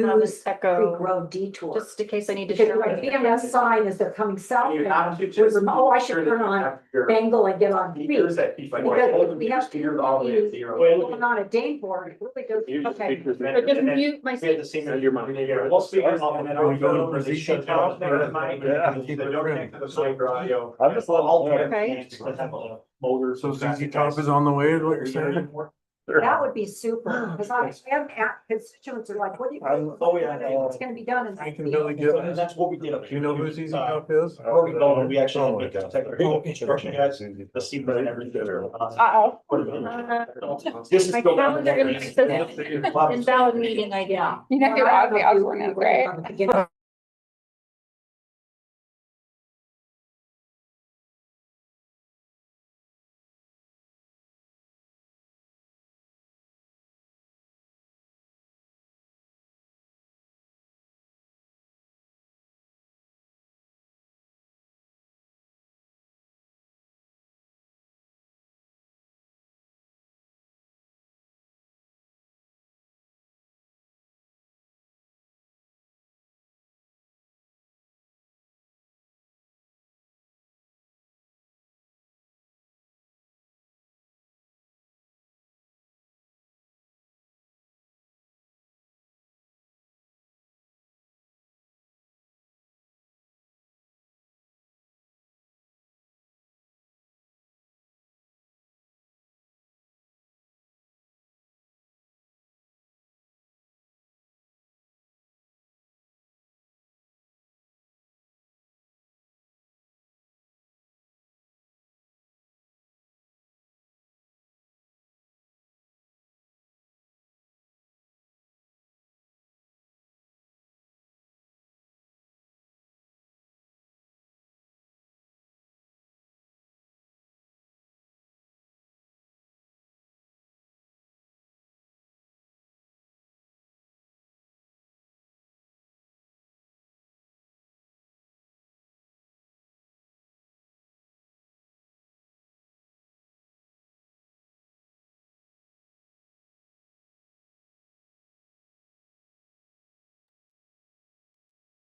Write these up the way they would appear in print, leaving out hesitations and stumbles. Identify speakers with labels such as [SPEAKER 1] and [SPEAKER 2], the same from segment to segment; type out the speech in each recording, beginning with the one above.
[SPEAKER 1] have
[SPEAKER 2] use
[SPEAKER 1] an
[SPEAKER 2] Creek
[SPEAKER 1] echo,
[SPEAKER 2] Road detour.
[SPEAKER 1] just in case I need to
[SPEAKER 2] Because
[SPEAKER 1] share.
[SPEAKER 2] like BMS sign as they're coming south.
[SPEAKER 3] You have to
[SPEAKER 2] now,
[SPEAKER 3] just.
[SPEAKER 2] oh, I should turn on Bengal and get on Creek.
[SPEAKER 3] Meters that keep like.
[SPEAKER 2] Because we have
[SPEAKER 3] Meters all the way to zero.
[SPEAKER 2] going on a Dayport, it really does. Okay.
[SPEAKER 1] But just mute my.
[SPEAKER 3] We had the same. Well, speakers off and then I'll go over the shut down.
[SPEAKER 4] Yeah.
[SPEAKER 3] I'm just.
[SPEAKER 1] Okay.
[SPEAKER 3] Motors.
[SPEAKER 4] So ZZ Top is on the way, is what you're saying?
[SPEAKER 2] That would be super, because I have constituents are like, what do you?
[SPEAKER 3] Oh, yeah, I know.
[SPEAKER 2] It's gonna be done in.
[SPEAKER 4] I can really get it.
[SPEAKER 3] That's what we did.
[SPEAKER 4] Do you know who ZZ Top is?
[SPEAKER 3] No, we actually did the technical construction guys, the secret and everything.
[SPEAKER 1] Uh-oh.
[SPEAKER 3] This is.
[SPEAKER 1] My calendar invite says invalid meeting idea.
[SPEAKER 5] You know who Ozzy Osbourne is, right?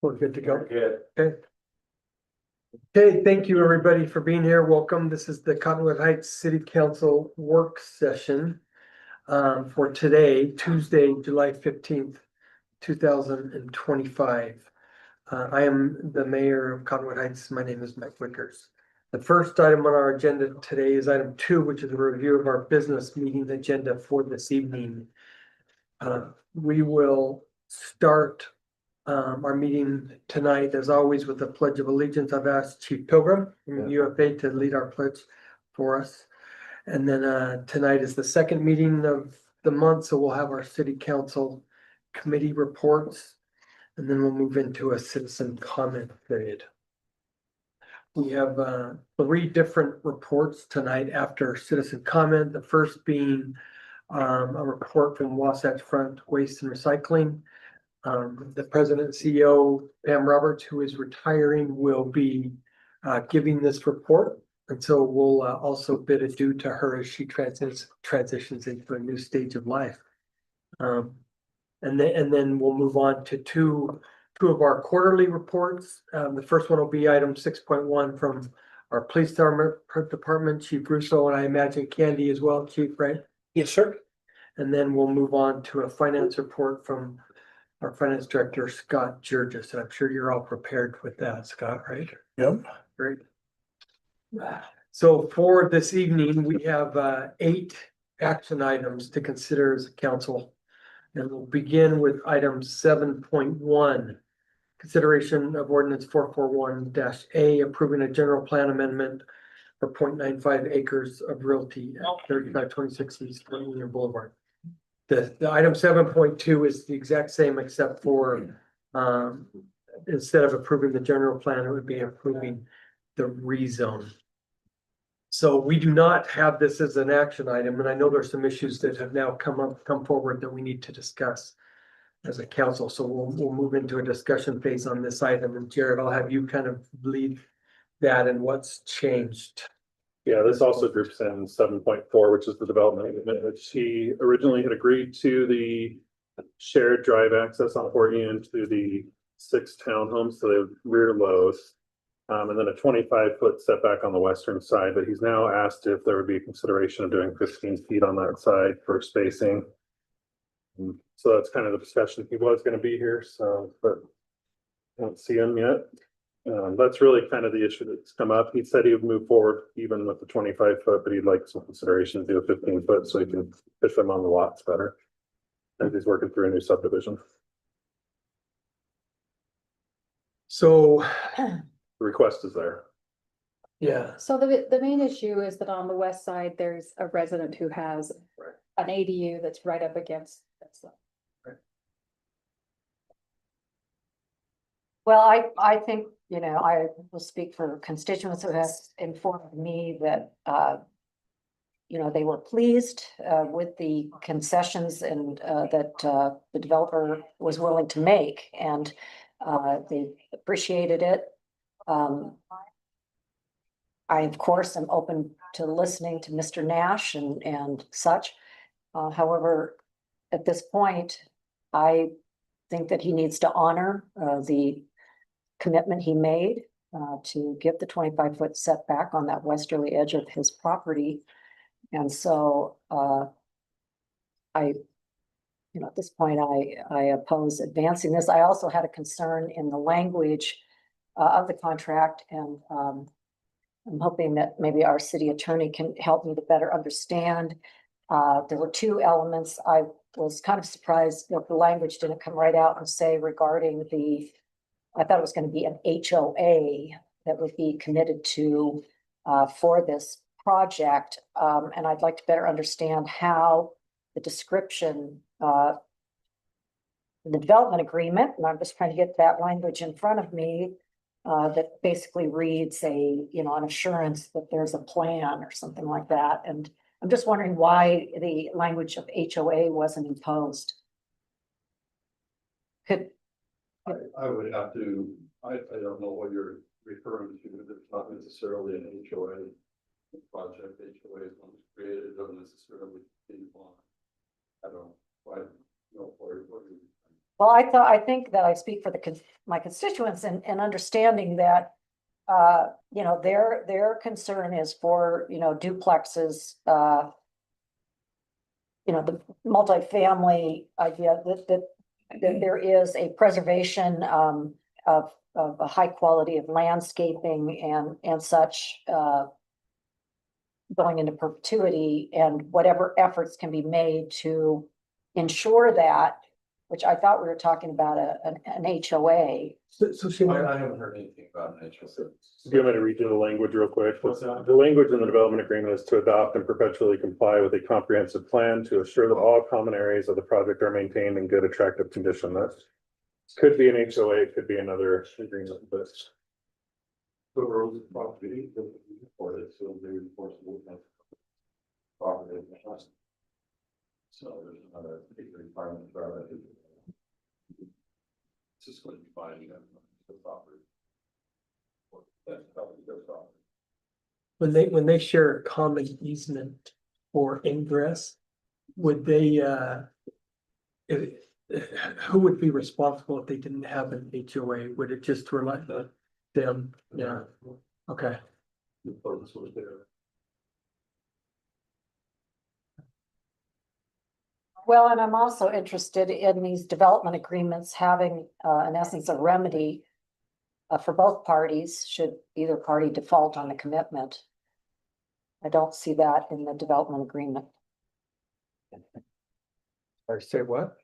[SPEAKER 6] We're good to go.
[SPEAKER 3] Good.
[SPEAKER 6] Okay. Okay, thank you, everybody, for being here. Welcome. This is the Cottonwood Heights City Council work session for today, Tuesday, July 15th, 2025. I am the mayor of Cottonwood Heights. My name is Mike Wickers. The first item on our agenda today is item 2, which is a review of our business meeting agenda for this evening. We will start our meeting tonight, as always, with the Pledge of Allegiance. I've asked Chief Pilgrim from UFA to lead our pledge for us. And then tonight is the second meeting of the month, so we'll have our city council committee reports. And then we'll move into a citizen comment period. We have 3 different reports tonight after citizen comment. The first being a report from Wasatch Front Waste and Recycling. The president and CEO, Pam Roberts, who is retiring, will be giving this report. And so we'll also bid adieu to her as she transitions into a new stage of life. And then we'll move on to two of our quarterly reports. The first one will be item 6.1 from our police department, Chief Russo, and I imagine Candy as well, Chief, right?
[SPEAKER 3] Yes, sir.
[SPEAKER 6] And then we'll move on to a finance report from our finance director, Scott Jurgis, and I'm sure you're all prepared with that, Scott, right?
[SPEAKER 4] Yep.
[SPEAKER 6] Great. So for this evening, we have 8 action items to consider as a council. And we'll begin with item 7.1. Consideration of ordinance 441-A, approving a general plan amendment for 0.95 acres of realty at 3526 East Union Boulevard. The item 7.2 is the exact same, except for instead of approving the general plan, it would be approving the rezone. So we do not have this as an action item, and I know there's some issues that have now come forward that we need to discuss as a council. So we'll move into a discussion phase on this item, and Jared, I'll have you kind of lead that and what's changed.
[SPEAKER 7] Yeah, this also groups in 7.4, which is the development agreement, which he originally had agreed to the shared drive access on Fort Union to the 6 townhomes, so they have rear lows. And then a 25-foot setback on the western side, but he's now asked if there would be a consideration of doing 15 feet on that side for spacing. So that's kind of the discussion. He was gonna be here, so, but I don't see him yet. That's really kind of the issue that's come up. He said he would move forward even with the 25-foot, but he'd like some consideration to do a 15-foot so he can fish them on the lots better. And he's working through a new subdivision.
[SPEAKER 6] So,
[SPEAKER 7] The request is there.
[SPEAKER 6] yeah,
[SPEAKER 1] So the main issue is that on the west side, there's a resident who has an ADU that's right up against.
[SPEAKER 2] Well, I think, you know, I will speak for constituents who have informed me that, you know, they were pleased, with the concessions and, that, the developer was willing to make, and, they appreciated it. I, of course, am open to listening to Mr. Nash and such. However, at this point, I think that he needs to honor, the commitment he made to give the 25-foot setback on that westerly edge of his property. And so you know, at this point, I oppose advancing this. I also had a concern in the language of the contract, and I'm hoping that maybe our city attorney can help me to better understand. There were 2 elements. I was kind of surprised that the language didn't come right out and say regarding I thought it was going to be an HOA that would be committed to for this project. And I'd like to better understand how the description, the development agreement, and I'm just trying to get that language in front of me, that basically reads an assurance that there's a plan or something like that. And I'm just wondering why the language of HOA wasn't imposed.
[SPEAKER 8] I would have to, I don't know what you're referring to, but it's not necessarily an HOA project. HOA is when it's created, it doesn't necessarily be one. I don't know what you're.
[SPEAKER 2] Well, I think that I speak for my constituents in understanding that, you know, their concern is for, you know, duplexes, you know, the multifamily idea that there is a preservation of a high quality of landscaping and such going into perpetuity, and whatever efforts can be made to ensure that, which I thought we were talking about an HOA.
[SPEAKER 6] so Sheila,
[SPEAKER 8] I haven't heard anything about an HOA.
[SPEAKER 7] Do you want me to read you the language real quick?
[SPEAKER 8] What's that?
[SPEAKER 7] The language in the development agreement is to adopt and perpetually comply with a comprehensive plan to assure that all common areas of the project are maintained in good, attractive condition. That could be an HOA, it could be another agreement, but
[SPEAKER 8] Whoever owns the property, for it, so they're enforceable. Property. So there's another requirement for it. It's just going to be finding the property. That's probably their property.
[SPEAKER 6] when they share a common easement or ingress, would they, who would be responsible if they didn't have an HOA? Would it just rely on them? Yeah, okay.
[SPEAKER 8] The purpose was there.
[SPEAKER 2] Well, and I'm also interested in these development agreements having, in essence, a remedy for both parties, should either party default on the commitment. I don't see that in the development agreement.
[SPEAKER 6] Or say what?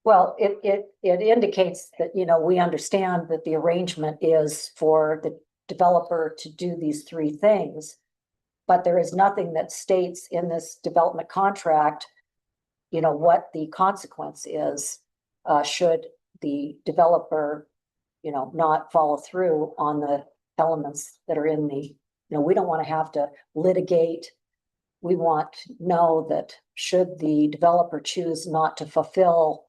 [SPEAKER 2] Well, it indicates that, you know, we understand that the arrangement is for the developer to do these 3 things. But there is nothing that states in this development contract, you know, what the consequence is, should the developer, you know, not follow through on the elements that are in the, you know, we don't want to have to litigate. We want to know that should the developer choose not to fulfill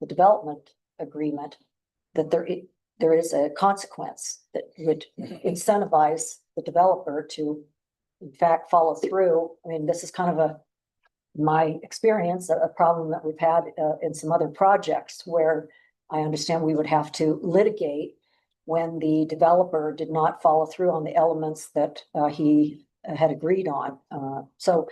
[SPEAKER 2] the development agreement, that there is a consequence that would incentivize the developer to, in fact, follow through. I mean, this is kind of my experience, a problem that we've had in some other projects where I understand we would have to litigate when the developer did not follow through on the elements that he had agreed on. So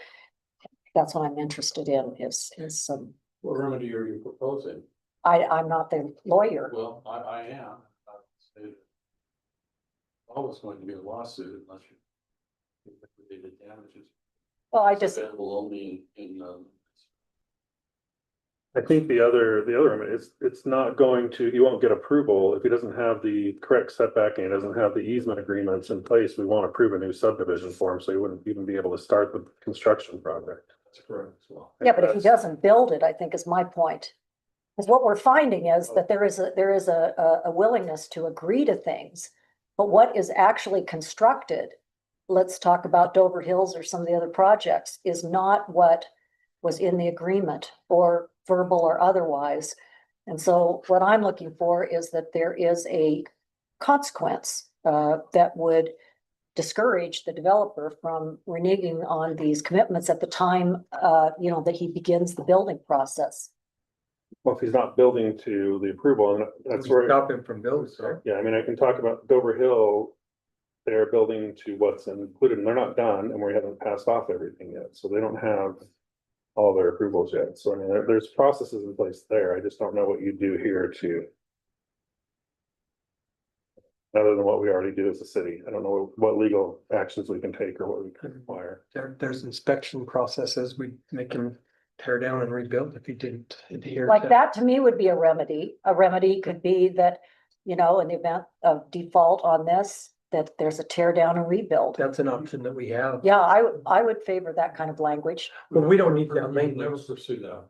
[SPEAKER 2] that's what I'm interested in is some,
[SPEAKER 8] What remedy are you proposing?
[SPEAKER 2] I'm not the lawyer.
[SPEAKER 8] Well, I am. Always going to be a lawsuit unless you liquidated damages.
[SPEAKER 2] Well, I just,
[SPEAKER 8] Available only in,
[SPEAKER 7] I think the other, it's not going to, he won't get approval if he doesn't have the correct setback and he doesn't have the easement agreements in place. We won't approve a new subdivision for him, so he wouldn't even be able to start the construction project.
[SPEAKER 8] that's correct as well.
[SPEAKER 2] yeah, but if he doesn't build it, I think is my point. Because what we're finding is that there is a willingness to agree to things. But what is actually constructed, let's talk about Dover Hills or some of the other projects, is not what was in the agreement or verbal or otherwise. And so what I'm looking for is that there is a consequence that would discourage the developer from reneging on these commitments at the time, that he begins the building process.
[SPEAKER 7] Well, if he's not building to the approval, and that's where,
[SPEAKER 6] Stop him from building, right?
[SPEAKER 7] yeah, I mean, I can talk about Dover Hill. They're building to what's included, and they're not done, and we haven't passed off everything yet, so they don't have all their approvals yet. So I mean, there's processes in place there. I just don't know what you do here to. Other than what we already do as a city. I don't know what legal actions we can take or what we can require.
[SPEAKER 6] There's inspection processes, we make him tear down and rebuild if he didn't adhere.
[SPEAKER 2] Like
[SPEAKER 6] to-
[SPEAKER 2] that, to me, would be a remedy. A remedy could be that, in the event of default on this, that there's a tear down and rebuild.
[SPEAKER 6] That's an option that we have.
[SPEAKER 2] Yeah, I would favor that kind of language.
[SPEAKER 6] But we don't need that
[SPEAKER 8] Never
[SPEAKER 6] language.
[SPEAKER 8] pursue that.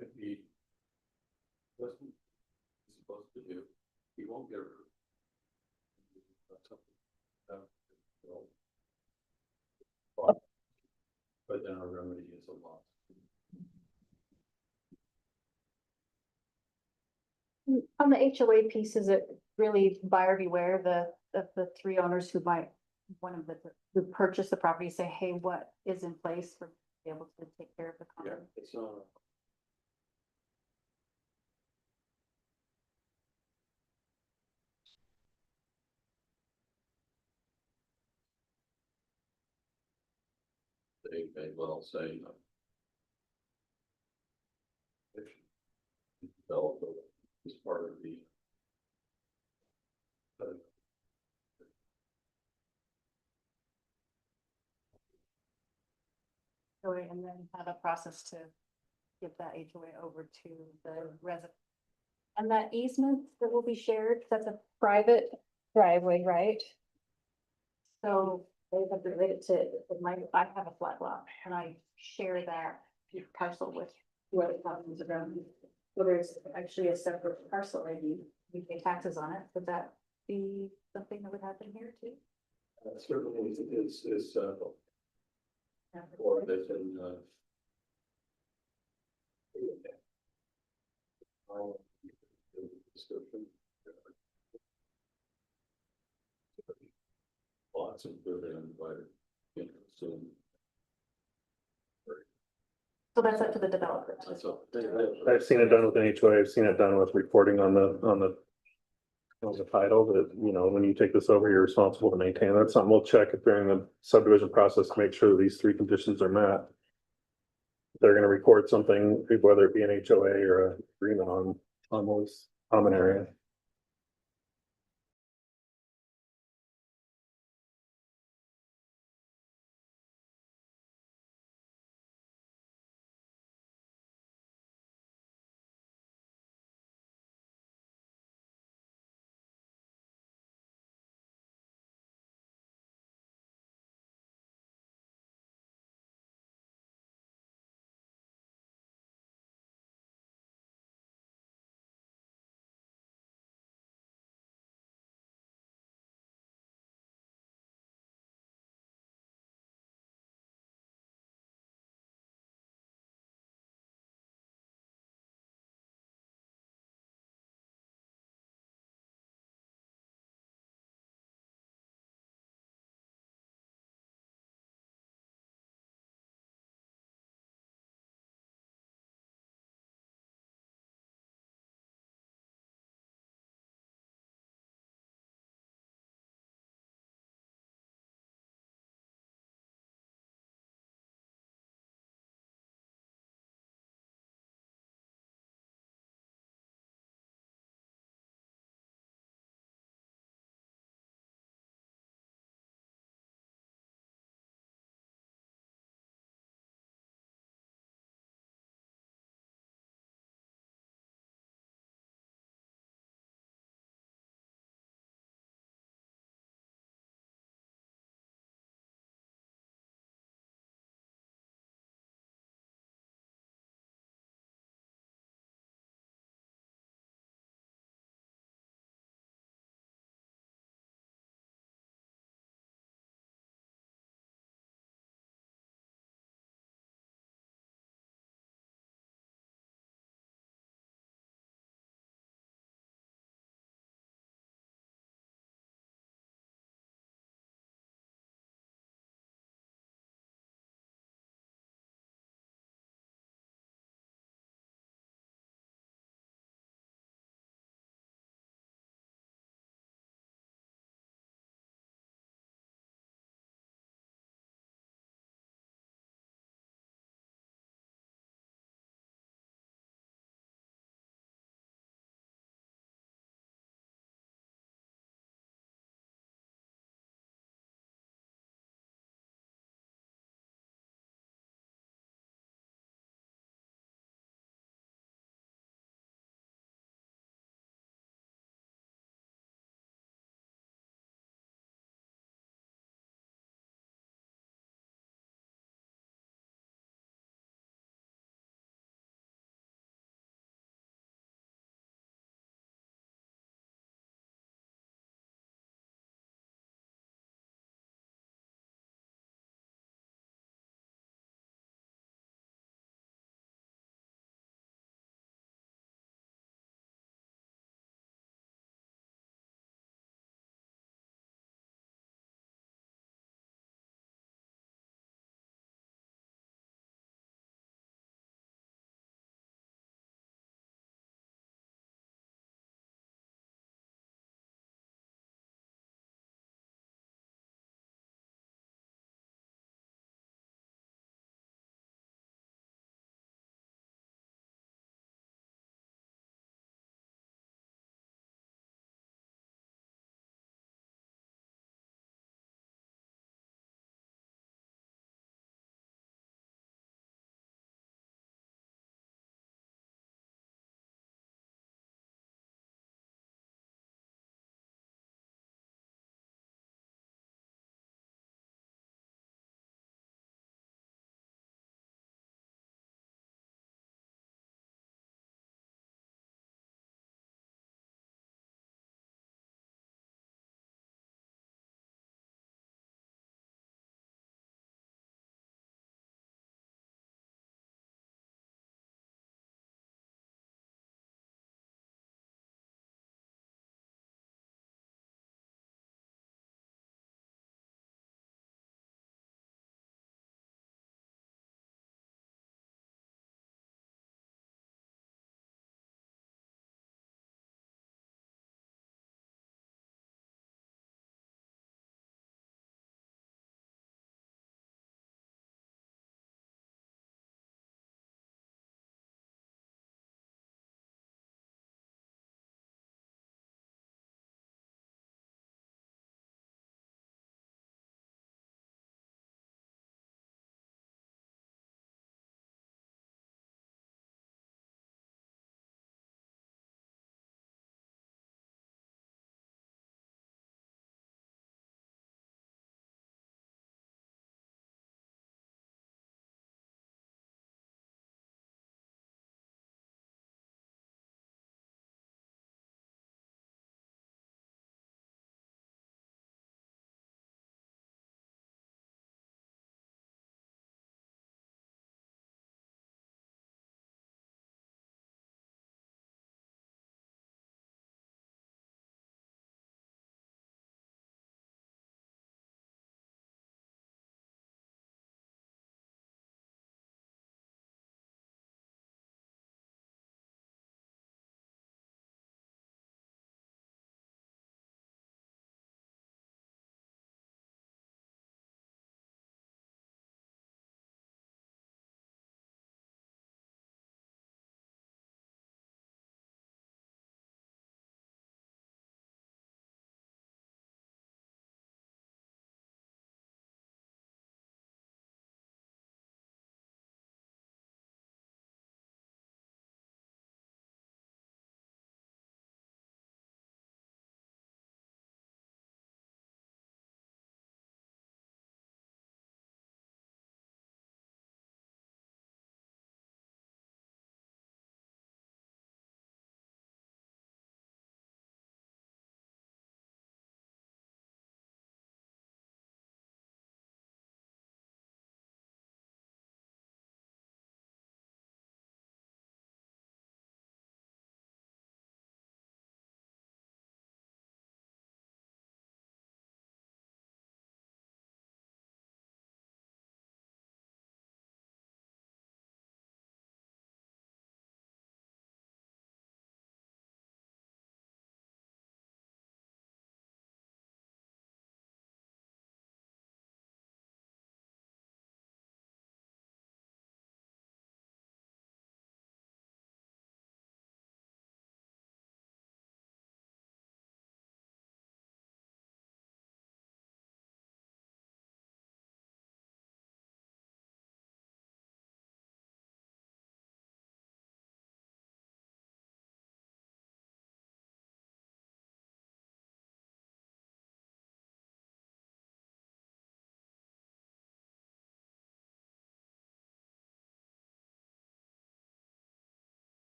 [SPEAKER 8] If he doesn't, he's supposed to do, he won't get. But then our remedy is a loss.
[SPEAKER 1] On the HOA piece, is it really buyer beware, the three owners who might, one of the, who purchase the property, say, hey, what is in place for be able to take care of the
[SPEAKER 8] Yeah,
[SPEAKER 1] common?
[SPEAKER 8] it's they may well say. Develop as part of the.
[SPEAKER 1] HOA, and then have a process to give that HOA over to the resident. And that easement that will be shared, that's a private driveway, right? So they have related to, I have a flat lot and I share that parcel with whoever comes around. So there's actually a separate parcel and we pay taxes on it. Would that be something that would happen here too?
[SPEAKER 8] Certainly is, or they can, description. Lots of good and invited. Soon.
[SPEAKER 1] So that's up to the developer.
[SPEAKER 8] That's all.
[SPEAKER 7] I've seen it done with an HOA, I've seen it done with reporting on the title that, when you take this over, you're responsible to maintain. That's something we'll check if during the subdivision process to make sure that these three conditions are met. They're gonna record something, whether it be an HOA or a agreement on those common area.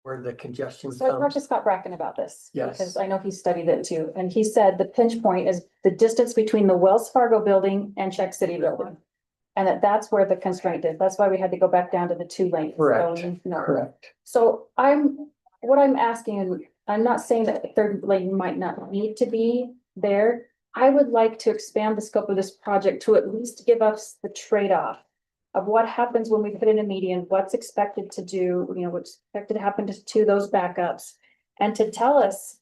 [SPEAKER 6] where the congestion
[SPEAKER 1] So I talked to
[SPEAKER 6] comes.
[SPEAKER 1] Scott Bracken about this.
[SPEAKER 6] Yes.
[SPEAKER 1] Because I know he studied it too, and he said the pinch point is the distance between the Wells Fargo building and Czech City building. And that's where the constraint is. That's why we had to go back down to the 2 lanes.
[SPEAKER 6] Correct,
[SPEAKER 1] going north.
[SPEAKER 6] Correct.
[SPEAKER 1] So what I'm asking, and I'm not saying that the 3rd lane might not need to be there. I would like to expand the scope of this project to at least give us the trade-off of what happens when we put in a median, what's expected to do, what's expected to happen to those backups. And to tell us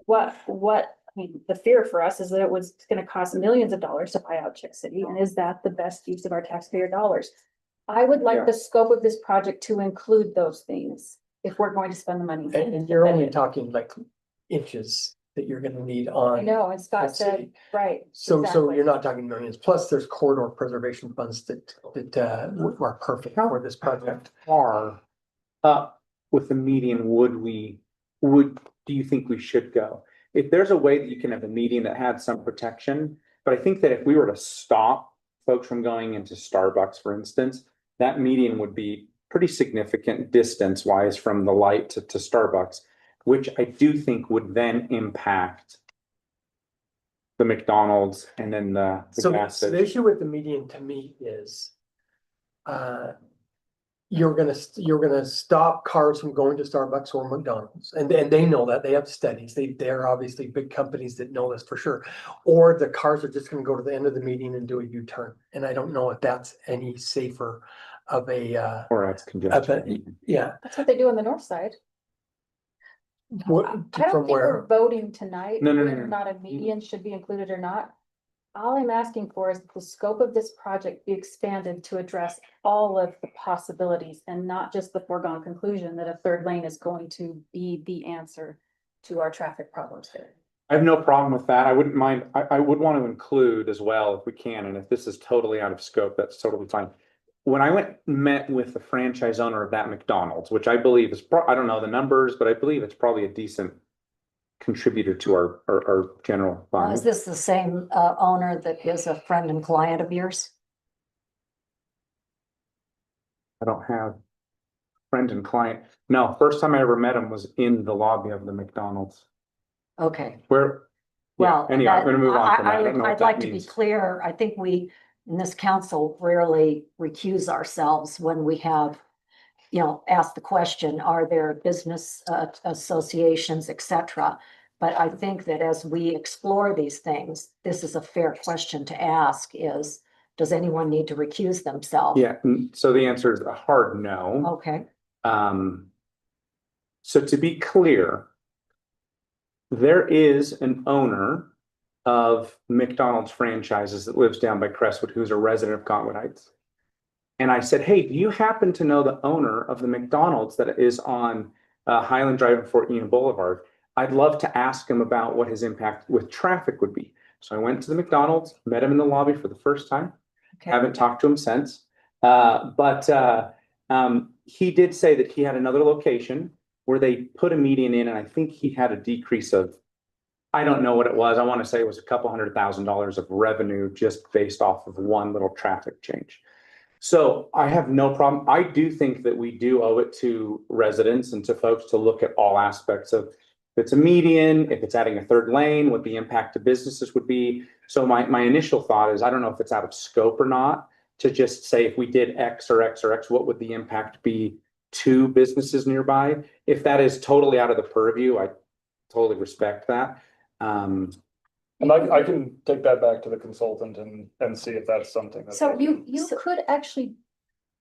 [SPEAKER 1] the fear for us is that it was gonna cost millions of dollars to buy out Czech City, and is that the best use of our taxpayer dollars? I would like the scope of this project to include those things, if we're going to spend the money.
[SPEAKER 6] And you're only talking like inches that you're gonna need
[SPEAKER 1] I
[SPEAKER 6] on.
[SPEAKER 1] know, and Scott
[SPEAKER 6] Let's
[SPEAKER 1] said,
[SPEAKER 6] see.
[SPEAKER 1] right.
[SPEAKER 6] So
[SPEAKER 1] exactly.
[SPEAKER 6] you're not talking millions, plus there's corridor preservation funds that are perfect for this project.
[SPEAKER 9] Far up with the median do you think we should go? If there's a way that you can have a median that had some protection, but I think that if we were to stop folks from going into Starbucks, for instance, that median would be pretty significant distance wise from the light to Starbucks, which I do think would then impact the McDonald's and then the
[SPEAKER 6] So
[SPEAKER 9] gas
[SPEAKER 6] the
[SPEAKER 9] station.
[SPEAKER 6] issue with the median to me is you're gonna stop cars from going to Starbucks or McDonald's, and they know that, they have studies, they're obviously big companies that know this for sure. Or the cars are just gonna go to the end of the median and do a U-turn, and I don't know if that's any safer of a,
[SPEAKER 9] Or that's congestion.
[SPEAKER 6] yeah.
[SPEAKER 1] That's what they do on the north side.
[SPEAKER 6] What,
[SPEAKER 1] I don't
[SPEAKER 6] from
[SPEAKER 1] think we're
[SPEAKER 6] where?
[SPEAKER 1] voting tonight,
[SPEAKER 9] No, no, no,
[SPEAKER 1] whether or
[SPEAKER 9] no.
[SPEAKER 1] not a median should be included or not. All I'm asking for is that the scope of this project be expanded to address all of the possibilities and not just the foregone conclusion that a 3rd lane is going to be the answer to our traffic problems there.
[SPEAKER 9] I have no problem with that. I wouldn't mind, I would want to include as well if we can, and if this is totally out of scope, that's totally fine. When I met with the franchise owner of that McDonald's, which I believe is, I don't know the numbers, but I believe it's probably a decent contributor to our general
[SPEAKER 2] Is
[SPEAKER 9] fund.
[SPEAKER 2] this the same owner that is a friend and client of yours?
[SPEAKER 9] I don't have friend and client. No, first time I ever met him was in the lobby of the McDonald's.
[SPEAKER 2] Okay,
[SPEAKER 9] Where,
[SPEAKER 2] well.
[SPEAKER 9] anyway, I'm gonna move on from that. I don't know what
[SPEAKER 2] I'd like
[SPEAKER 9] that
[SPEAKER 2] to be
[SPEAKER 9] means.
[SPEAKER 2] clear. I think we, in this council, rarely recuse ourselves when we have, asked the question, are there business associations, et cetera? But I think that as we explore these things, this is a fair question to ask is, does anyone need to recuse themselves?
[SPEAKER 9] Yeah, so the answer is a hard no.
[SPEAKER 2] Okay,
[SPEAKER 9] So to be clear, there is an owner of McDonald's franchises that lives down by Crestwood, who's a resident of Cottonwood Heights. And I said, hey, do you happen to know the owner of the McDonald's that is on Highland Drive and Fort Union Boulevard? I'd love to ask him about what his impact with traffic would be. So I went to the McDonald's, met him in the lobby for the first time.
[SPEAKER 2] okay.
[SPEAKER 9] Haven't talked to him since. But he did say that he had another location where they put a median in, and I think he had a decrease of, I don't know what it was. I want to say it was a couple $100,000 of revenue just based off of one little traffic change. So I have no problem. I do think that we do owe it to residents and to folks to look at all aspects of if it's a median, if it's adding a 3rd lane, what the impact to businesses would be. So my initial thought is, I don't know if it's out of scope or not, to just say if we did X or X or X, what would the impact be to businesses nearby? If that is totally out of the purview, I totally respect that.
[SPEAKER 3] And I can take that back to the consultant and see if that's something. that
[SPEAKER 1] So
[SPEAKER 3] they can-
[SPEAKER 1] you could actually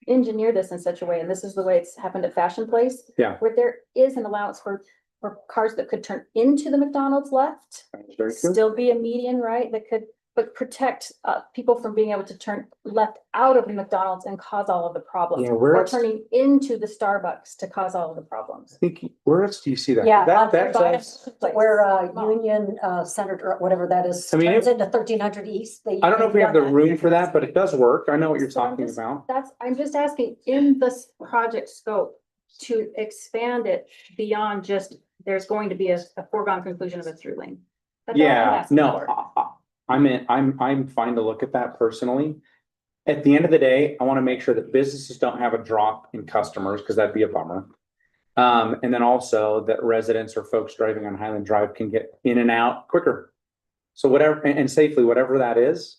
[SPEAKER 1] engineer this in such a way, and this is the way it's happened at Fashion Place.
[SPEAKER 9] Yeah.
[SPEAKER 1] Where there is an allowance for cars that could turn into the McDonald's left,
[SPEAKER 9] That's very true.
[SPEAKER 1] still be a median, right? That could, but protect people from being able to turn left out of the McDonald's and cause all of the problems.
[SPEAKER 9] Yeah, where
[SPEAKER 1] Or
[SPEAKER 9] else-
[SPEAKER 1] turning into the Starbucks to cause all of the problems.
[SPEAKER 9] I think, where else do you see that?
[SPEAKER 2] Yeah,
[SPEAKER 9] That's
[SPEAKER 2] Where Union Center, or whatever that is,
[SPEAKER 9] I mean,
[SPEAKER 2] turns into 1300 East.
[SPEAKER 9] I don't know if we have the room for that, but it does work. I know what you're
[SPEAKER 1] So I'm
[SPEAKER 9] talking
[SPEAKER 1] just-
[SPEAKER 9] about.
[SPEAKER 1] I'm just asking, in this project scope, to expand it beyond just, there's going to be a foregone conclusion of a 3 lane. That's all I'm
[SPEAKER 9] Yeah,
[SPEAKER 1] asking
[SPEAKER 9] no,
[SPEAKER 1] for.
[SPEAKER 9] I'm fine to look at that personally. At the end of the day, I want to make sure that businesses don't have a drop in customers, because that'd be a bummer. And then also that residents or folks driving on Highland Drive can get in and out quicker. So whatever, and safely, whatever that is,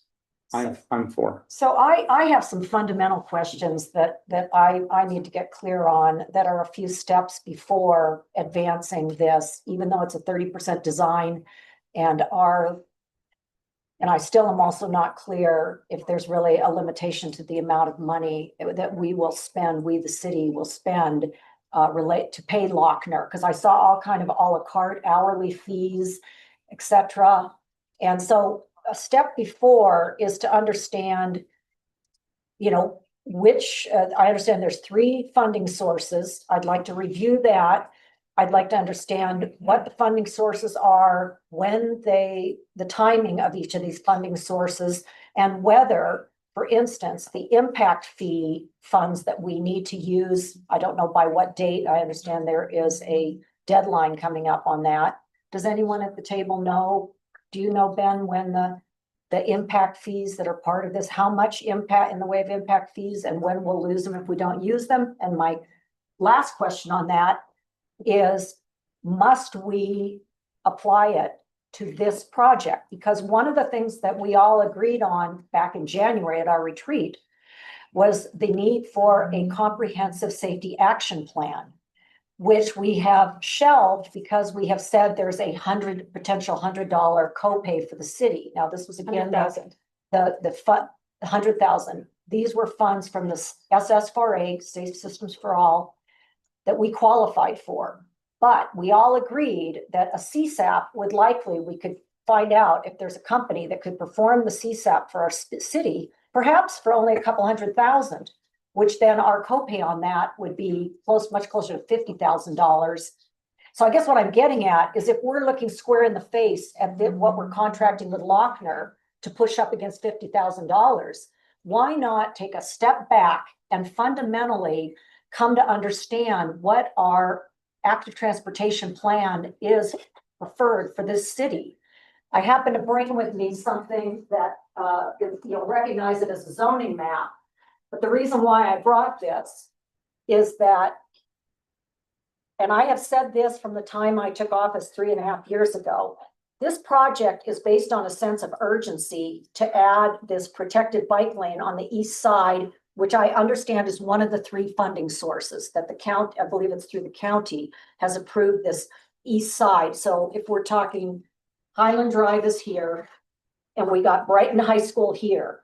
[SPEAKER 9] I'm for.
[SPEAKER 2] So I have some fundamental questions that I need to get clear on that are a few steps before advancing this, even though it's a 30% design and I still am also not clear if there's really a limitation to the amount of money that we the city will spend relate to pay Lochner, because I saw all kind of à la carte hourly fees, etc. And so a step before is to understand, which, I understand there's 3 funding sources. I'd like to review that. I'd like to understand what the funding sources are, the timing of each of these funding sources, and whether, for instance, the impact fee funds that we need to use, I don't know by what date. I understand there is a deadline coming up on that. Does anyone at the table know? Do you know, Ben, when the impact fees that are part of this, how much impact in the way of impact fees, and when we'll lose them if we don't use them? And my last question on that is, must we apply it to this project? Because one of the things that we all agreed on back in January at our retreat was the need for a comprehensive safety action plan, which we have shelved because we have said there's a potential $100 copay for the city. Now, this was again, the fund, 100,000. These were funds from the SS4A, Safe Systems for All, that we qualified for. But we all agreed that a CSAP we could find out if there's a company that could perform the CSAP for our city, perhaps for only a couple $100,000, which then our copay on that would be much closer to $50,000. So I guess what I'm getting at is, if we're looking square in the face at what we're contracting with Lochner to push up against $50,000, why not take a step back and fundamentally come to understand what our active transportation plan is preferred for this city? I happen to bring with me something that you'll recognize it as a zoning map. But the reason why I brought this is that, and I have said this from the time I took office 3.5 years ago, this project is based on a sense of urgency to add this protected bike lane on the east side, which I understand is one of the 3 funding sources that the county, I believe it's through the county, has approved this east side. So if we're talking, Highland Drive is here, and we got Brighton High School here.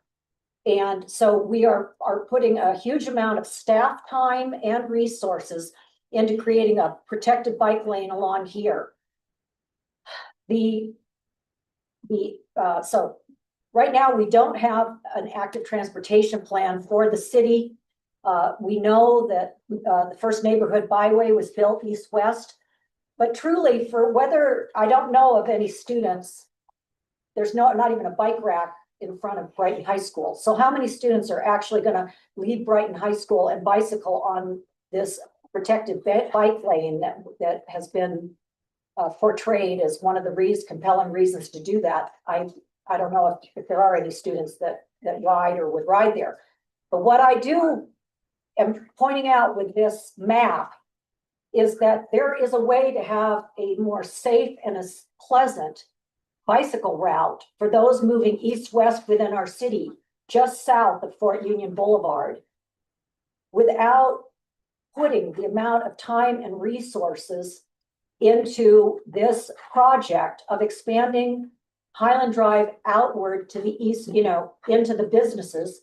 [SPEAKER 2] And so we are putting a huge amount of staff time and resources into creating a protected bike lane along here. So right now, we don't have an active transportation plan for the city. We know that the first neighborhood byway was built east-west, but truly, for whether, I don't know of any students, there's not even a bike rack in front of Brighton High School. So how many students are actually going to leave Brighton High School and bicycle on this protected bike lane that has been portrayed as one of the compelling reasons to do that? I don't know if there are any students that ride or would ride there. But what I am pointing out with this map is that there is a way to have a more safe and a pleasant bicycle route for those moving east-west within our city, just south of Fort Union Boulevard, without putting the amount of time and resources into this project of expanding Highland Drive outward to the east, into the businesses,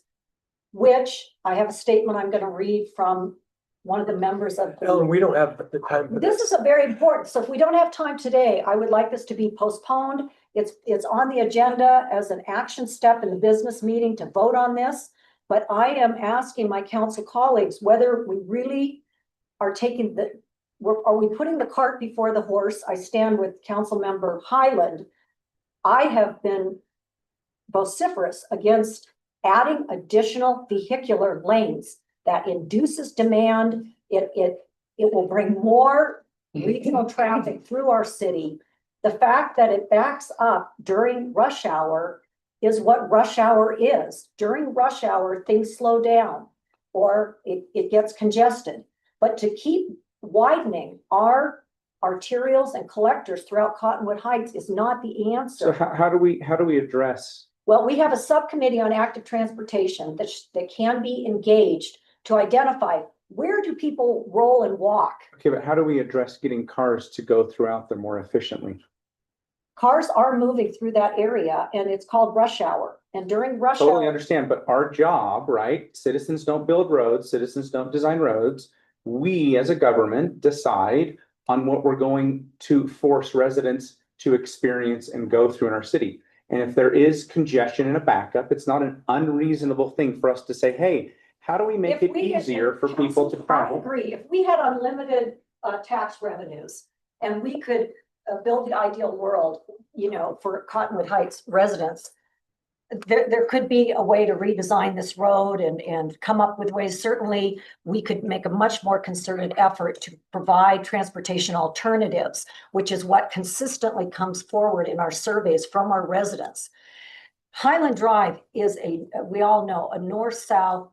[SPEAKER 2] which I have a statement I'm going to read from one of the members of
[SPEAKER 6] Ellen, we don't have the time for
[SPEAKER 2] this. Is a very important. So if we don't have time today, I would like this to be postponed. It's on the agenda as an action step in the business meeting to vote on this. But I am asking my council colleagues whether we really are are we putting the cart before the horse? I stand with Council Member Highland. I have been vociferous against adding additional vehicular lanes that induces demand. It will bring more regional traffic through our city. The fact that it backs up during rush hour is what rush hour is. During rush hour, things slow down or it gets congested. But to keep widening our arterials and collectors throughout Cottonwood Heights is not the
[SPEAKER 9] So
[SPEAKER 2] answer.
[SPEAKER 9] how do we address?
[SPEAKER 2] Well, we have a subcommittee on active transportation that can be engaged to identify where do people roll and walk?
[SPEAKER 9] Okay, but how do we address getting cars to go throughout there more efficiently?
[SPEAKER 2] Cars are moving through that area and it's called rush hour. And during rush
[SPEAKER 9] Totally
[SPEAKER 2] hour,
[SPEAKER 9] understand, but our job, right? Citizens don't build roads, citizens don't design roads. We, as a government, decide on what we're going to force residents to experience and go through in our city. And if there is congestion and a backup, it's not an unreasonable thing for us to say, hey, how do we make
[SPEAKER 2] if
[SPEAKER 9] it
[SPEAKER 2] we had-
[SPEAKER 9] easier for people to
[SPEAKER 2] I
[SPEAKER 9] travel?
[SPEAKER 2] agree. If we had unlimited tax revenues and we could build the ideal world, you know, for Cottonwood Heights residents, there could be a way to redesign this road and come up with ways. Certainly, we could make a much more concerted effort to provide transportation alternatives, which is what consistently comes forward in our surveys from our residents. Highland Drive is we all know, a north-south,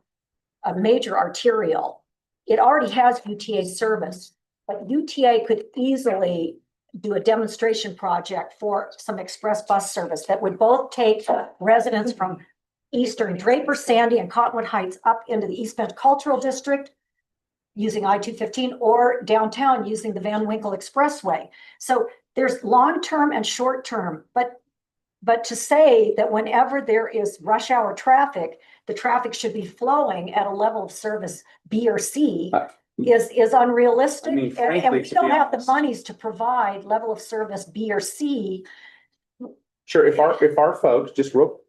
[SPEAKER 2] a major arterial. It already has UTA service, but UTA could easily do a demonstration project for some express bus service that would both take residents from Eastern Draper, Sandy, and Cottonwood Heights up into the East Bend Cultural District using I-215 or downtown using the Van Winkle Expressway. So there's long-term and short-term, but to say that whenever there is rush hour traffic, the traffic should be flowing at a level of service B or C is unrealistic.
[SPEAKER 9] I mean,
[SPEAKER 2] And
[SPEAKER 9] frankly,
[SPEAKER 2] we
[SPEAKER 9] to
[SPEAKER 2] don't
[SPEAKER 9] be
[SPEAKER 2] have the
[SPEAKER 9] honest.
[SPEAKER 2] monies to provide level of service B or C.
[SPEAKER 9] Sure, if our folks, just real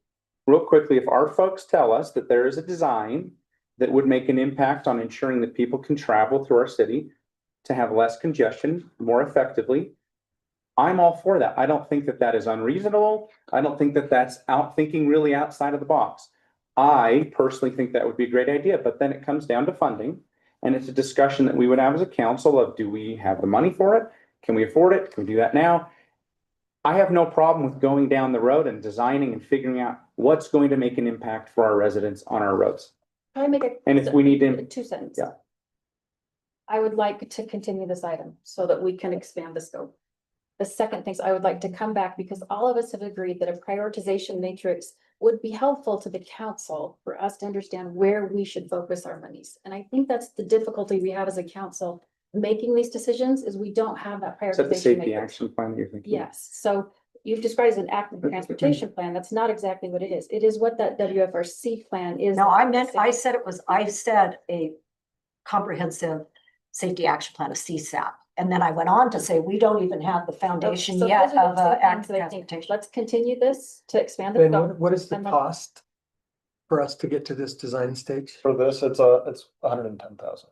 [SPEAKER 9] quickly, if our folks tell us that there is a design that would make an impact on ensuring that people can travel through our city to have less congestion more effectively, I'm all for that. I don't think that that is unreasonable. I don't think that that's thinking really outside of the box. I personally think that would be a great idea, but then it comes down to funding. And it's a discussion that we would have as a council of, do we have the money for it? Can we afford it? Can we do that now? I have no problem with going down the road and designing and figuring out what's going to make an impact for our residents on our roads.
[SPEAKER 1] Can I make a?
[SPEAKER 9] And if we need to,
[SPEAKER 1] Two sentences.
[SPEAKER 9] Yeah.
[SPEAKER 1] I would like to continue this item so that we can expand the scope. The second thing is I would like to come back because all of us have agreed that a prioritization matrix would be helpful to the council for us to understand where we should focus our monies. And I think that's the difficulty we have as a council making these decisions is we don't have that
[SPEAKER 9] is that the
[SPEAKER 1] prioritization
[SPEAKER 9] safety
[SPEAKER 1] matrix.
[SPEAKER 9] action plan that you're thinking?
[SPEAKER 1] Yes, so you've described it as an active transportation plan. That's not exactly what it is. It is what that WFRC plan is.
[SPEAKER 2] No, I said a comprehensive safety action plan, a CSAP. And then I went on to say, we don't even have the foundation
[SPEAKER 1] So
[SPEAKER 2] yet
[SPEAKER 1] those are
[SPEAKER 2] of
[SPEAKER 1] the two things
[SPEAKER 2] active
[SPEAKER 1] that I think,
[SPEAKER 2] transportation.
[SPEAKER 1] let's continue this to expand the
[SPEAKER 6] Ben,
[SPEAKER 1] scope.
[SPEAKER 6] what is the
[SPEAKER 1] And then-
[SPEAKER 6] cost for us to get to this design stage?
[SPEAKER 3] For this, it's 110,000.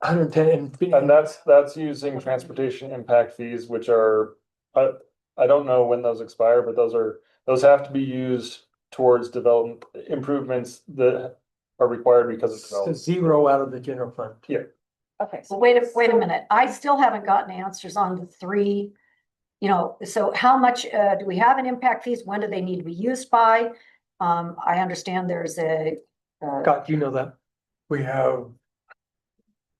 [SPEAKER 6] 110
[SPEAKER 3] And that's using transportation impact fees, which are, I don't know when those expire, but those have to be used towards development improvements that are required because of
[SPEAKER 6] So
[SPEAKER 3] development.
[SPEAKER 6] zero out of the general fund.
[SPEAKER 1] Okay.
[SPEAKER 2] Well, wait a minute. I still haven't gotten answers on the three. You know, so how much do we have in impact fees? When do they need to be used by? I understand there's a
[SPEAKER 6] Scott, you know that.
[SPEAKER 4] We have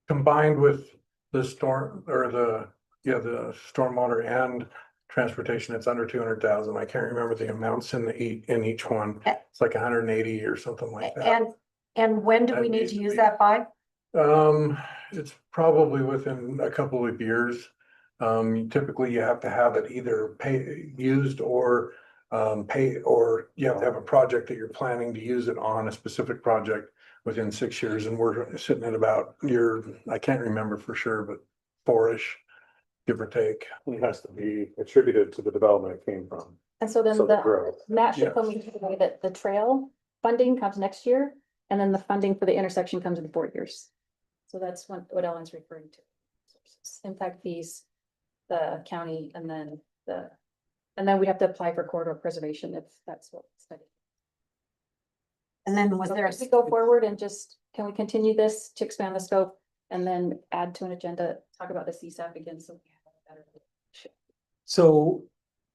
[SPEAKER 4] combined with the storm or the stormwater and transportation, it's under 200,000. I can't remember the amounts in each one. It's like 180 or something like that.
[SPEAKER 2] and when do we need to use that by?
[SPEAKER 4] It's probably within a couple of years. Typically you have to have it either used or pay, or you have to have a project that you're planning to use it on, a specific project within 6 years. And we're sitting at about I can't remember for sure, but 4-ish, give or take.
[SPEAKER 7] It has to be attributed to the development it came from.
[SPEAKER 1] And so then
[SPEAKER 7] So the
[SPEAKER 1] the
[SPEAKER 7] growth.
[SPEAKER 1] Matt should
[SPEAKER 4] Yes.
[SPEAKER 1] tell me that the trail funding comes next year and then the funding for the intersection comes in 4 years. So that's what Ellen's referring to. Impact fees, the county, and then we have to apply for corridor preservation if that's what.
[SPEAKER 2] And then was
[SPEAKER 1] So
[SPEAKER 2] there?
[SPEAKER 1] if we go forward and can we continue this to expand the scope and then add to an agenda, talk about the CSAP again, so we have a better.
[SPEAKER 6] So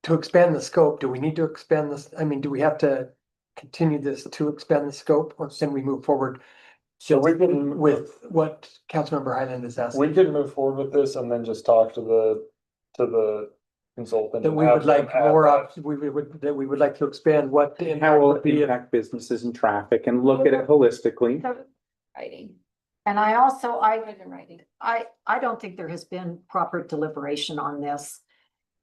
[SPEAKER 6] to expand the scope, do we need to expand this? I mean, do we have to continue this to expand the scope or then we move forward?
[SPEAKER 3] So we can,
[SPEAKER 6] with what Councilmember Highland is asking.
[SPEAKER 3] we can move forward with this and then just talk to the consultant.
[SPEAKER 6] That
[SPEAKER 3] and
[SPEAKER 6] we
[SPEAKER 3] have
[SPEAKER 6] would like
[SPEAKER 3] them add
[SPEAKER 6] more
[SPEAKER 3] that.
[SPEAKER 6] of, that we would like to expand what the
[SPEAKER 9] How
[SPEAKER 6] impact
[SPEAKER 9] will
[SPEAKER 6] would
[SPEAKER 9] it
[SPEAKER 6] be.
[SPEAKER 9] impact businesses and traffic and look at it holistically?
[SPEAKER 5] Writing.
[SPEAKER 2] And I also,
[SPEAKER 5] In writing.
[SPEAKER 2] I don't think there has been proper deliberation on this.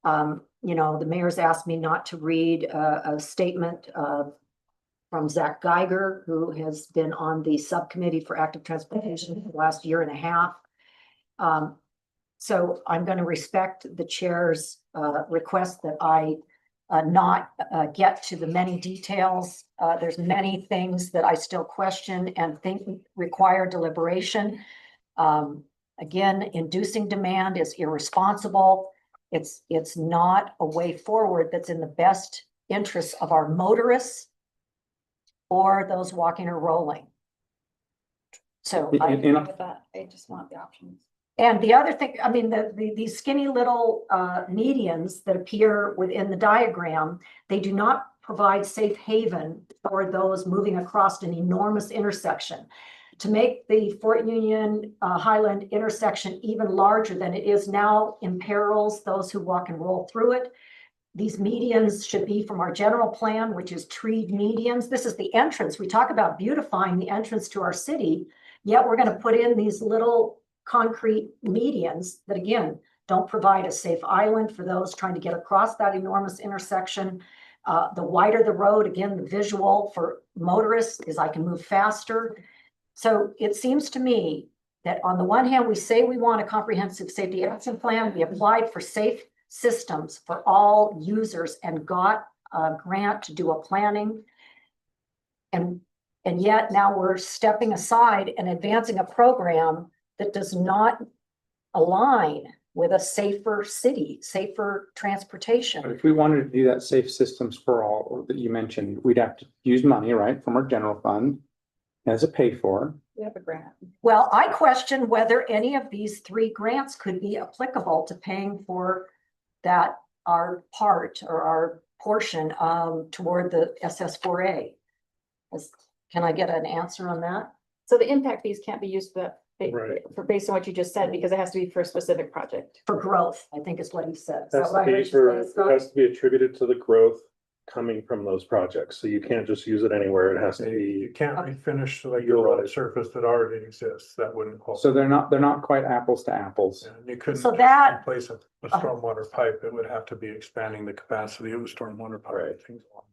[SPEAKER 2] You know, the mayor's asked me not to read a statement from Zach Geiger, who has been on the subcommittee for active transportation for the last year and a half. So I'm going to respect the chair's request that I not get to the many details. There's many things that I still question and think require deliberation. Again, inducing demand is irresponsible. It's not a way forward that's in the best interests of our motorists or those walking or rolling. So I
[SPEAKER 9] In-
[SPEAKER 5] agree
[SPEAKER 9] in-
[SPEAKER 5] with that. I just want the options.
[SPEAKER 2] and the other thing, I mean, these skinny little medians that appear within the diagram, they do not provide safe haven for those moving across an enormous intersection. To make the Fort Union Highland intersection even larger than it is now imperils those who walk and roll through it. These medians should be from our general plan, which is treed medians. This is the entrance. We talk about beautifying the entrance to our city, yet we're going to put in these little concrete medians that, again, don't provide a safe island for those trying to get across that enormous intersection. The wider the road, again, the visual for motorists is I can move faster. So it seems to me that on the one hand, we say we want a comprehensive safety action plan. We applied for safe systems for all users and got a grant to do a planning. And yet now we're stepping aside and advancing a program that does not align with a safer city, safer
[SPEAKER 9] But
[SPEAKER 2] transportation.
[SPEAKER 9] if we wanted to do that safe systems for all that you mentioned, we'd have to use money, right, from our general fund as a pay for.
[SPEAKER 5] We have a grant.
[SPEAKER 2] Well, I question whether any of these three grants could be applicable to paying for that, our part or our portion toward the SS4A. Can I get an answer on that?
[SPEAKER 1] So the impact fees can't be used for
[SPEAKER 7] Right.
[SPEAKER 1] based on what you just said, because it has to be for a specific project.
[SPEAKER 2] For growth, I think is what he said. Is that
[SPEAKER 7] Has
[SPEAKER 2] what I
[SPEAKER 7] to
[SPEAKER 2] heard
[SPEAKER 7] be
[SPEAKER 2] you
[SPEAKER 7] for,
[SPEAKER 2] say,
[SPEAKER 7] it
[SPEAKER 2] Scott?
[SPEAKER 7] has to be attributed to the growth coming from those projects. So you can't just use it anywhere. It has to
[SPEAKER 4] You
[SPEAKER 7] be.
[SPEAKER 4] can't refinish the road surface that already exists. That wouldn't qualify.
[SPEAKER 9] So they're not quite apples to apples.
[SPEAKER 4] And you couldn't
[SPEAKER 2] So
[SPEAKER 4] just
[SPEAKER 2] that-
[SPEAKER 4] replace a stormwater pipe. It would have to be expanding the capacity of the stormwater pipe. Things along.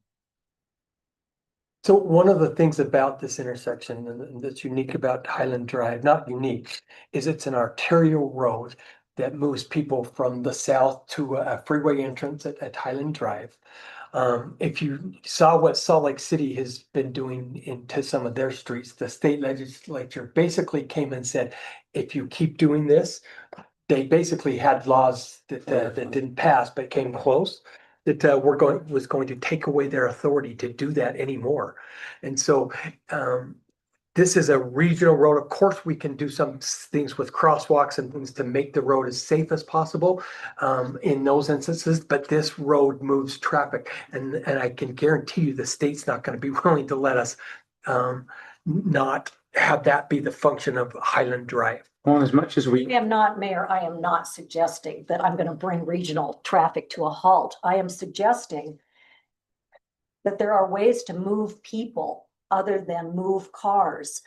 [SPEAKER 6] So one of the things about this intersection and that's unique about Highland Drive, not unique, is it's an arterial road that moves people from the south to a freeway entrance at Highland Drive. If you saw what Salt Lake City has been doing into some of their streets, the state legislature basically came and said, if you keep doing this, they basically had laws that didn't pass, but came close. That was going to take away their authority to do that anymore. And so this is a regional road. Of course, we can do some things with crosswalks and things to make the road as safe as possible in those instances, but this road moves traffic. And I can guarantee you the state's not going to be willing to let us not have that be the function of Highland Drive.
[SPEAKER 9] Well, as much as
[SPEAKER 2] I
[SPEAKER 9] we,
[SPEAKER 2] am not, Mayor, I am not suggesting that I'm going to bring regional traffic to a halt. I am suggesting that there are ways to move people other than move cars.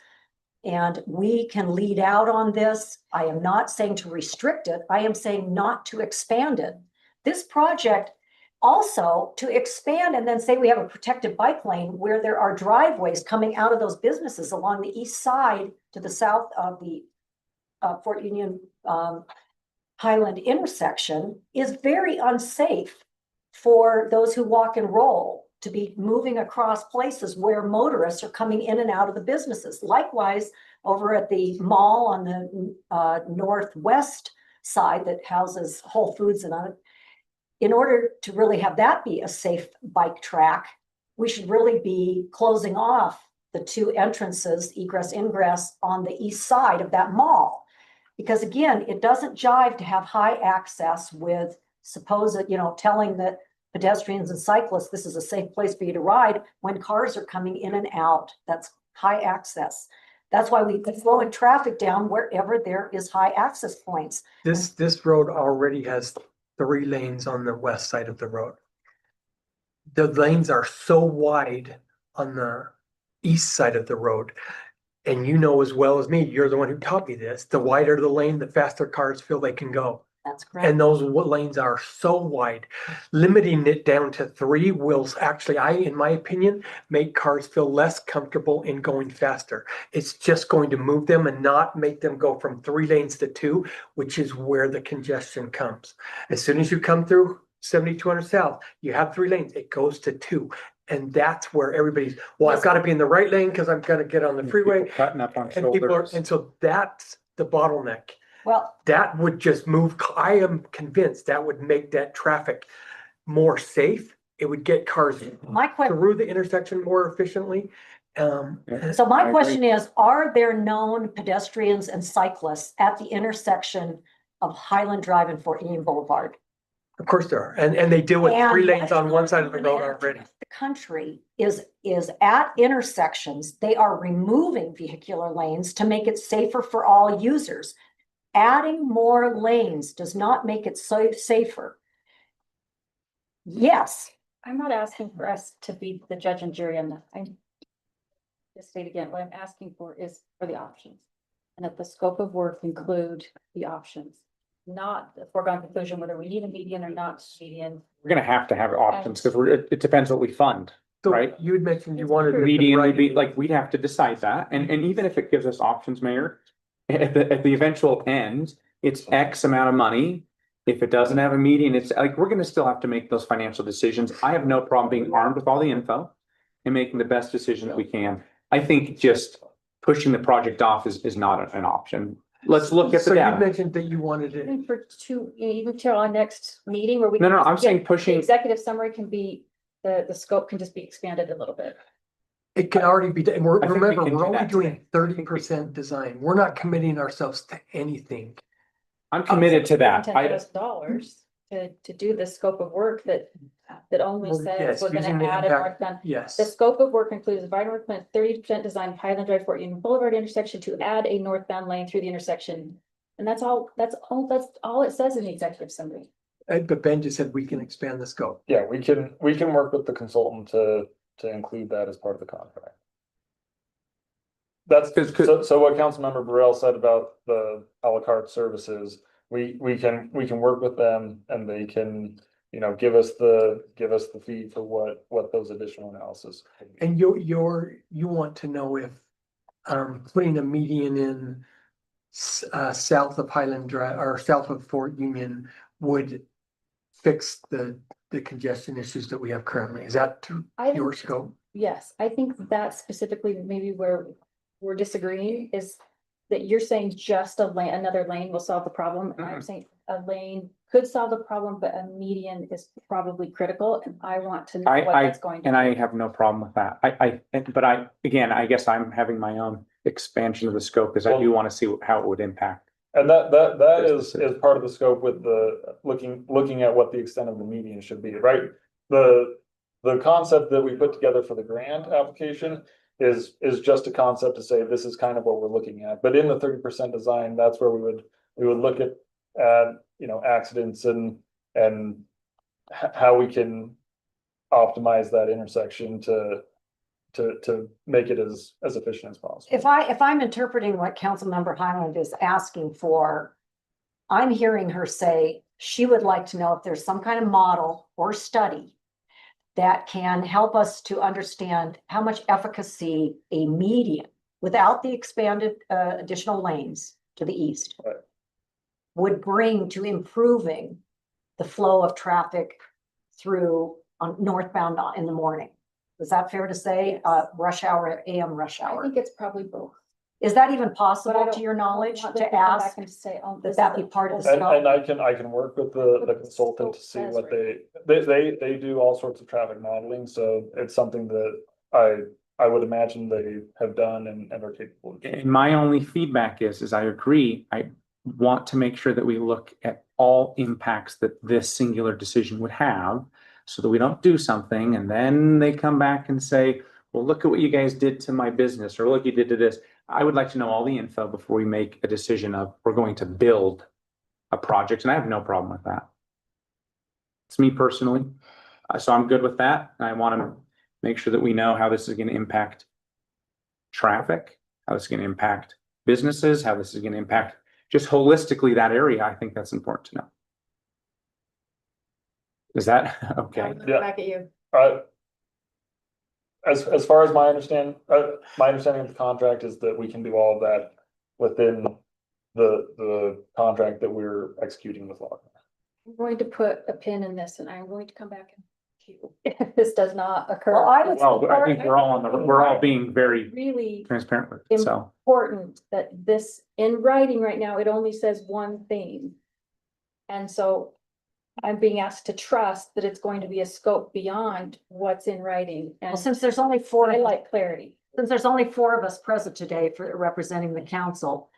[SPEAKER 2] And we can lead out on this. I am not saying to restrict it. I am saying not to expand it. This project also to expand and then say we have a protected bike lane where there are driveways coming out of those businesses along the east side to the south of the Fort Union Highland intersection is very unsafe for those who walk and roll to be moving across places where motorists are coming in and out of the businesses. Likewise, over at the mall on the northwest side that houses Whole Foods and other, in order to really have that be a safe bike track, we should really be closing off the two entrances, egress, ingress on the east side of that mall. Because again, it doesn't jive to have high access with supposed, telling that pedestrians and cyclists, this is a safe place for you to ride when cars are coming in and out. That's high access. That's why we're slowing traffic down wherever there is high access points.
[SPEAKER 6] This road already has 3 lanes on the west side of the road. The lanes are so wide on the east side of the road. And you know as well as me, you're the one who taught me this, the wider the lane, the faster cars feel they can go.
[SPEAKER 2] That's correct.
[SPEAKER 6] And those lanes are so wide. Limiting it down to 3 will actually, in my opinion, make cars feel less comfortable in going faster. It's just going to move them and not make them go from 3 lanes to 2, which is where the congestion comes. As soon as you come through 7200 South, you have 3 lanes, it goes to 2. And that's where everybody's, well, I've got to be in the right lane because I'm going to get on the freeway.
[SPEAKER 9] People cutting up on
[SPEAKER 6] And people are,
[SPEAKER 9] shoulders.
[SPEAKER 6] and so that's the bottleneck.
[SPEAKER 2] Well,
[SPEAKER 6] That would just move, I am convinced that would make that traffic more safe. It would get cars
[SPEAKER 2] my question,
[SPEAKER 6] through the intersection more efficiently.
[SPEAKER 9] Yeah.
[SPEAKER 2] so
[SPEAKER 9] I
[SPEAKER 2] my
[SPEAKER 9] agree.
[SPEAKER 2] question is, are there known pedestrians and cyclists at the intersection of Highland Drive and Fort Union Boulevard?
[SPEAKER 6] Of course there are, and they deal with 3
[SPEAKER 2] And
[SPEAKER 6] lanes on one side of the road already.
[SPEAKER 2] The country is at intersections, they are removing vehicular lanes to make it safer for all users. Adding more lanes does not make it safer. Yes,
[SPEAKER 1] I'm not asking for us to be the judge and jury on that. I'm just state again, what I'm asking for is for the options. And that the scope of work include the options, not the foregone conclusion whether we need a median or not median.
[SPEAKER 9] We're gonna have to have options because it depends what we fund.
[SPEAKER 6] So
[SPEAKER 9] Right.
[SPEAKER 6] you had mentioned you wanted. it in
[SPEAKER 9] Median would be,
[SPEAKER 6] writing.
[SPEAKER 9] like, we'd have to decide that, and even if it gives us options, Mayor, at the eventual end, it's X amount of money. If it doesn't have a median, it's like, we're gonna still have to make those financial decisions. I have no problem being armed with all the info and making the best decision that we can. I think just pushing the project off is not an option. Let's look at
[SPEAKER 6] So
[SPEAKER 9] the
[SPEAKER 6] you
[SPEAKER 9] data.
[SPEAKER 6] mentioned that you wanted it.
[SPEAKER 1] Even for even till our next meeting where we.
[SPEAKER 9] No,
[SPEAKER 1] can
[SPEAKER 9] I'm
[SPEAKER 1] just
[SPEAKER 9] saying
[SPEAKER 1] get- the
[SPEAKER 9] pushing,
[SPEAKER 1] Executive summary can be, the scope can just be expanded a little bit.
[SPEAKER 6] It can already be done.
[SPEAKER 9] I think we
[SPEAKER 6] Remember,
[SPEAKER 9] can
[SPEAKER 6] we're
[SPEAKER 9] do
[SPEAKER 6] only
[SPEAKER 9] that
[SPEAKER 6] doing
[SPEAKER 9] today.
[SPEAKER 6] 30% design. We're not committing ourselves to anything.
[SPEAKER 9] I'm committed to that.
[SPEAKER 1] $10,000 to do the scope of work that only
[SPEAKER 6] Well,
[SPEAKER 1] says
[SPEAKER 6] yes,
[SPEAKER 1] we're
[SPEAKER 6] using
[SPEAKER 1] gonna
[SPEAKER 6] the
[SPEAKER 1] add a
[SPEAKER 6] impact-
[SPEAKER 1] northbound.
[SPEAKER 6] Yes.
[SPEAKER 1] The scope of work includes environmental plan, 30% design Highland Drive, Fort Union Boulevard intersection to add a northbound lane through the intersection. And that's all it says in the executive summary.
[SPEAKER 6] But Ben just said we can expand the scope.
[SPEAKER 3] Yeah, we can work with the consultant to include that as part of the contract. That's,
[SPEAKER 9] 'Cause-
[SPEAKER 3] so what Councilmember Burrell said about the à la carte services, we can work with them and they can, give us the fee for what those additional analysis.
[SPEAKER 6] And you want to know if putting a median in south of Highland Drive or south of Fort Union would fix the congestion issues that we have currently. Is that
[SPEAKER 1] I
[SPEAKER 6] your
[SPEAKER 1] think-
[SPEAKER 6] scope?
[SPEAKER 1] Yes, I think that specifically maybe where we're disagreeing is that you're saying just another lane will solve the problem. And I'm saying a lane could solve the problem, but a median is probably critical and I want to know what that's going to.
[SPEAKER 9] And I have no problem with that. Again, I guess I'm having my own expansion of the scope because I do want to see how it would impact.
[SPEAKER 3] And that is part of the scope with the looking at what the extent of the median should be, right? The concept that we put together for the grant application is just a concept to say this is kind of what we're looking at. But in the 30% design, that's where we would look at accidents and how we can optimize that intersection to make it as efficient as possible.
[SPEAKER 2] if I'm interpreting what Councilmember Highland is asking for, I'm hearing her say she would like to know if there's some kind of model or study that can help us to understand how much efficacy a median without the expanded additional lanes to the east
[SPEAKER 3] Right.
[SPEAKER 2] would bring to improving the flow of traffic through on northbound in the morning. Is that fair to say? Rush hour, AM rush
[SPEAKER 1] I
[SPEAKER 2] hour.
[SPEAKER 1] think it's probably both.
[SPEAKER 2] Is that even
[SPEAKER 1] But I
[SPEAKER 2] possible
[SPEAKER 1] don't-
[SPEAKER 2] to your knowledge
[SPEAKER 1] want them
[SPEAKER 2] to
[SPEAKER 1] come back
[SPEAKER 2] ask?
[SPEAKER 1] and say, oh,
[SPEAKER 2] that
[SPEAKER 1] this
[SPEAKER 2] that
[SPEAKER 1] is
[SPEAKER 2] be part of the
[SPEAKER 1] a-
[SPEAKER 2] scope?
[SPEAKER 3] And I can work with the
[SPEAKER 1] But the
[SPEAKER 3] consultant to see
[SPEAKER 1] scope
[SPEAKER 3] what
[SPEAKER 1] says
[SPEAKER 3] they do all sorts of traffic modeling, so it's something that I would imagine they have done and are capable of doing.
[SPEAKER 9] And my only feedback is I agree. I want to make sure that we look at all impacts that this singular decision would have so that we don't do something and then they come back and say, well, look at what you guys did to my business or look, you did to this. I would like to know all the info before we make a decision of we're going to build a project, and I have no problem with that. It's me personally, so I'm good with that. And I want to make sure that we know how this is going to impact traffic, how this is going to impact businesses, how this is going to impact just holistically that area. I think that's important to know. Is that okay?
[SPEAKER 1] I'm looking
[SPEAKER 3] Yeah.
[SPEAKER 1] Back at you.
[SPEAKER 3] As far as my understanding of the contract is that we can do all of that within the contract that we're executing with Lockner.
[SPEAKER 1] I'm going to put a pin in this and I'm going to come back and if this does not occur.
[SPEAKER 2] Well, I would
[SPEAKER 9] Well, I think
[SPEAKER 2] support-
[SPEAKER 9] we're all being very
[SPEAKER 1] Really
[SPEAKER 9] transparent with it, so.
[SPEAKER 1] important that this, in writing right now, it only says one thing. And so I'm being asked to trust that it's going to be a scope beyond what's in writing.
[SPEAKER 2] Well,
[SPEAKER 1] And
[SPEAKER 2] since there's only four,
[SPEAKER 1] I like clarity.
[SPEAKER 2] since there's only four of us present today for representing the council,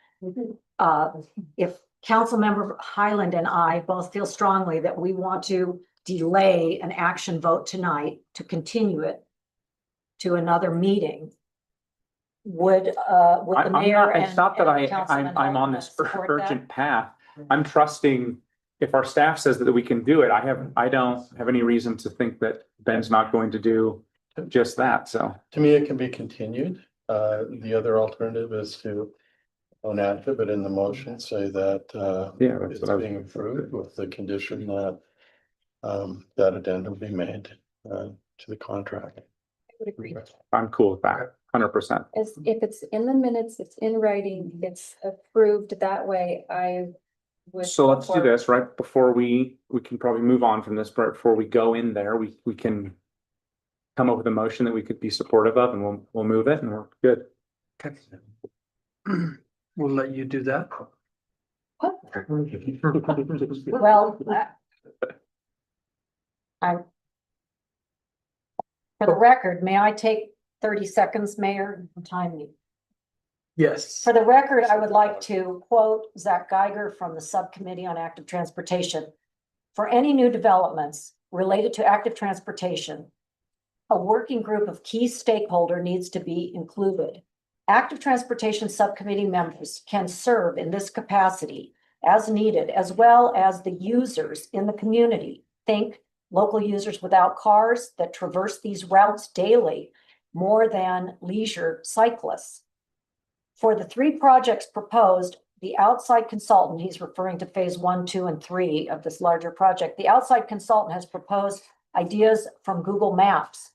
[SPEAKER 2] if Councilmember Highland and I both feel strongly that we want to delay an action vote tonight to continue it to another meeting, would the mayor and?
[SPEAKER 9] It's not that
[SPEAKER 2] and Councilman
[SPEAKER 9] I'm on
[SPEAKER 2] Holman
[SPEAKER 9] this
[SPEAKER 2] support that?
[SPEAKER 9] urgent path. I'm trusting if our staff says that we can do it, I don't have any reason to think that Ben's not going to do just that, so.
[SPEAKER 8] To me, it can be continued. The other alternative is to don't act it, but in the motion say that
[SPEAKER 9] Yeah, that's
[SPEAKER 8] it's
[SPEAKER 9] what I was.
[SPEAKER 8] being approved with the condition that that addendum be made to the contract.
[SPEAKER 1] I would agree.
[SPEAKER 9] I'm cool with that, 100%.
[SPEAKER 1] As if it's in the minutes, it's in writing, it's approved that way, I would.
[SPEAKER 9] So let's do
[SPEAKER 1] support-
[SPEAKER 9] this right before we can probably move on from this, but before we go in there, we can come up with a motion that we could be supportive of and we'll move it and we're good.
[SPEAKER 6] Okay. We'll let you do that.
[SPEAKER 2] Well, for the record, may I take 30 seconds, Mayor? Time me.
[SPEAKER 6] Yes.
[SPEAKER 2] For the record, I would like to quote Zach Geiger from the Subcommittee on Active Transportation. For any new developments related to active transportation, a working group of key stakeholder needs to be included. Active Transportation Subcommittee members can serve in this capacity as needed, as well as the users in the community. Think local users without cars that traverse these routes daily, more than leisure cyclists. For the three projects proposed, the outside consultant, he's referring to phase 1, 2, and 3 of this larger project. The outside consultant has proposed ideas from Google Maps.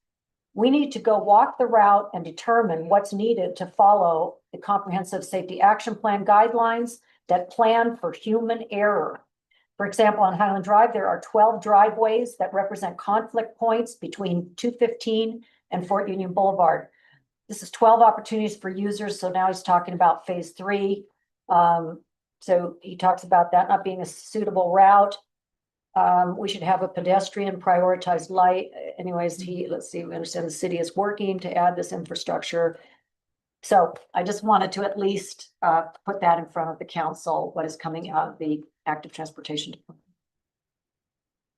[SPEAKER 2] We need to go walk the route and determine what's needed to follow the comprehensive safety action plan guidelines that plan for human error. For example, on Highland Drive, there are 12 driveways that represent conflict points between 215 and Fort Union Boulevard. This is 12 opportunities for users. So now he's talking about phase 3. So he talks about that not being a suitable route. We should have a pedestrian prioritized light. Anyways, let's see, we understand the city is working to add this infrastructure. So I just wanted to at least put that in front of the council, what is coming out of the active transportation department.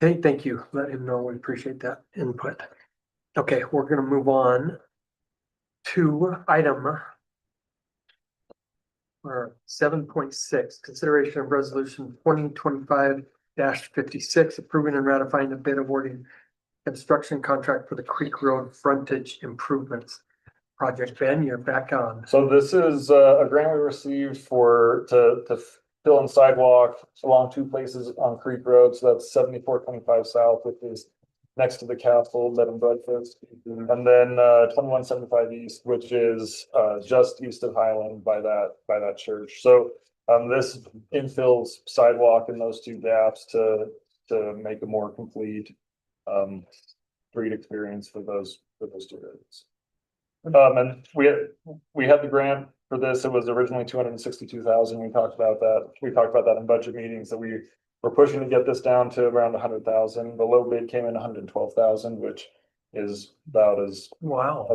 [SPEAKER 6] Okay, thank you. Let him know. We appreciate that input. Okay, we're gonna move on to item or 7.6, consideration of resolution 2025-56, approving and ratifying the bid awarding construction contract for the Creek Road frontage improvements project. Ben, you're back on.
[SPEAKER 3] So this is a grant we received to fill in sidewalk along two places on Creek Road. So that's 7425 South, which is next to the castle, bed and breakfast. And then 2175 East, which is just east of Highland by that church. So this infills sidewalk in those two gaps to make a more complete street experience for those two roads. And we had the grant for this. It was originally 262,000. We talked about that in budget meetings, that we were pushing to get this down to around 100,000. The low bid came in 112,000, which is about as
[SPEAKER 6] Wow.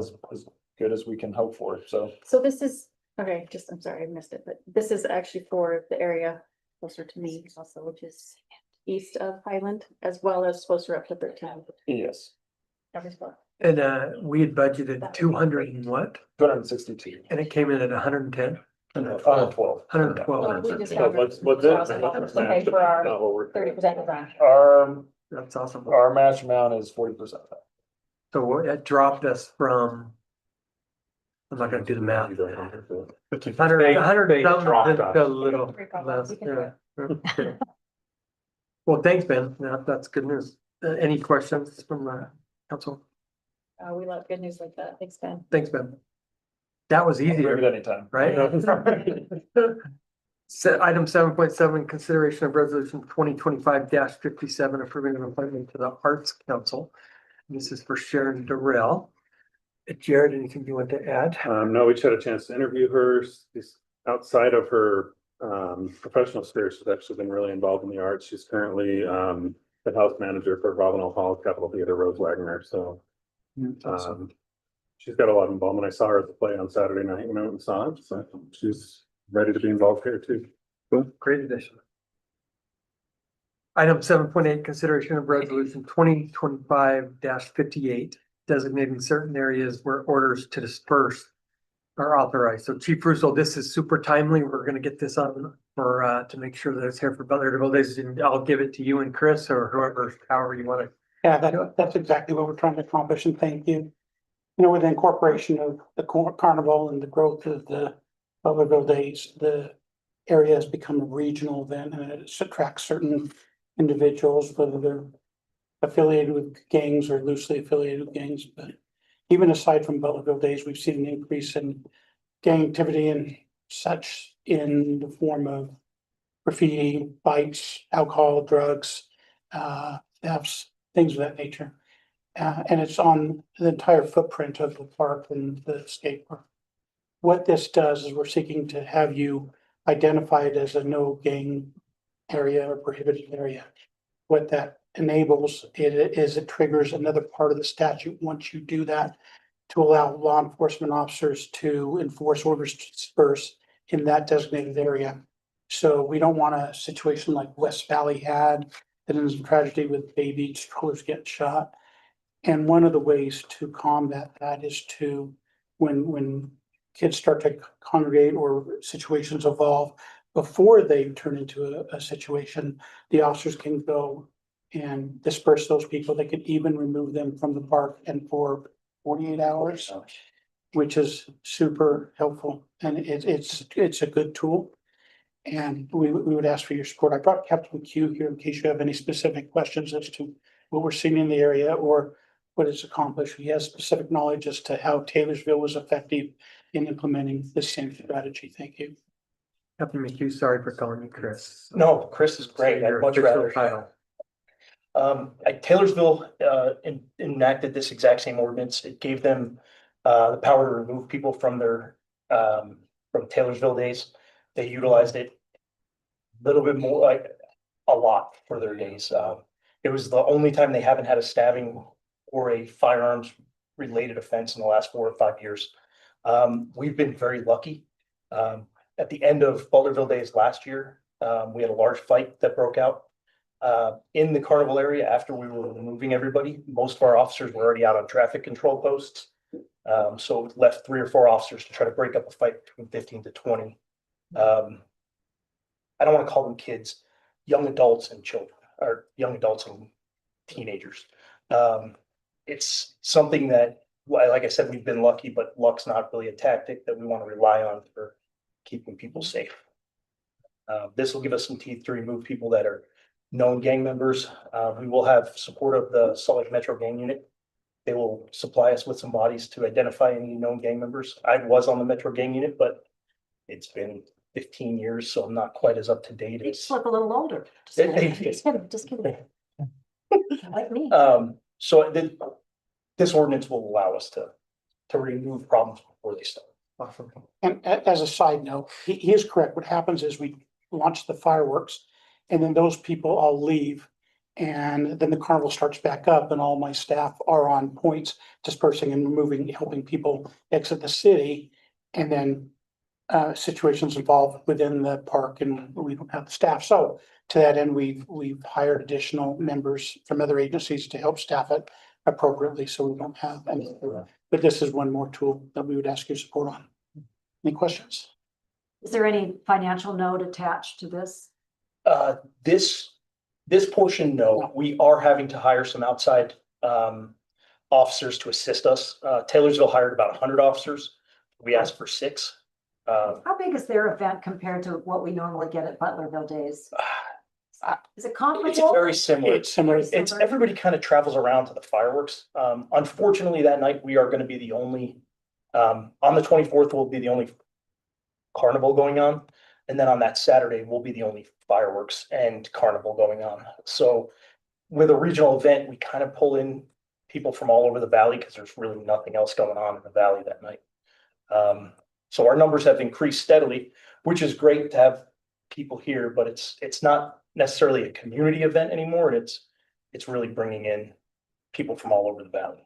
[SPEAKER 3] good as we can hope for. So
[SPEAKER 1] So this is, okay, I'm sorry, I missed it, but this is actually for the area closer to me also, which is east of Highland, as well as closer up to 13.
[SPEAKER 3] yes.
[SPEAKER 1] Every spot.
[SPEAKER 6] And we had budgeted 200 and what?
[SPEAKER 3] 262.
[SPEAKER 6] And it came in at 110,
[SPEAKER 3] 112.
[SPEAKER 6] 112.
[SPEAKER 1] We just
[SPEAKER 3] So
[SPEAKER 1] have
[SPEAKER 3] what's it?
[SPEAKER 1] to pay for our
[SPEAKER 7] Not what we're-
[SPEAKER 1] 30% design.
[SPEAKER 6] That's awesome.
[SPEAKER 3] Our match amount is 40%.
[SPEAKER 6] So it dropped us from, I'm not gonna do the math. 100
[SPEAKER 9] They dropped
[SPEAKER 6] something
[SPEAKER 9] us.
[SPEAKER 6] to a little less. Yeah. Okay. Well, thanks, Ben. That's good news. Any questions from the council?
[SPEAKER 1] We love good news like that. Thanks, Ben.
[SPEAKER 6] Thanks, Ben. That was
[SPEAKER 3] Bring it
[SPEAKER 6] easier,
[SPEAKER 3] anytime.
[SPEAKER 6] right? Item 7.7, consideration of resolution 2025-57, approving an appointment to the Arts Council. This is for Sharon Durrell. Jared, anything you want to add?
[SPEAKER 7] No, we just had a chance to interview her. She's outside of her professional sphere. She's actually been really involved in the arts. She's currently the house manager for Ravenel Hall Capitol Theater, Rose Wagner. So she's got a lot of involvement. I saw her at the play on Saturday night when I went and saw it. So she's ready to be involved here too.
[SPEAKER 6] Great addition. Item 7.8, consideration of resolution 2025-58, designating certain areas where orders to disperse are authorized. So Chief Russo, this is super timely. We're gonna get this on for to make sure that it's here for Butler Days, and I'll give it to you and Chris or whoever, however you want to.
[SPEAKER 10] Yeah, that's exactly what we're trying to accomplish, and thank you. You know, with the incorporation of the carnival and the growth of the Butlerville Days, the area has become a regional event, and it attracts certain individuals, whether they're affiliated with gangs or loosely affiliated with gangs. But even aside from Butlerville Days, we've seen an increase in gang activity and such in the form of graffiti, fights, alcohol, drugs, thefts, things of that nature. And it's on the entire footprint of the park and the skate park. What this does is we're seeking to have you identified as a no gang area or prohibited area. What that enables it triggers another part of the statute once you do that to allow law enforcement officers to enforce orders to disperse in that designated area. So we don't want a situation like West Valley had, that ends in tragedy with baby strollers getting shot. And one of the ways to combat that is to, when kids start to congregate or situations evolve, before they turn into a situation, the officers can go and disperse those people. They could even remove them from the park and for 48 hours, which is super helpful. And it's a good tool. And we would ask for your support. I brought Captain McHugh here in case you have any specific questions as to what we're seeing in the area or what it's accomplished. He has specific knowledge as to how Taylorsville was effective in implementing this same strategy. Thank you.
[SPEAKER 6] Captain McHugh, sorry for calling you Chris.
[SPEAKER 11] No, Chris is great. I'd
[SPEAKER 6] Your
[SPEAKER 11] much
[SPEAKER 6] official
[SPEAKER 11] rather.
[SPEAKER 6] title.
[SPEAKER 11] Taylorsville enacted this exact same ordinance. It gave them the power to remove people from their from Taylorsville Days. They utilized it a little bit more, like a lot for their days. It was the only time they haven't had a stabbing or a firearms related offense in the last 4 or 5 years. We've been very lucky. At the end of Butlerville Days last year, we had a large fight that broke out in the carnival area after we were removing everybody. Most of our officers were already out on traffic control posts. So it left 3 or 4 officers to try to break up a fight between 15 to 20. I don't want to call them kids, young adults and children, or young adults and teenagers. It's something that, like I said, we've been lucky, but luck's not really a tactic that we want to rely on for keeping people safe. This will give us some teeth to remove people that are known gang members. We will have support of the Salt Lake Metro Gang Unit. They will supply us with some bodies to identify any known gang members. I was on the Metro Gang Unit, but it's been 15 years, so I'm not quite as up to date.
[SPEAKER 2] You just look a little older. Just
[SPEAKER 11] It-
[SPEAKER 2] kidding, just kidding, just kidding. Like me.
[SPEAKER 11] So this ordinance will allow us to remove problems before they start.
[SPEAKER 6] Awesome.
[SPEAKER 10] And as a side note, he is correct. What happens is we launch the fireworks and then those people all leave. And then the carnival starts back up and all my staff are on points dispersing and removing, helping people exit the city. And then situations evolve within the park and we don't have the staff. So to that end, we've hired additional members from other agencies to help staff it. appropriately, so we don't have any. But this is one more tool that we would ask your support on. Any questions?
[SPEAKER 2] Is there any financial note attached to this?
[SPEAKER 11] This portion, no, we are having to hire some outside, officers to assist us. Taylorsville hired about 100 officers. We asked for 6.
[SPEAKER 2] How big is their event compared to what we normally get at Butlerville Days? Is it
[SPEAKER 11] It's
[SPEAKER 2] comparable?
[SPEAKER 11] very similar.
[SPEAKER 10] It's similar.
[SPEAKER 11] It's, everybody kind of travels around to the fireworks. Unfortunately, that night, we are gonna be the only, on the 24th, we'll be the only carnival going on. And then on that Saturday, we'll be the only fireworks and carnival going on. So with a regional event, we kind of pull in people from all over the valley because there's really nothing else going on in the valley that night. So our numbers have increased steadily, which is great to have people here, but it's not necessarily a community event anymore. It's really bringing in people from all over the valley.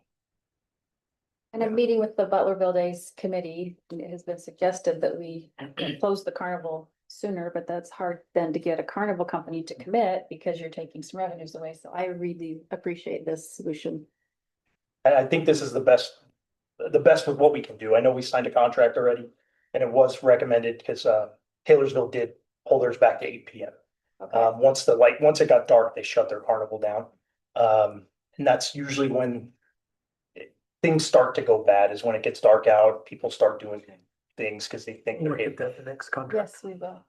[SPEAKER 5] And a meeting with the Butlerville Days Committee, it has been suggested that we close the carnival sooner, but that's hard then to get a carnival company to commit because you're taking some revenues away. So I really appreciate this solution.
[SPEAKER 11] And I think this is the best with what we can do. I know we signed a contract already and it was recommended because Taylorsville did pull theirs back to 8 p.m. Once it got dark, they shut their carnival down. And that's usually when things start to go bad, is when it gets dark out, people start doing things because they think
[SPEAKER 6] We'll
[SPEAKER 11] they're
[SPEAKER 6] get that the next contract.
[SPEAKER 5] Yes, we will.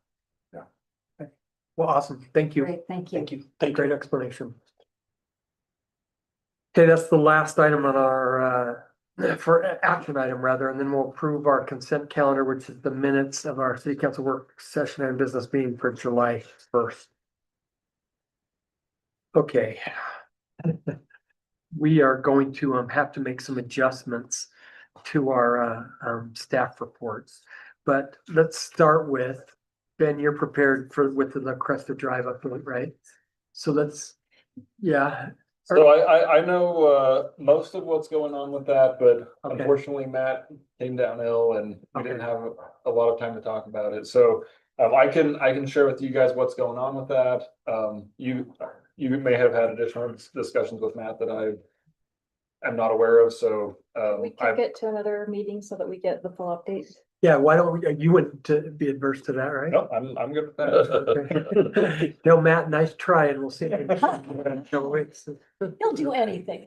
[SPEAKER 6] Well, awesome. Thank you.
[SPEAKER 2] Great, thank you.
[SPEAKER 11] Thank you.
[SPEAKER 10] Thank
[SPEAKER 6] Great
[SPEAKER 10] you.
[SPEAKER 6] explanation. Okay, that's the last item on our, for action item rather, and then we'll approve our consent calendar, which is the minutes of our city council work session and business meeting for July 1st. Okay. We are going to have to make some adjustments to our staff reports. But let's start with, Ben, you're prepared with the Cresta Drive update, right? So let's, yeah.
[SPEAKER 3] So I know most of what's going on with that, but
[SPEAKER 6] Okay.
[SPEAKER 3] unfortunately Matt came down ill and we
[SPEAKER 6] Okay.
[SPEAKER 3] didn't have a lot of time to talk about it. So I can share with you guys what's going on with that. You may have had additional discussions with Matt that I am not aware of, so
[SPEAKER 5] We can get to another meeting so that we get the full update.
[SPEAKER 6] Yeah, why don't we, you wouldn't be adverse to that, right?
[SPEAKER 3] no, I'm good with that.
[SPEAKER 6] Okay. No, Matt, nice try, and we'll see. No, wait.
[SPEAKER 2] He'll do anything.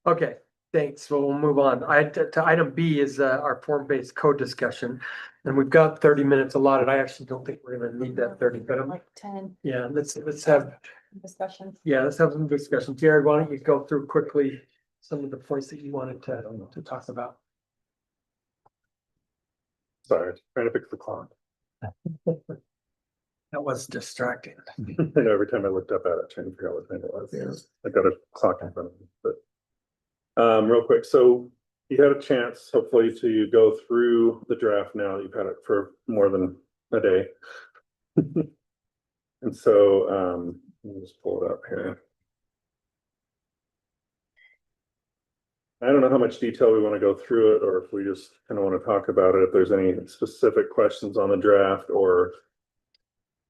[SPEAKER 6] Okay, thanks. So we'll move on. To item B is our form-based code discussion. And we've got 30 minutes allotted. I actually don't think we're gonna need that 30, but
[SPEAKER 5] Like 10
[SPEAKER 6] yeah, let's have,
[SPEAKER 5] discussions.
[SPEAKER 6] yeah, let's have some discussion. Jared, why don't you go through quickly some of the points that you wanted to talk about?
[SPEAKER 7] Sorry, trying to fix the clock.
[SPEAKER 6] That was distracting.
[SPEAKER 7] I know every time I looked up at it, trying to figure out what time it was.
[SPEAKER 6] Yeah.
[SPEAKER 7] I got a clock in front of me, but. Real quick, so you had a chance hopefully to go through the draft now that you've had it for more than a day. And so, let me just pull it up here. I don't know how much detail we want to go through it, or if we just kind of want to talk about it, if there's any specific questions on the draft, or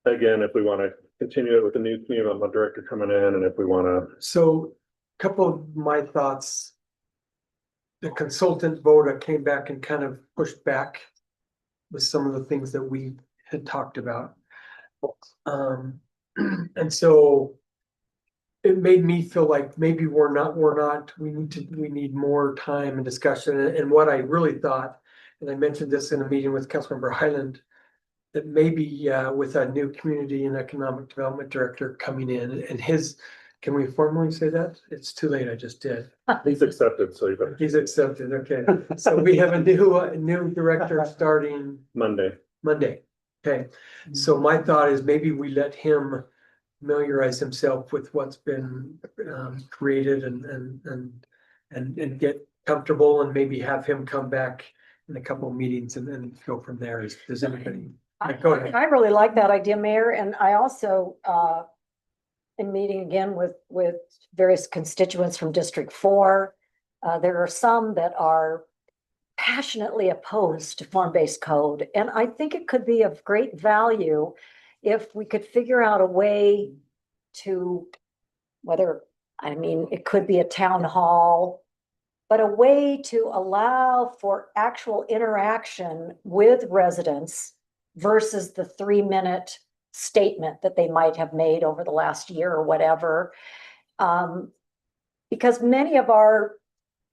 [SPEAKER 7] again, if we want to continue it with the new community development director coming in, and if we want to.
[SPEAKER 6] So, a couple of my thoughts. The consultant vote came back and kind of pushed back with some of the things that we had talked about. And so it made me feel like maybe we need more time and discussion. And what I really thought, and I mentioned this in a meeting with Councilmember Highland, that maybe with a new community and economic development director coming in and his, can we formally say that? It's too late, I just did.
[SPEAKER 7] He's accepted, so you better.
[SPEAKER 6] He's accepted, okay. So we have a new director starting
[SPEAKER 7] Monday.
[SPEAKER 6] Monday. Okay, so my thought is maybe we let him familiarize himself with what's been created and get comfortable, and maybe have him come back in a couple of meetings and go from there. Does anybody? Go ahead.
[SPEAKER 2] I really like that idea, Mayor, and I also, in meeting again with various constituents from District 4, there are some that are passionately opposed to form-based code, and I think it could be of great value if we could figure out a way to, whether I mean, it could be a town hall, but a way to allow for actual interaction with residents versus the 3-minute statement that they might have made over the last year or whatever. Because many of our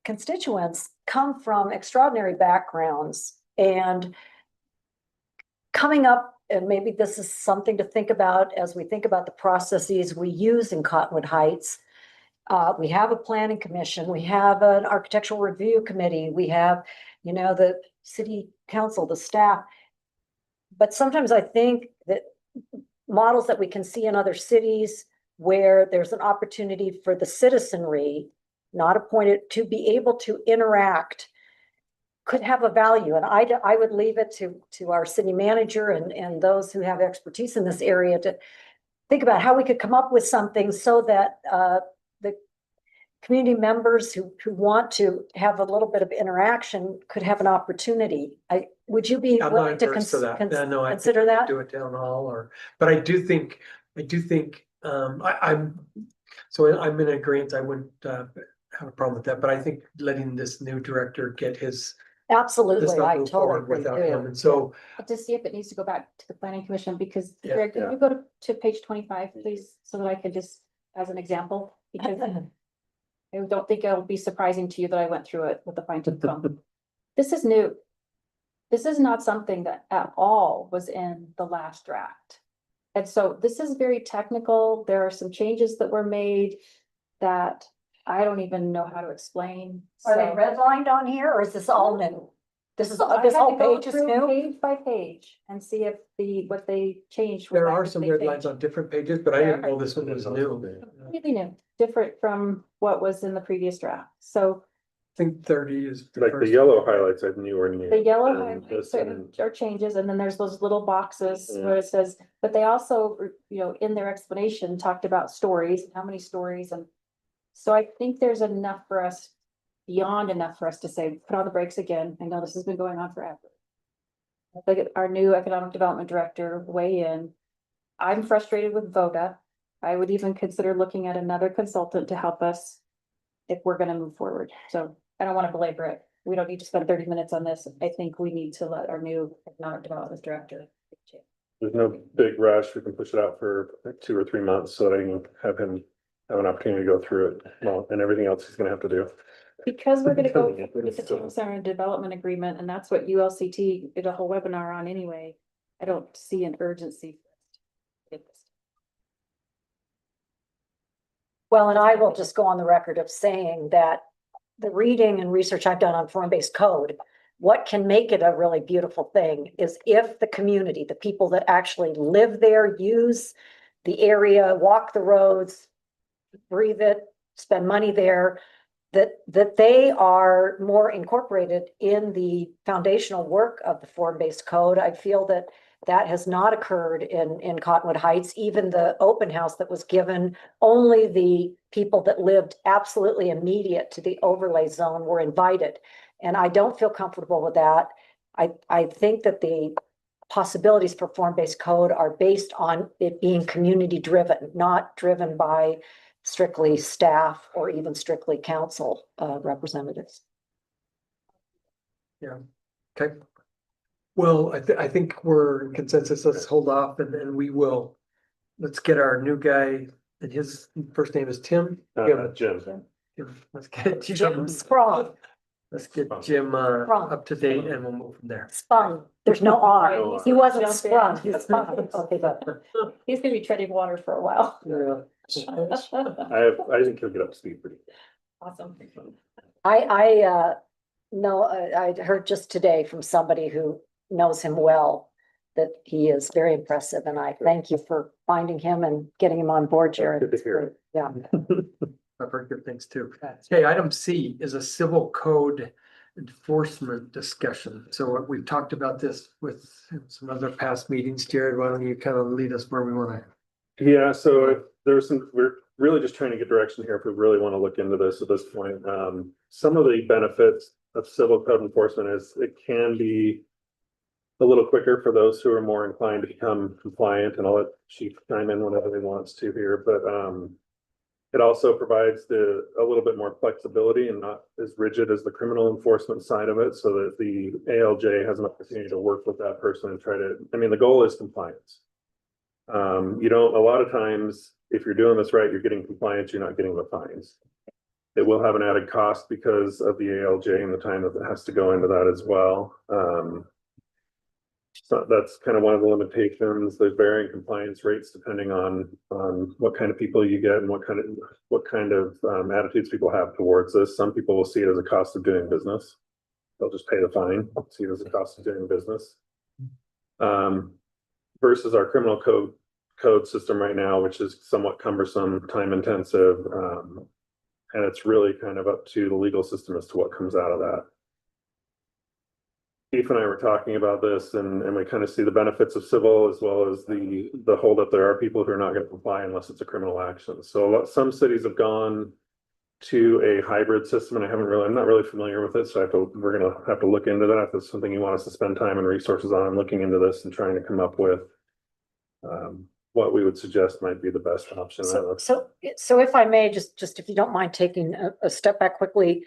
[SPEAKER 2] constituents come from extraordinary backgrounds, and coming up, and maybe this is something to think about as we think about the processes we use in Cottonwood Heights. We have a planning commission, we have an architectural review committee, we have, the city council, the staff. But sometimes I think that models that we can see in other cities where there's an opportunity for the citizenry, not appointed, to be able to interact could have a value. And I would leave it to our city manager and those who have expertise in this area to think about how we could come up with something so that the community members who want to have a little bit of interaction could have an opportunity. Would you be
[SPEAKER 6] I'm not
[SPEAKER 2] willing to
[SPEAKER 6] adverse to that. Yeah, no, I think
[SPEAKER 2] consider that?
[SPEAKER 6] do a town hall but I do think, I'm in agreement. I wouldn't have a problem with that, but I think letting this new director get this
[SPEAKER 2] Absolutely,
[SPEAKER 6] stuff
[SPEAKER 2] I
[SPEAKER 6] move
[SPEAKER 2] totally
[SPEAKER 6] forward
[SPEAKER 2] agree
[SPEAKER 6] without
[SPEAKER 2] too.
[SPEAKER 6] him. And so
[SPEAKER 5] To see if it needs to go back to the planning commission, because
[SPEAKER 6] Yeah,
[SPEAKER 5] Greg,
[SPEAKER 7] yeah.
[SPEAKER 5] can you go to page 25, please, so that I can just, as an example, because I don't think it'll be surprising to you that I went through it with the fine tooth comb. This is new. This is not something that at all was in the last draft. And so this is very technical. There are some changes that were made that I don't even know how to explain.
[SPEAKER 2] Are they
[SPEAKER 5] So-
[SPEAKER 2] redlined on here, or is this all new? This is,
[SPEAKER 5] I
[SPEAKER 2] this
[SPEAKER 5] had
[SPEAKER 2] whole
[SPEAKER 5] to go
[SPEAKER 2] page is
[SPEAKER 5] through
[SPEAKER 2] new?
[SPEAKER 5] Page by page and see if what they changed.
[SPEAKER 6] there
[SPEAKER 5] what
[SPEAKER 6] are some
[SPEAKER 5] they
[SPEAKER 6] red
[SPEAKER 5] changed.
[SPEAKER 6] lines on different pages, but I didn't know this one was new.
[SPEAKER 5] Completely new, different from what was in the previous draft. So
[SPEAKER 6] I think 30 is.
[SPEAKER 7] Like the
[SPEAKER 6] first.
[SPEAKER 7] yellow highlights I knew were new.
[SPEAKER 5] the yellow
[SPEAKER 7] and
[SPEAKER 5] highlights
[SPEAKER 7] this
[SPEAKER 5] are
[SPEAKER 7] and-
[SPEAKER 5] are changes, and then there's those little boxes
[SPEAKER 7] Yeah.
[SPEAKER 5] where it says, but they also, in their explanation, talked about stories, how many stories, and so I think there's enough for us, beyond enough for us to say, put on the brakes again. I know this has been going on forever. Look at our new economic development director weigh in. I'm frustrated with VODA. I would even consider looking at another consultant to help us if we're gonna move forward. So I don't want to belabor it. We don't need to spend 30 minutes on this. I think we need to let our new economic development director.
[SPEAKER 7] There's no big rush. We can push it out for like 2 or 3 months so that I can have him have an opportunity to go through it. Well, and everything else he's gonna have to do.
[SPEAKER 5] Because we're gonna go
[SPEAKER 7] Yeah,
[SPEAKER 5] with the
[SPEAKER 7] still-
[SPEAKER 5] town center development agreement, and that's what ULCT did a whole webinar on anyway. I don't see an urgency.
[SPEAKER 2] Well, and I will just go on the record of saying that the reading and research I've done on form-based code, what can make it a really beautiful thing is if the community, the people that actually live there, use the area, walk the roads, breathe it, spend money there, that they are more incorporated in the foundational work of the form-based code. I feel that that has not occurred in Cottonwood Heights. Even the open house that was given, only the people that lived absolutely immediate to the overlay zone were invited. And I don't feel comfortable with that. I think that the possibilities for form-based code are based on it being community driven, not driven by strictly staff or even strictly council representatives.
[SPEAKER 6] Yeah, okay. Well, I think we're in consensus. Let's hold off and we will. Let's get our new guy, and his first name is Tim.
[SPEAKER 7] Jim.
[SPEAKER 6] Let's get
[SPEAKER 2] Jim
[SPEAKER 6] Jim.
[SPEAKER 2] Sprung,
[SPEAKER 6] Let's get Jim up to date and we'll move from there.
[SPEAKER 2] spun, there's no R.
[SPEAKER 7] No
[SPEAKER 2] He wasn't
[SPEAKER 5] Jump in.
[SPEAKER 2] sprung, he's spun. Okay, good.
[SPEAKER 5] He's gonna be treading water for a while.
[SPEAKER 7] I think he'll get up to speed pretty.
[SPEAKER 5] Awesome.
[SPEAKER 2] I know, I heard just today from somebody who knows him well that he is very impressive, and I thank you for finding him and getting him on board, Jared.
[SPEAKER 7] Good to hear.
[SPEAKER 2] Yeah.
[SPEAKER 6] I've heard good things too. Okay, item C is a civil code enforcement discussion. So we've talked about this with some other past meetings. Jared, why don't you kind of lead us where we want to?
[SPEAKER 7] Yeah, so if there's we're really just trying to get direction here if we really want to look into this at this point. Some of the benefits of civil code enforcement is it can be a little quicker for those who are more inclined to become compliant, and I'll let Chief chime in whenever he wants to here, but It also provides a little bit more flexibility and not as rigid as the criminal enforcement side of it, so that the ALJ has an opportunity to work with that person and try to, I mean, the goal is compliance. You don't, a lot of times, if you're doing this right, you're getting compliance, you're not getting the fines. It will have an added cost because of the ALJ and the time that has to go into that as well. So that's kind of one of the limitations. There's varying compliance rates depending on what kind of people you get and what kind of attitudes people have towards this. Some people will see it as a cost of doing business. They'll just pay the fine, see it as a cost of doing business. Versus our criminal code system right now, which is somewhat cumbersome, time intensive, and it's really kind of up to the legal system as to what comes out of that. Keith and I were talking about this, and we kind of see the benefits of civil as well as the holdup. There are people who are not going to comply unless it's a criminal action. So some cities have gone to a hybrid system, and I'm not really familiar with it. So we're going to have to look into that. If it's something you want us to spend time and resources on, looking into this and trying to come up with what we would suggest might be the best option.
[SPEAKER 2] So if I may, just if you don't mind taking a step back quickly,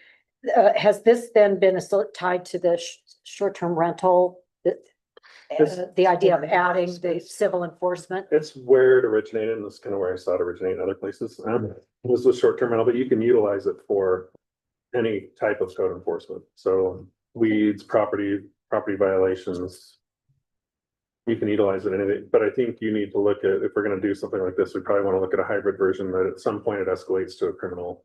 [SPEAKER 2] has this then been tied to the short-term rental? The idea of adding the civil enforcement?
[SPEAKER 7] It's where it originated, and that's kind of where I saw it originate in other places. This was short-term rental, but you can utilize it for any type of code enforcement. So weeds, property violations. You can utilize it in anything, but I think you need to look at, if we're going to do something like this, we probably want to look at a hybrid version that at some point it escalates to a criminal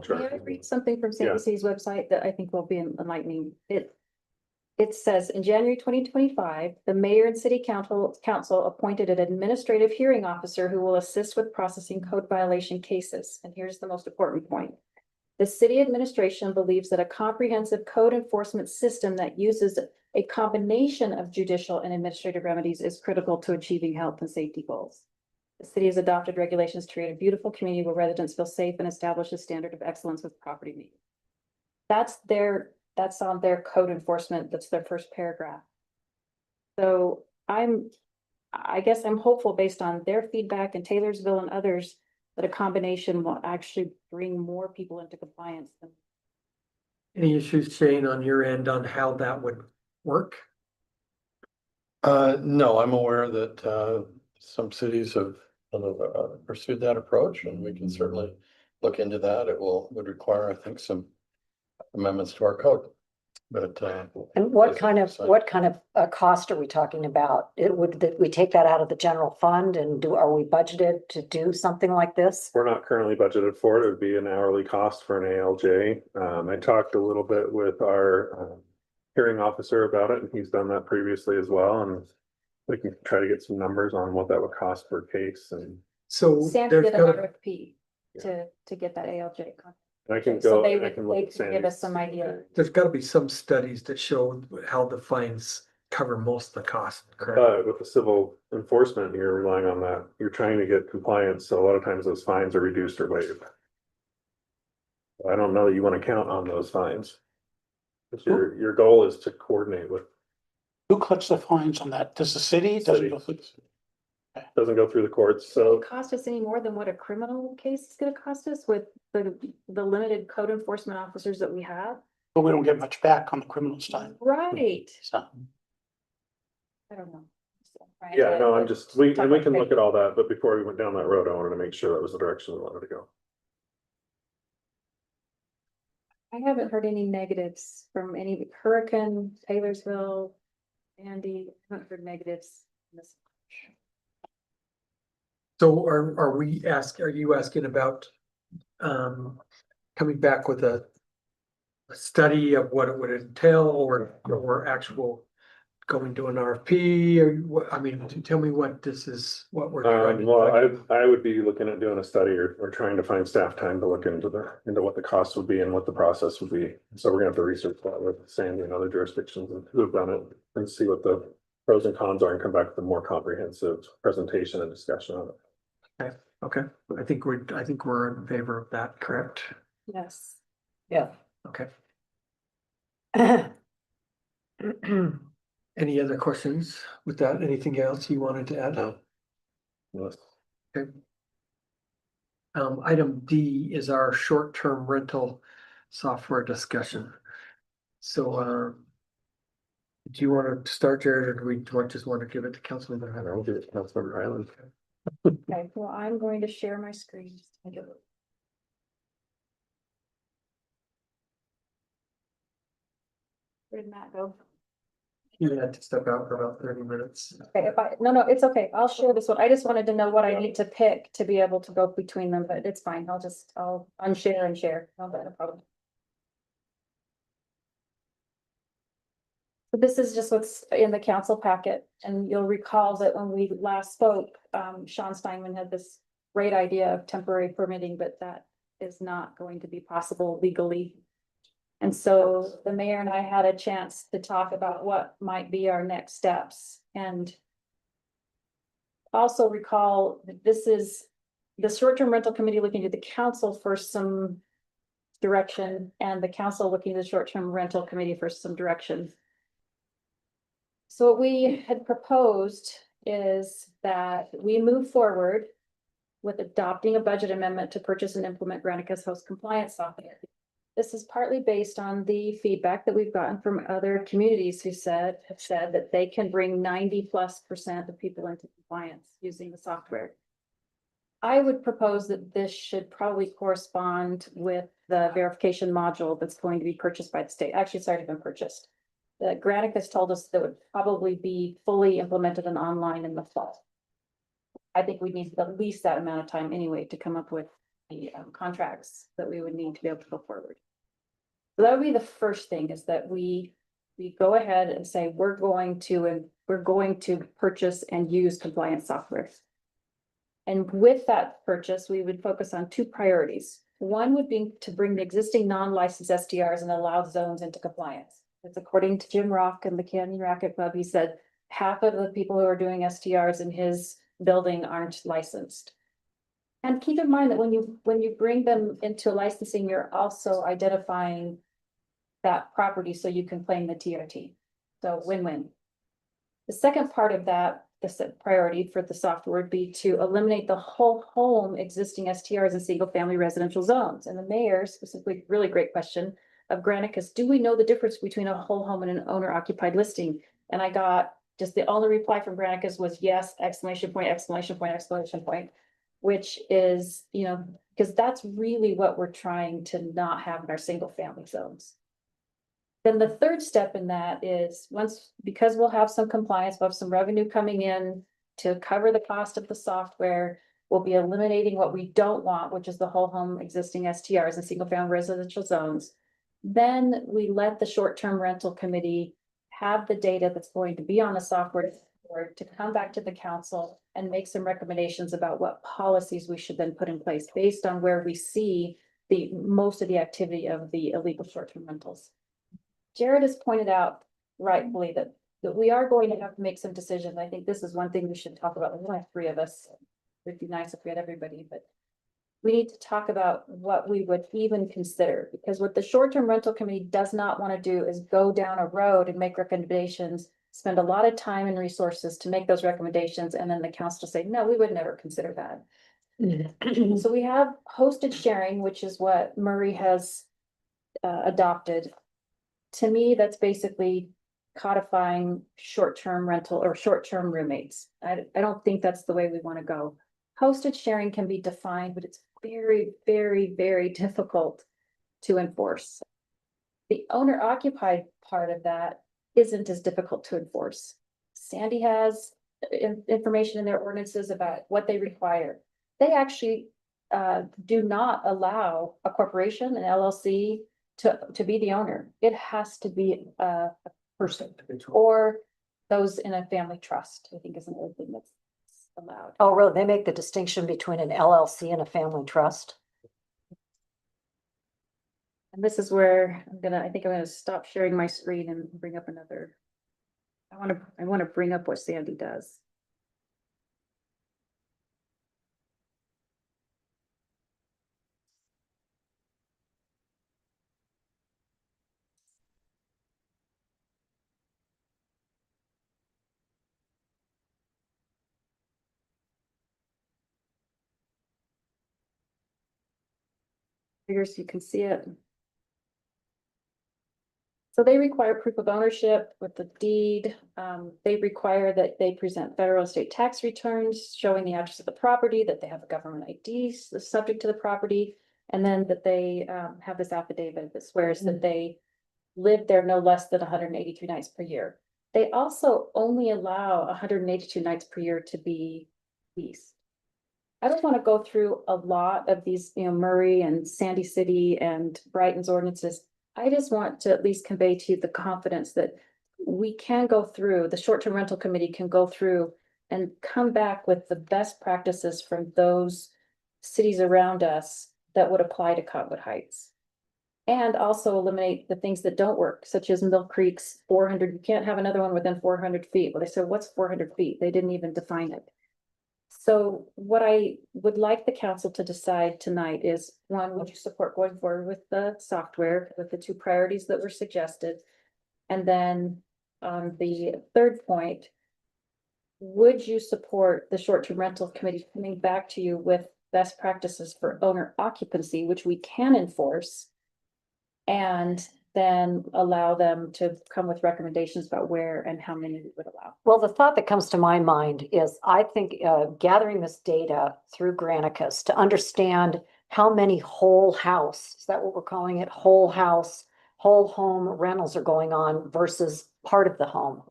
[SPEAKER 7] charge.
[SPEAKER 5] May I read something from
[SPEAKER 7] Yeah.
[SPEAKER 5] CBC's website that I think will be enlightening? It says, in January 2025, the mayor and city council appointed an administrative hearing officer who will assist with processing code violation cases. And here's the most important point. The city administration believes that a comprehensive code enforcement system that uses a combination of judicial and administrative remedies is critical to achieving health and safety goals. The city has adopted regulations to create a beautiful community where residents feel safe and establish a standard of excellence with property maintenance. That's on their code enforcement. That's their first paragraph. So I guess I'm hopeful based on their feedback in Taylorsville and others that a combination will actually bring more people into compliance.
[SPEAKER 6] Any issues, Shane, on your end on how that would work?
[SPEAKER 8] No, I'm aware that some cities have pursued that approach, and we can certainly look into that. It would require, I think, some amendments to our code. But
[SPEAKER 2] And what kind of cost are we talking about? That we take that out of the general fund and are we budgeted to do something like this?
[SPEAKER 7] We're not currently budgeted for it. It would be an hourly cost for an ALJ. I talked a little bit with our hearing officer about it, and he's done that previously as well. And we can try to get some numbers on what that would cost per case. And
[SPEAKER 6] So
[SPEAKER 5] Sandy
[SPEAKER 6] there's
[SPEAKER 5] did an
[SPEAKER 6] gotta,
[SPEAKER 5] RFP to get that ALJ.
[SPEAKER 7] I can
[SPEAKER 5] So
[SPEAKER 7] go,
[SPEAKER 5] they
[SPEAKER 7] I can look at
[SPEAKER 5] could give
[SPEAKER 7] Sandy's.
[SPEAKER 5] us some idea.
[SPEAKER 6] there's gotta be some studies that show how the fines cover most of the cost, correct?
[SPEAKER 7] But with the civil enforcement, you're relying on that. You're trying to get compliance, so a lot of times those fines are reduced or waived. I don't know that you want to count on those fines. But your goal is to coordinate with,
[SPEAKER 10] Who collects the fines on that? Does the city? Doesn't
[SPEAKER 7] City.
[SPEAKER 10] go through?
[SPEAKER 7] doesn't go through the courts,
[SPEAKER 5] It
[SPEAKER 7] so
[SPEAKER 5] cost us any more than what a criminal case is gonna cost us with the limited code enforcement officers that we have?
[SPEAKER 10] But we don't get much back on the criminal side.
[SPEAKER 5] Right.
[SPEAKER 10] So
[SPEAKER 5] I don't know.
[SPEAKER 7] yeah, no, I'm just, we can look at all that, but before we went down that road, I wanted to make sure that was the direction we wanted to go.
[SPEAKER 5] I haven't heard any negatives from any Hurricane, Taylorsville, Andy, I haven't heard negatives. in this.
[SPEAKER 6] So are you asking about coming back with a study of what it would entail or actual going to an RFP or what, I mean, tell me what this is, what we're trying to
[SPEAKER 7] Well,
[SPEAKER 6] do.
[SPEAKER 7] I would be looking at doing a study or trying to find staff time to look into what the cost would be and what the process would be. So we're gonna have to research that with Sandy and other jurisdictions and who have done it and see what the pros and cons are and come back with a more comprehensive presentation and discussion on it.
[SPEAKER 6] Okay, I think we're in favor of that, correct?
[SPEAKER 5] Yes.
[SPEAKER 2] Yeah.
[SPEAKER 6] Okay. Any other questions with that? Anything else you wanted to add?
[SPEAKER 7] No. Yes.
[SPEAKER 6] Okay. Item D is our short-term rental software discussion. So, do you want to start, Jared, or do we just want to give it to Councilman?
[SPEAKER 7] I'll give it to Councilmember Island.
[SPEAKER 5] Okay, well, I'm going to share my screen. Where did Matt go?
[SPEAKER 6] You had to step out for about 30 minutes.
[SPEAKER 5] Okay, no, it's okay. I'll share this one. I just wanted to know what I need to pick to be able to go between them, but it's fine. I'll unshare and share. No problem. So this is just what's in the council packet, and you'll recall that when we last spoke, Sean Steinman had this great idea of temporary permitting, but that is not going to be possible legally. And so the mayor and I had a chance to talk about what might be our next steps, and also recall that this is the short-term rental committee looking to the council for some direction, and the council looking to the short-term rental committee for some direction. So what we had proposed is that we move forward with adopting a budget amendment to purchase and implement Granicus host compliance software. This is partly based on the feedback that we've gotten from other communities who have said that they can bring 90+% of people into compliance using the software. I would propose that this should probably correspond with the verification module that's going to be purchased by the state. Actually, it's already been purchased. The Granicus told us that would probably be fully implemented and online in the fall. I think we need at least that amount of time anyway to come up with the contracts that we would need to be able to go forward. So that would be the first thing, is that we go ahead and say we're going to purchase and use compliance software. And with that purchase, we would focus on two priorities. One would be to bring the existing non-licensed STRs and allowed zones into compliance. It's according to Jim Rock and the Canyon Racket Club. He said half of the people who are doing STRs in his building aren't licensed. And keep in mind that when you bring them into licensing, you're also identifying that property so you can claim the TRT. So win-win. The second part of that, the priority for the software would be to eliminate the whole home existing STRs in single family residential zones. And the mayor specifically, really great question of Granicus, do we know the difference between a whole home and an owner occupied listing? And I got just the only reply from Granicus was yes, exclamation point, exclamation point, exclamation point, which is, because that's really what we're trying to not have in our single family zones. Then the third step in that is because we'll have some compliance, we'll have some revenue coming in to cover the cost of the software. We'll be eliminating what we don't want, which is the whole home existing STRs and single family residential zones. Then we let the short-term rental committee have the data that's going to be on the software to come back to the council and make some recommendations about what policies we should then put in place based on where we see most of the activity of the illegal short-term rentals. Jared has pointed out rightfully that we are going to have to make some decisions. I think this is one thing we should talk about. We only have three of us. It'd be nice if we had everybody, but we need to talk about what we would even consider, because what the short-term rental committee does not want to do is go down a road and make recommendations, spend a lot of time and resources to make those recommendations, and then the council say, no, we would never consider that. So we have hosted sharing, which is what Murray has adopted. To me, that's basically codifying short-term rental or short-term roommates. I don't think that's the way we want to go. Hosted sharing can be defined, but it's very, very, very difficult to enforce. The owner occupied part of that isn't as difficult to enforce. Sandy has information in their ordinances about what they require. They actually do not allow a corporation, an LLC, to be the owner. It has to be a person or those in a family trust, I think is another thing that's allowed.
[SPEAKER 2] Oh, really? They make the distinction between an LLC and a family trust?
[SPEAKER 5] And this is where I think I'm gonna stop sharing my screen and bring up another. I want to bring up what Sandy does. here so you can see it. So they require proof of ownership with the deed. They require that they present federal and state tax returns showing the address of the property, that they have a government ID subject to the property. And then that they have this affidavit that swears that they live there no less than 183 nights per year. They also only allow 182 nights per year to be leased. I don't want to go through a lot of these, Murray and Sandy City and Brighton's ordinances. I just want to at least convey to you the confidence that we can go through, the short-term rental committee can go through and come back with the best practices from those cities around us that would apply to Cottonwood Heights. And also eliminate the things that don't work, such as Mill Creek's 400, you can't have another one within 400 feet. Well, they said, what's 400 feet? They didn't even define it. So what I would like the council to decide tonight is, one, would you support going forward with the software with the two priorities that were suggested? And then the third point, would you support the short-term rental committee coming back to you with best practices for owner occupancy, which we can enforce? And then allow them to come with recommendations about where and how many we would allow.
[SPEAKER 2] Well, the thought that comes to my mind is I think gathering this data through Granicus to understand how many whole house, is that what we're calling it? Whole house, whole home rentals are going on versus part of the home.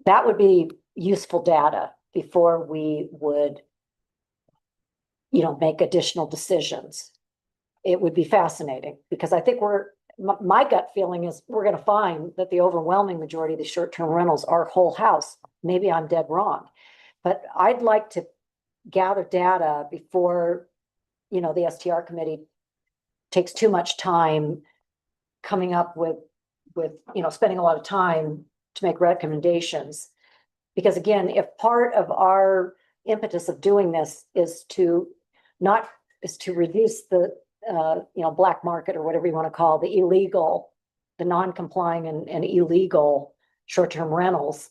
[SPEAKER 2] That would be useful data before we would, make additional decisions. It would be fascinating because I think my gut feeling is we're going to find that the overwhelming majority of the short-term rentals are whole house. Maybe I'm dead wrong, but I'd like to gather data before, the STR committee takes too much time coming up with, spending a lot of time to make recommendations. Because again, if part of our impetus of doing this is to reduce the black market or whatever you want to call the illegal, the non-complying and illegal short-term rentals,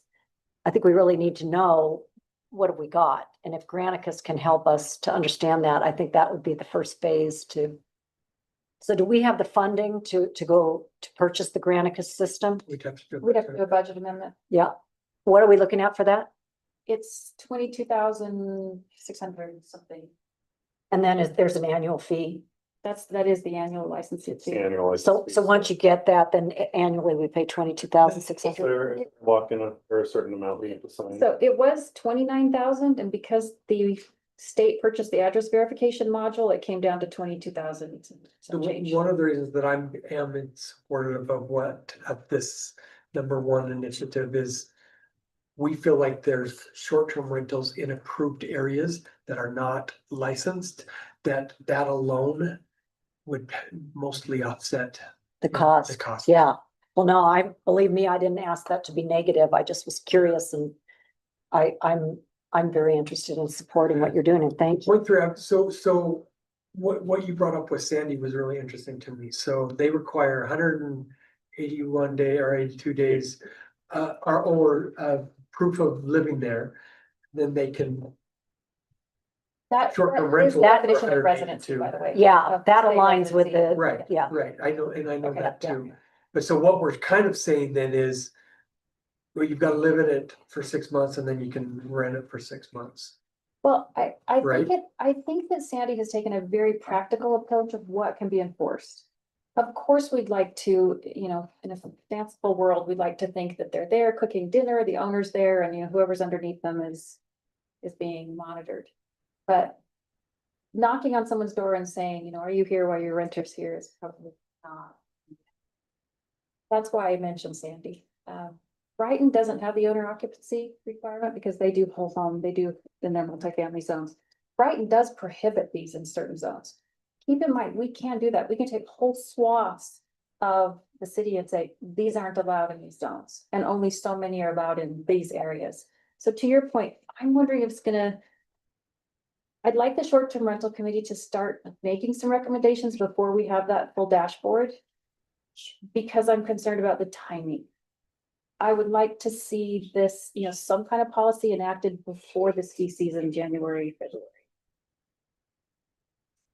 [SPEAKER 2] I think we really need to know what have we got. And if Granicus can help us to understand that, I think that would be the first phase to. So do we have the funding to go to purchase the Granicus system?
[SPEAKER 6] We'd have to do.
[SPEAKER 5] We'd have to do a budget amendment.
[SPEAKER 2] Yeah. What are we looking at for that?
[SPEAKER 5] It's 22,600 something.
[SPEAKER 2] And then there's an annual fee.
[SPEAKER 5] That is the annual license fee.
[SPEAKER 7] Annual
[SPEAKER 2] So
[SPEAKER 7] license
[SPEAKER 2] once you get that, then annually we pay 22,600.
[SPEAKER 7] There, walk in for a certain amount, we have to sign.
[SPEAKER 5] So it was 29,000, and because the state purchased the address verification module, it came down to 22,000.
[SPEAKER 6] So one of the reasons that am in support of this number one initiative is we feel like there's short-term rentals in approved areas that are not licensed, that alone would mostly offset
[SPEAKER 2] The cost.
[SPEAKER 6] the cost.
[SPEAKER 2] Yeah. Well, no, believe me, I didn't ask that to be negative. I just was curious and I'm very interested in supporting what you're doing and thank you.
[SPEAKER 6] Went through, so what you brought up with Sandy was really interesting to me. So they require 181 day or 82 days or proof of living there, then they can.
[SPEAKER 5] That
[SPEAKER 6] Short-term
[SPEAKER 5] is
[SPEAKER 6] rental
[SPEAKER 5] the definition
[SPEAKER 6] for
[SPEAKER 5] of residency,
[SPEAKER 6] 182.
[SPEAKER 5] by the way.
[SPEAKER 2] Yeah,
[SPEAKER 5] of
[SPEAKER 2] that
[SPEAKER 5] state
[SPEAKER 2] aligns with
[SPEAKER 5] residency.
[SPEAKER 2] the.
[SPEAKER 6] Right,
[SPEAKER 2] Yeah.
[SPEAKER 6] right. I know
[SPEAKER 5] Okay,
[SPEAKER 6] that
[SPEAKER 2] yeah.
[SPEAKER 6] too. But so what we're kind of saying then is, well, you've got to live in it for 6 months and then you can rent it for 6 months.
[SPEAKER 5] Well, I
[SPEAKER 6] Right.
[SPEAKER 5] think that Sandy has taken a very practical approach of what can be enforced. Of course, we'd like to, in a fanciful world, we'd like to think that they're there cooking dinner, the owner's there, and whoever's underneath them is being monitored. But knocking on someone's door and saying, are you here while your renter's here is probably not. That's why I mentioned Sandy. Brighton doesn't have the owner occupancy requirement because they do whole home, they do in their multifamily zones. Brighton does prohibit these in certain zones. Keep in mind, we can do that. We can take whole swaths of the city and say, these aren't allowed in these zones, and only so many are allowed in these areas. So to your point, I'm wondering if I'd like the short-term rental committee to start making some recommendations before we have that full dashboard. Because I'm concerned about the timing. I would like to see this, some kind of policy enacted before the ski season, January, February.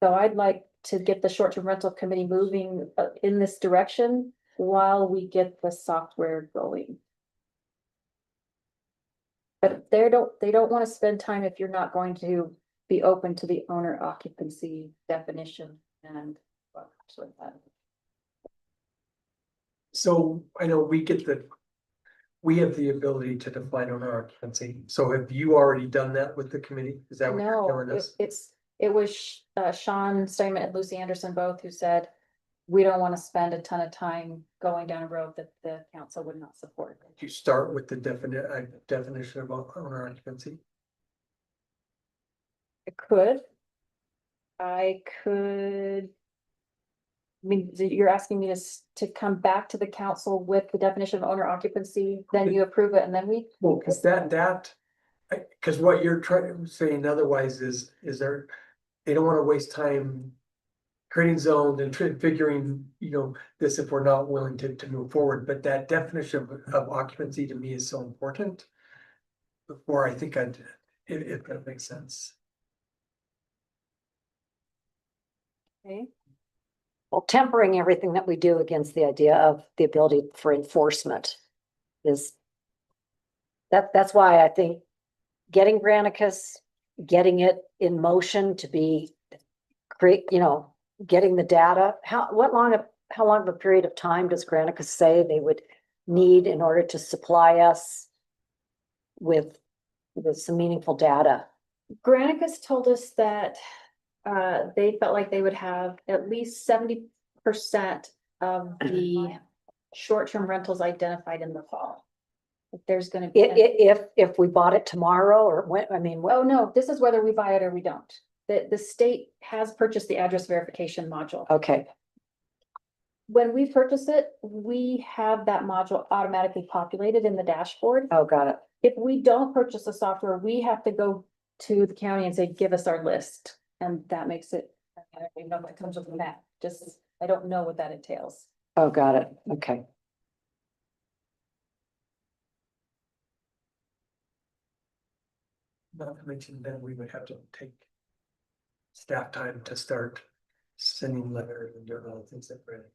[SPEAKER 5] So I'd like to get the short-term rental committee moving in this direction while we get the software going. But they don't want to spend time if you're not going to be open to the owner occupancy definition and with that.
[SPEAKER 6] So I know we have the ability to define owner occupancy. So have you already done that with the committee? Is that what you're
[SPEAKER 5] No,
[SPEAKER 6] telling us?
[SPEAKER 5] it was Sean Steinman and Lucy Anderson both who said, we don't want to spend a ton of time going down a road that the council would not support.
[SPEAKER 6] You start with the definition of owner occupancy.
[SPEAKER 5] I could. I mean, you're asking me to come back to the council with the definition of owner occupancy, then you approve it and then we.
[SPEAKER 6] Well, cause cause what you're trying to say otherwise is there, they don't wanna waste time creating zones and figuring, this if we're not willing to move forward, but that definition of occupancy to me is so important. Before I think if that makes sense.
[SPEAKER 5] Okay.
[SPEAKER 2] Well, tempering everything that we do against the idea of the ability for enforcement is that's why I think getting Granicus, getting it in motion to be getting the data, how long of a period of time does Granicus say they would need in order to supply us with some meaningful data?
[SPEAKER 5] Granicus told us that they felt like they would have at least 70% of the short-term rentals identified in the fall. If there's gonna be.
[SPEAKER 2] If we bought it tomorrow or when,
[SPEAKER 5] Oh, no, this is whether we buy it or we don't. The state has purchased the address verification module.
[SPEAKER 2] okay,
[SPEAKER 5] When we purchase it, we have that module automatically populated in the dashboard.
[SPEAKER 2] oh, got it.
[SPEAKER 5] If we don't purchase the software, we have to go to the county and say, give us our list. And that makes it, I don't even know what comes with the map, just, I don't know what that entails.
[SPEAKER 2] Oh, got it. Okay.
[SPEAKER 6] Not to mention then we would have to take staff time to start sending letters and doing all the things that Brandon.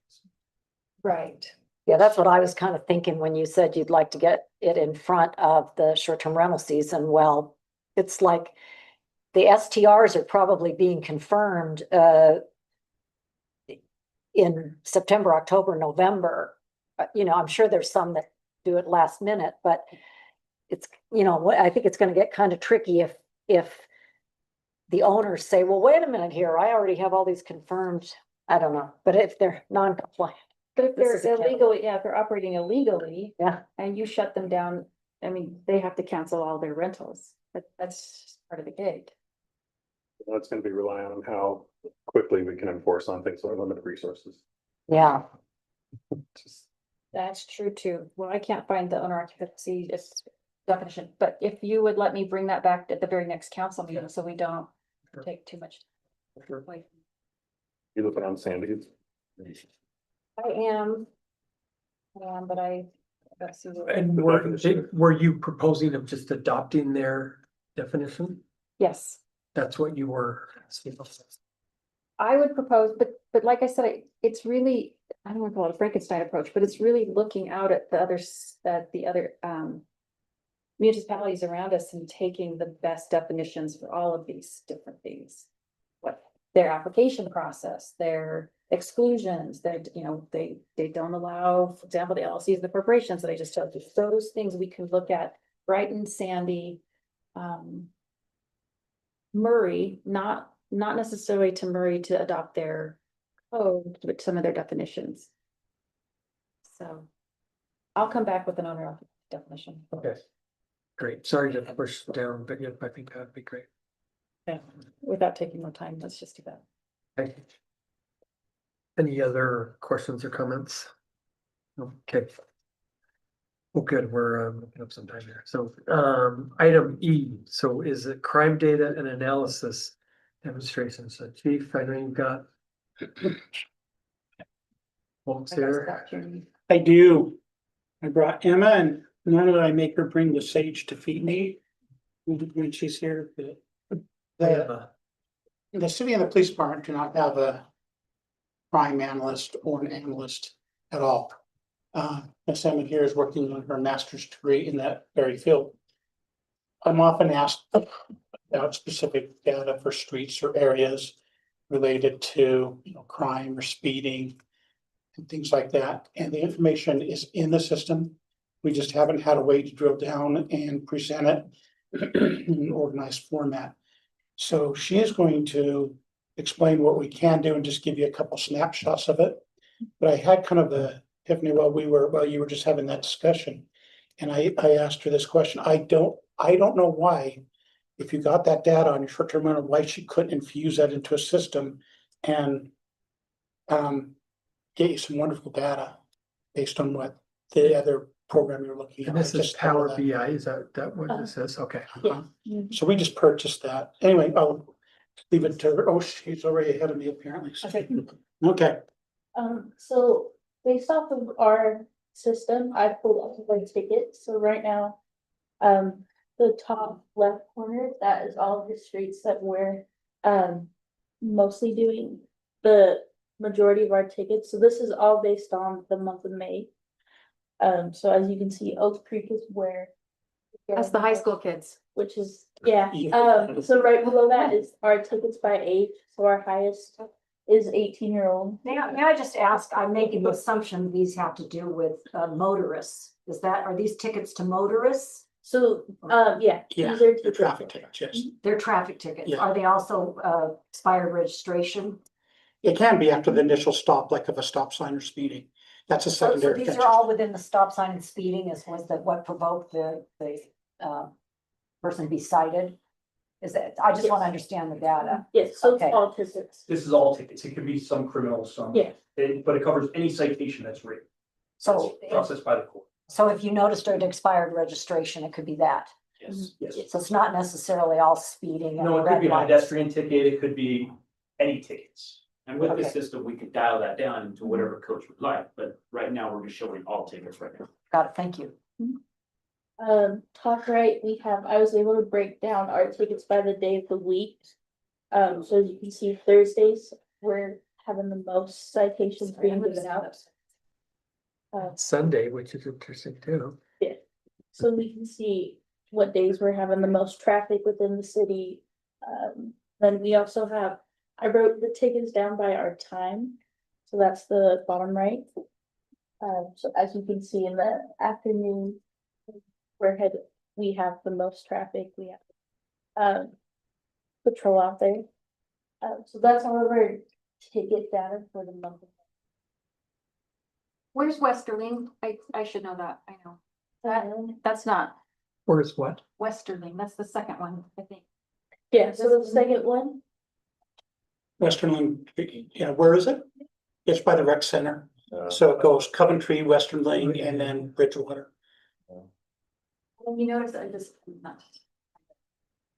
[SPEAKER 5] Right.
[SPEAKER 2] Yeah, that's what I was kind of thinking when you said you'd like to get it in front of the short-term rental season. Well, it's like the STRs are probably being confirmed in September, October, November. I'm sure there's some that do it last minute, but it's, I think it's going to get kind of tricky if the owners say, well, wait a minute here, I already have all these confirmed. I don't know, but if they're non-compliant.
[SPEAKER 5] But if
[SPEAKER 2] This is
[SPEAKER 5] they're
[SPEAKER 2] a capital.
[SPEAKER 5] illegally, if they're operating illegally.
[SPEAKER 2] Yeah.
[SPEAKER 5] And you shut them down, they have to cancel all their rentals, but that's just part of the gig.
[SPEAKER 7] That's gonna be relying on how quickly we can enforce on things with limited resources.
[SPEAKER 2] Yeah,
[SPEAKER 7] Just-
[SPEAKER 5] That's true too. Well, I can't find the owner occupancy definition, but if you would let me bring that back at the very next council meeting, so we don't
[SPEAKER 6] Sure.
[SPEAKER 5] take too much.
[SPEAKER 6] Sure.
[SPEAKER 5] away.
[SPEAKER 7] You looking on Sandy's?
[SPEAKER 5] I am. But let's see.
[SPEAKER 6] And were you proposing of just adopting their definition?
[SPEAKER 5] Yes,
[SPEAKER 6] That's what you were.
[SPEAKER 5] I would propose, but like I said, it's really, I don't want to call it a Frankenstein approach, but it's really looking out at the other municipalities around us and taking the best definitions for all of these different things. What their application process, their exclusions, they don't allow, for example, the LLCs, the corporations that I just told you, those things we can look at. Brighton, Sandy, Murray, not necessarily to Murray to adopt their code, but some of their definitions. So I'll come back with an owner definition.
[SPEAKER 6] Okay. Great. Sorry to push down, but yeah, I think that'd be great.
[SPEAKER 5] Yeah, without taking more time, let's just do that.
[SPEAKER 6] Thank you. Any other questions or comments? Okay. Well, good, we're looking up some time here. So item E, so is it crime data and analysis demonstration? So Chief, I know you've got folks
[SPEAKER 5] I guess
[SPEAKER 6] here.
[SPEAKER 5] that's your-
[SPEAKER 10] I do. I brought Emma and none of I make her bring the sage to feed me when she's here, but the city and the police department do not have a crime analyst or an analyst at all. Ms. Emmett here is working on her master's degree in that very field. I'm often asked about specific data for streets or areas related to, crime or speeding and things like that. And the information is in the system. We just haven't had a way to drill down and present it in an organized format. So she is going to explain what we can do and just give you a couple snapshots of it. But I had kind of the epiphany while you were just having that discussion. And I asked her this question. I don't know why, if you got that data on your short-term rental, why she couldn't infuse that into a system and get you some wonderful data based on what the other program you're looking at.
[SPEAKER 6] And this
[SPEAKER 10] I
[SPEAKER 6] is
[SPEAKER 10] just thought of
[SPEAKER 6] Power
[SPEAKER 10] that.
[SPEAKER 6] BI, is that what this is? Okay.
[SPEAKER 10] Uh-huh. So we just purchased that. Anyway, I'll leave it to her. Oh, she's already ahead of me apparently.
[SPEAKER 5] Okay.
[SPEAKER 10] Okay.
[SPEAKER 5] So based off of our system, I pulled up the tickets. So right now, the top left corner, that is all of the streets that we're mostly doing the majority of our tickets. So this is all based on the month of May. So as you can see, Oak Creek is where.
[SPEAKER 1] That's the high school kids.
[SPEAKER 5] Which is, yeah, so right below that is our tickets by age, so our highest is 18-year-old.
[SPEAKER 2] May I just ask, I'm making the assumption these have to do with motorists. Are these tickets to motorists?
[SPEAKER 5] So, yeah.
[SPEAKER 10] Yeah,
[SPEAKER 5] these are
[SPEAKER 10] the traffic tickets, yes.
[SPEAKER 2] They're traffic tickets.
[SPEAKER 10] Yeah.
[SPEAKER 2] Are they also expired registration?
[SPEAKER 10] It can be after the initial stop, like of a stop sign or speeding. That's a
[SPEAKER 2] So
[SPEAKER 10] secondary.
[SPEAKER 2] these
[SPEAKER 10] offense.
[SPEAKER 2] are all within the stop sign and speeding was that what provoked the person to be cited? Is that, I just want to understand the data.
[SPEAKER 5] Yes, so it's
[SPEAKER 2] Okay.
[SPEAKER 5] all tickets.
[SPEAKER 11] This is all tickets. It could be some criminal, some.
[SPEAKER 5] Yeah.
[SPEAKER 11] But it covers any citation that's written.
[SPEAKER 2] So,
[SPEAKER 11] Processed by the court.
[SPEAKER 2] so if you noticed an expired registration, it could be that.
[SPEAKER 11] Yes, yes.
[SPEAKER 2] So it's not necessarily all speeding. and
[SPEAKER 11] No, it could
[SPEAKER 2] red
[SPEAKER 11] be a
[SPEAKER 2] lights.
[SPEAKER 11] pedestrian ticket. It could be any tickets.
[SPEAKER 12] And with the
[SPEAKER 2] Okay.
[SPEAKER 12] system, we could dial that down into whatever coach would like, but right now we're just showing all tickets right now.
[SPEAKER 2] Got it, thank you.
[SPEAKER 5] Top right, I was able to break down our tickets by the day of the week. So as you can see, Thursdays, we're having the most citations being given out.
[SPEAKER 6] Sunday, which is interesting too.
[SPEAKER 5] So we can see what days we're having the most traffic within the city. Then we also have, I wrote the tickets down by our time. So that's the bottom right. So as you can see in the afternoon, we have the most traffic. We have patrol out there. So that's all of our ticket data for the month.
[SPEAKER 1] Where's Westerling? I should know that. I know.
[SPEAKER 5] Um,
[SPEAKER 1] That's not
[SPEAKER 6] Where's what?
[SPEAKER 1] Westerling. That's the second one, I think.
[SPEAKER 5] Yeah, so the second one,
[SPEAKER 10] Western Lane, yeah, where is it? It's by the rec center. So it goes Coventry, Western Lane, and then Bridgewater.
[SPEAKER 1] You notice I just.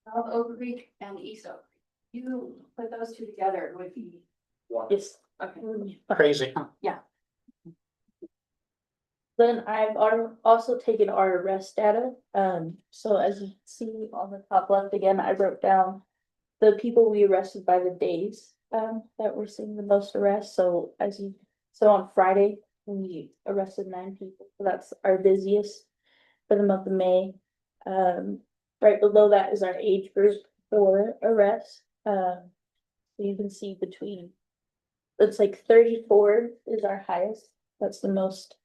[SPEAKER 1] South Oak Creek and East Oak Creek. You put those two together, it would be.
[SPEAKER 5] yes.
[SPEAKER 1] Okay.
[SPEAKER 10] Crazy.
[SPEAKER 5] Then I've also taken our arrest data. So as you can see on the top left again, I wrote down the people we arrested by the days that we're seeing the most arrests. So on Friday, we arrested 9 people. So that's our busiest for the month of May. Right below that is our age group for arrests. So you can see it's like 34 is our highest. That's the most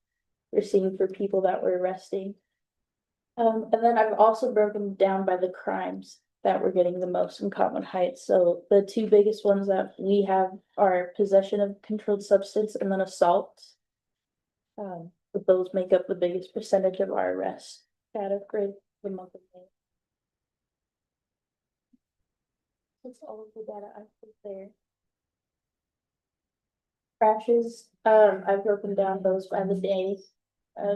[SPEAKER 5] we're seeing for people that we're arresting. And then I've also broken down by the crimes that we're getting the most in Cottonwood Heights. So the 2 biggest ones that we have are possession of controlled substance and then assault. But those make up the biggest percentage of our arrests data for the month of May. That's all of the data I put there. Crashes, I've broken down those by the days.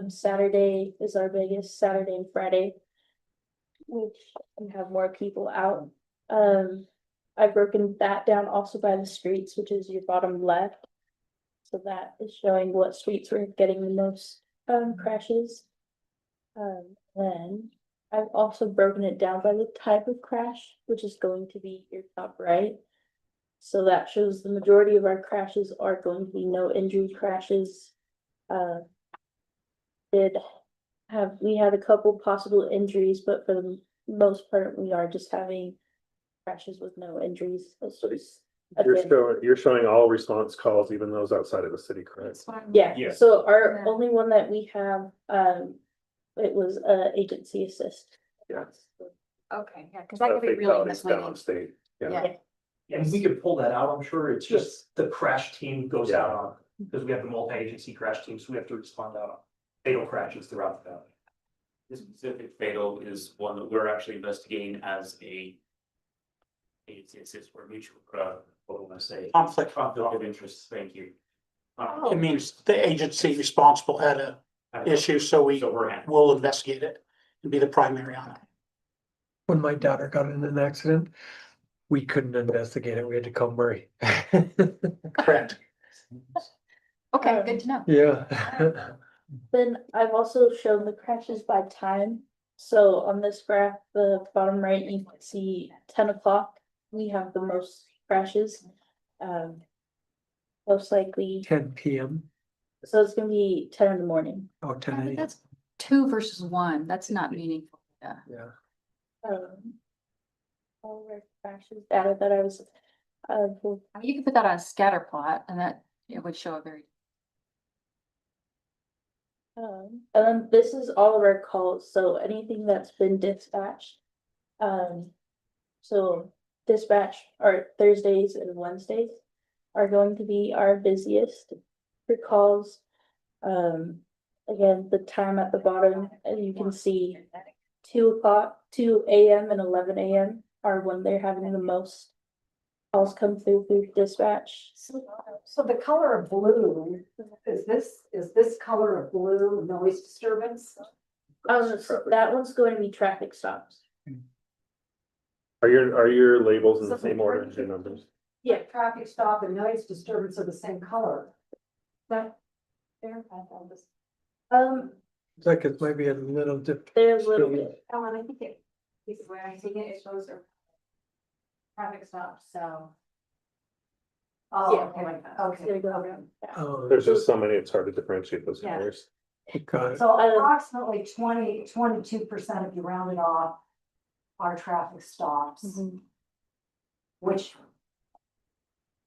[SPEAKER 5] Saturday is our biggest, Saturday and Friday, which we have more people out. I've broken that down also by the streets, which is your bottom left. So that is showing what streets we're getting the most crashes. Then I've also broken it down by the type of crash, which is going to be your top right.
[SPEAKER 13] So that shows the majority of our crashes are going to be no injury crashes. We had a couple possible injuries, but for the most part, we are just having crashes with no injuries. It's just a bit-
[SPEAKER 7] You're showing all response calls, even those outside of the city, correct?
[SPEAKER 1] That's fine.
[SPEAKER 13] Yeah,
[SPEAKER 12] Yeah.
[SPEAKER 13] so our
[SPEAKER 1] Yeah.
[SPEAKER 13] only one that we have, it was agency assist.
[SPEAKER 7] Yeah.
[SPEAKER 1] Okay, yeah, because that could be really misleading.
[SPEAKER 7] Downstate, yeah.
[SPEAKER 1] Yeah.
[SPEAKER 11] And we could pull that out, I'm sure, it's just the crash team goes
[SPEAKER 7] Yeah.
[SPEAKER 11] out on, because we have the multi-agency crash team, so we have to respond out on fatal crashes throughout the valley.
[SPEAKER 12] This specific fatal is one that we're actually investigating as a. It's for mutual, what am I say?
[SPEAKER 10] Conflict.
[SPEAKER 12] Conflict of interest, thank you.
[SPEAKER 10] It means the agency responsible had a issue, so we
[SPEAKER 12] So we're handling.
[SPEAKER 10] will investigate it and be the primary on it.
[SPEAKER 6] When my daughter got in an accident, we couldn't investigate it. We had to call Murray.
[SPEAKER 10] Correct.
[SPEAKER 1] Okay, good to know.
[SPEAKER 6] Yeah.
[SPEAKER 13] Then I've also shown the crashes by time. So on this graph, the bottom right, you can see 10 o'clock, we have the most crashes. Most likely,
[SPEAKER 6] 10 PM.
[SPEAKER 13] so it's gonna be 10 in the morning.
[SPEAKER 6] Oh, 10
[SPEAKER 1] But
[SPEAKER 6] AM.
[SPEAKER 1] that's 2 versus 1. That's not meaningful. Yeah.
[SPEAKER 6] Yeah.
[SPEAKER 13] All of our crashes data that I was, pulled.
[SPEAKER 1] I mean, you could put that on a scatter plot and that it would show a very.
[SPEAKER 13] And then this is all of our calls, so anything that's been dispatched. So dispatch are Thursdays and Wednesdays are going to be our busiest for calls. Again, the time at the bottom, and you can see 2 o'clock, 2 AM and 11 AM are when they're having the most calls come through dispatch.
[SPEAKER 2] So the color of blue, is this color of blue noise disturbance?
[SPEAKER 13] So that one's going to be traffic stops.
[SPEAKER 7] Are your labels in the same order as your numbers?
[SPEAKER 13] Yeah.
[SPEAKER 2] Traffic stop and noise disturbance are the same color.
[SPEAKER 13] That. Um,
[SPEAKER 6] It's like it might be a little different.
[SPEAKER 13] they're a little bit,
[SPEAKER 1] Ellen, I think this is where I see it shows are. Traffic stops, so.
[SPEAKER 2] Oh,
[SPEAKER 13] Yeah.
[SPEAKER 2] okay,
[SPEAKER 13] there you go.
[SPEAKER 2] okay.
[SPEAKER 13] Yeah.
[SPEAKER 6] Oh,
[SPEAKER 7] There's just so many, it's hard to differentiate those
[SPEAKER 1] Yeah.
[SPEAKER 7] colors.
[SPEAKER 6] got it.
[SPEAKER 2] So approximately 22% if you round it off are traffic stops,
[SPEAKER 13] Mhm.
[SPEAKER 2] which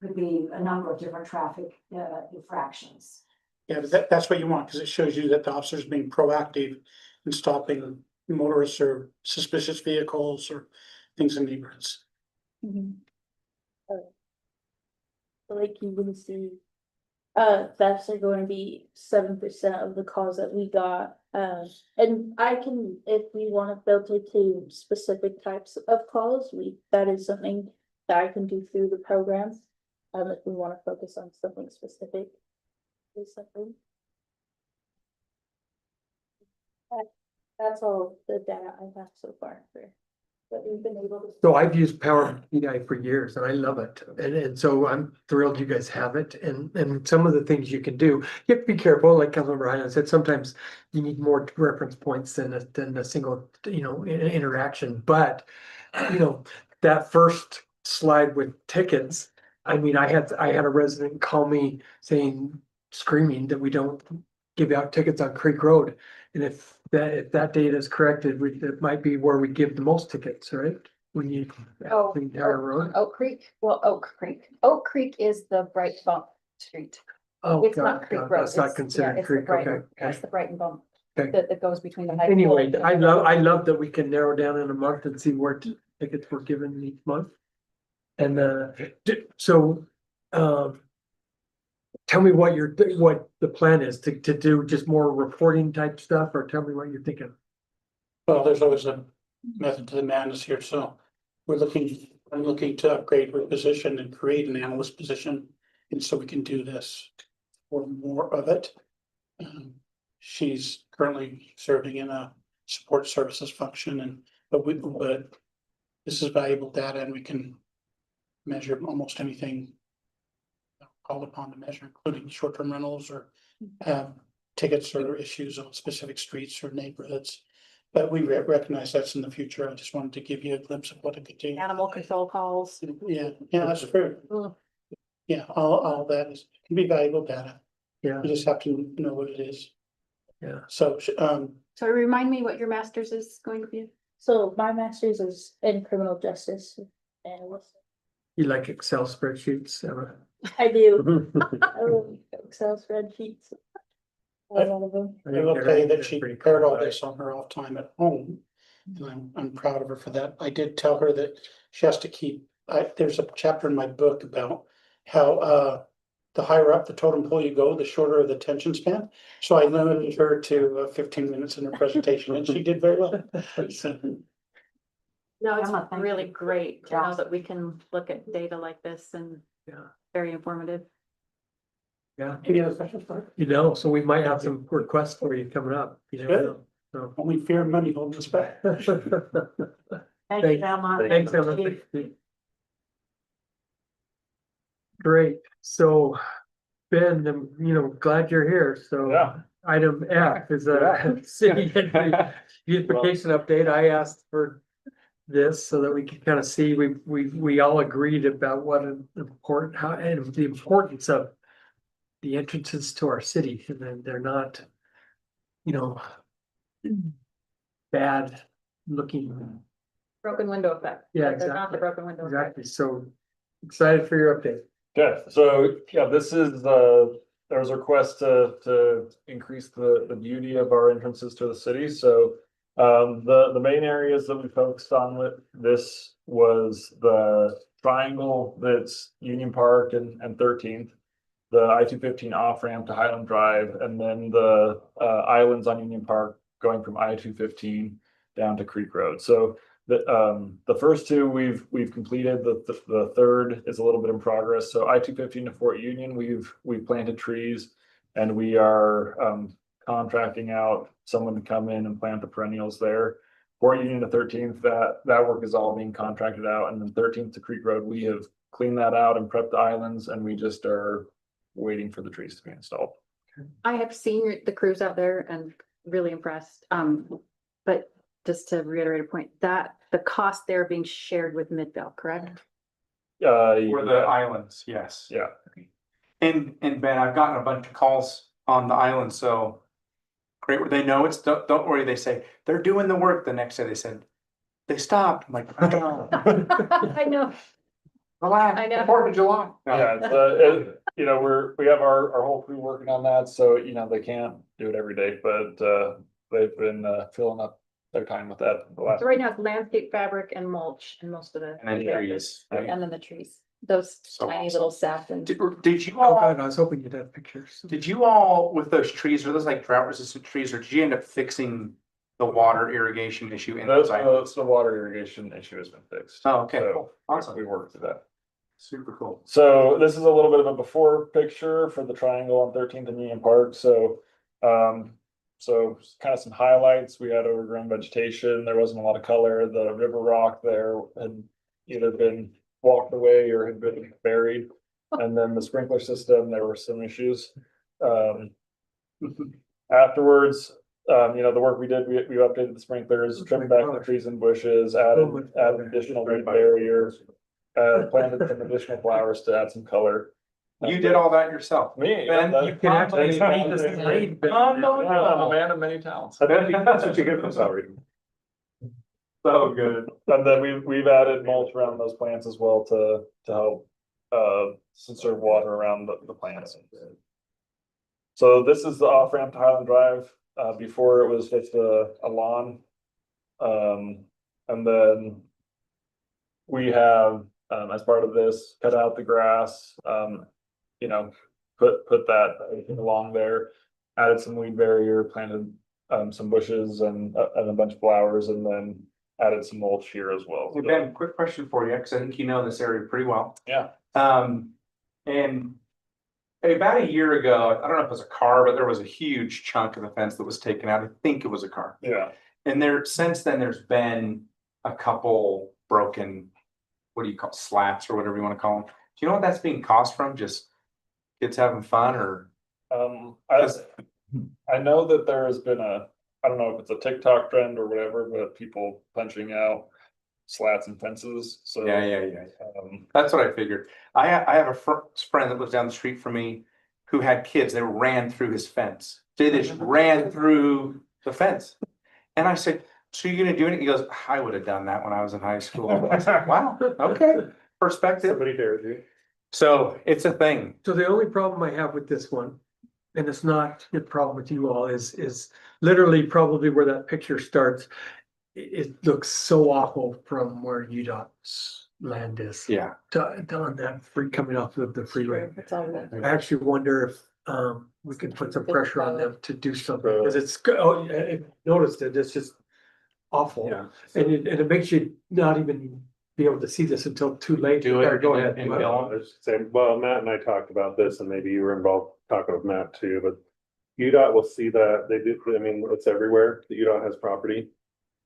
[SPEAKER 2] could be a number of different traffic infractions.
[SPEAKER 10] Yeah, but that's what you want, because it shows you that the officer's being proactive in stopping motorists or suspicious vehicles or things in neighborhoods.
[SPEAKER 13] Mhm. Like you can see, thefts are going to be 7% of the calls that we got. And I can, if we want to filter to specific types of calls, that is something that I can do through the program. If we want to focus on something specific. That's all the data I have so far for what we've been able to.
[SPEAKER 6] So I've used Power BI for years and I love it. And so I'm thrilled you guys have it. And some of the things you can do, you have to be careful, like Councilmember Ryan said, sometimes you need more reference points than a single, interaction. But, that first slide with tickets, I mean, I had a resident call me screaming that we don't give out tickets on Creek Road. And if that data is corrected, it might be where we give the most tickets, right? When you.
[SPEAKER 1] Oh,
[SPEAKER 6] the entire road.
[SPEAKER 1] Oak Creek, well, Oak Creek. Oak Creek is the Bright Bump Street.
[SPEAKER 6] Oh,
[SPEAKER 1] It's not
[SPEAKER 6] God,
[SPEAKER 1] Creek
[SPEAKER 6] God,
[SPEAKER 1] Road.
[SPEAKER 6] that's not
[SPEAKER 1] It's-
[SPEAKER 6] considered
[SPEAKER 1] yeah, it's the
[SPEAKER 6] Creek,
[SPEAKER 1] Brighton-
[SPEAKER 6] okay,
[SPEAKER 1] It's
[SPEAKER 6] okay.
[SPEAKER 1] the Brighton Bump
[SPEAKER 6] Okay.
[SPEAKER 1] that goes between the high. school
[SPEAKER 6] Anyway,
[SPEAKER 1] and-
[SPEAKER 6] I love that we can narrow down in a month and see where tickets were given each month. And so tell me what what the plan is to do just more reporting type stuff, or tell me what you're thinking.
[SPEAKER 10] Well, there's always a method to the madness here, so I'm looking to upgrade her position and create an analyst position. And so we can do this or more of it. She's currently serving in a support services function but this is valuable data and we can measure almost anything called upon to measure, including short-term rentals or tickets or issues on specific streets or neighborhoods. But we recognize that's in the future. I just wanted to give you a glimpse of what it could do.
[SPEAKER 5] Animal control calls.
[SPEAKER 10] Yeah, that's true.
[SPEAKER 5] Mm.
[SPEAKER 10] Yeah, all that can be valuable data.
[SPEAKER 6] Yeah,
[SPEAKER 10] You just have to know what it is.
[SPEAKER 6] yeah.
[SPEAKER 10] So,
[SPEAKER 5] So remind me what your master's is going to be.
[SPEAKER 13] So my master's is in criminal justice analyst.
[SPEAKER 6] You like Excel spreadsheets, Emma?
[SPEAKER 13] I do. I love Excel spreadsheets. I love all of them.
[SPEAKER 10] I will tell you that she prepared all this on her off time at home. And I'm proud of her for that. I did tell her that she has to keep, there's a chapter in my book about how, the higher up the totem pole you go, the shorter the attention span. So I limited her to 15 minutes in her presentation and she did very well. So,
[SPEAKER 5] No, it's
[SPEAKER 2] Emma, thank
[SPEAKER 5] really
[SPEAKER 2] you.
[SPEAKER 5] great to know
[SPEAKER 2] Yeah.
[SPEAKER 5] that we can look at data like this and
[SPEAKER 6] Yeah.
[SPEAKER 5] very informative.
[SPEAKER 6] Yeah,
[SPEAKER 10] any other questions? for her?
[SPEAKER 6] you know, so we might have some requests for you coming up. You never
[SPEAKER 10] Good.
[SPEAKER 6] know. So.
[SPEAKER 10] Only fear and money holding us back.
[SPEAKER 2] Thank
[SPEAKER 6] Thank-
[SPEAKER 2] you, Emma.
[SPEAKER 6] Thanks, Emma. Great, so Ben, I'm glad you're here, so.
[SPEAKER 3] Yeah.
[SPEAKER 6] Item F is a city beautification update. I asked for this so that we could kind of see, we all agreed about what an important, how, and the importance of the entrances to our city, and then they're not, bad looking.
[SPEAKER 5] Broken window effect.
[SPEAKER 6] Yeah,
[SPEAKER 5] They're not the
[SPEAKER 6] exactly.
[SPEAKER 5] broken window effect.
[SPEAKER 6] Exactly, so excited for your update.
[SPEAKER 3] Okay, so, yeah, this is there was a request to increase the beauty of our entrances to the city, so. The main areas that we focused on with this was the triangle that's Union Park and 13th. The I-215 off ramp to Highland Drive, and then the islands on Union Park going from I-215 down to Creek Road, so. The first two we've completed, the third is a little bit in progress, so I-215 to Fort Union, we've planted trees. And we are contracting out someone to come in and plant the perennials there. Fort Union to 13th, that work is all being contracted out, and then 13th to Creek Road, we have cleaned that out and prepped the islands, and we just are waiting for the trees to be installed.
[SPEAKER 5] I have seen the crews out there and really impressed. But just to reiterate a point, that the cost there being shared with Midvale, correct?
[SPEAKER 9] For the islands, yes.
[SPEAKER 3] Yeah.
[SPEAKER 9] And Ben, I've gotten a bunch of calls on the island, so. Great, they know it's, don't worry, they say, they're doing the work. The next day they said, they stopped. I'm like, I don't know.
[SPEAKER 5] I know.
[SPEAKER 9] Relax,
[SPEAKER 5] I know.
[SPEAKER 9] 4th of July. No.
[SPEAKER 3] Yeah, we have our whole crew working on that, so, they can't do it every day, but, they've been, filling up their time with that the last.
[SPEAKER 5] So right now it's landscape fabric and mulch and most of the.
[SPEAKER 9] And then trees.
[SPEAKER 5] And then the trees, those
[SPEAKER 9] So
[SPEAKER 5] tiny
[SPEAKER 9] awesome.
[SPEAKER 5] little saplings.
[SPEAKER 9] Did you
[SPEAKER 6] Oh,
[SPEAKER 9] all,
[SPEAKER 6] God, I was hoping you'd have pictures.
[SPEAKER 9] did you all, with those trees, are those like drought resistant trees, or did you end up fixing the water irrigation issue in those islands?
[SPEAKER 3] The water irrigation issue has been fixed.
[SPEAKER 9] Oh, okay,
[SPEAKER 3] So,
[SPEAKER 9] cool. Awesome.
[SPEAKER 3] We worked through that.
[SPEAKER 9] Super cool.
[SPEAKER 3] So this is a little bit of a before picture for the triangle on 13th and Union Park, so. So kind of some highlights, we had overgrown vegetation, there wasn't a lot of color, the river rock there had either been walked away or had been buried. And then the sprinkler system, there were some issues. Afterwards, the work we did, we updated the sprinklers, trimmed back the trees and bushes, added additional wood barriers. Planted some additional flowers to add some color.
[SPEAKER 9] You did all that yourself.
[SPEAKER 3] Me.
[SPEAKER 9] Ben,
[SPEAKER 6] You can actually paint this blade.
[SPEAKER 3] I'm a man of many talents.
[SPEAKER 9] That's what you get from salary. So good.
[SPEAKER 3] And then we've added mulch around those plants as well to help conserve water around the plants. So this is the off ramp to Highland Drive. Before it was just a lawn. And then we have, as part of this, cut out the grass, put that along there, added some weed barrier, planted some bushes and a bunch of flowers, and then added some mulch here as well.
[SPEAKER 9] Hey Ben, quick question for you, because I think you know this area pretty well.
[SPEAKER 3] Yeah.
[SPEAKER 9] And about a year ago, I don't know if it was a car, but there was a huge chunk of the fence that was taken out. I think it was a car.
[SPEAKER 3] Yeah.
[SPEAKER 9] And since then, there's been a couple broken, what do you call it, slats or whatever you want to call them. Do you know what that's being caused from? Just kids having fun, or?
[SPEAKER 3] I know that there has been a I don't know if it's a TikTok trend or whatever, but people punching out slats and fences, so.
[SPEAKER 9] Yeah.
[SPEAKER 3] Um,
[SPEAKER 9] That's what I figured. I have a friend that lives down the street from me who had kids, they ran through his fence. They just ran through the fence. And I said, so you're gonna do it? He goes, I would have done that when I was in high school. I said, wow, okay, perspective.
[SPEAKER 7] Somebody dared you.
[SPEAKER 9] So it's a thing.
[SPEAKER 6] So the only problem I have with this one, and it's not a problem with you all, is literally probably where that picture starts. It looks so awful from where UDOT's land is.
[SPEAKER 9] Yeah.
[SPEAKER 6] On that free coming off of the freeway.
[SPEAKER 5] It's all that.
[SPEAKER 6] I actually wonder if we could put some pressure on them to do something, because I noticed it, it's just awful.
[SPEAKER 7] Yeah.
[SPEAKER 6] And it makes you not even be able to see this until too late.
[SPEAKER 9] Do it
[SPEAKER 6] Go ahead.
[SPEAKER 9] and
[SPEAKER 7] Well,
[SPEAKER 9] Bill.
[SPEAKER 7] I was just saying, well, Matt and I talked about this and maybe you were involved talking with Matt too, but UDOT will see that they do, I mean, it's everywhere. The UDOT has property.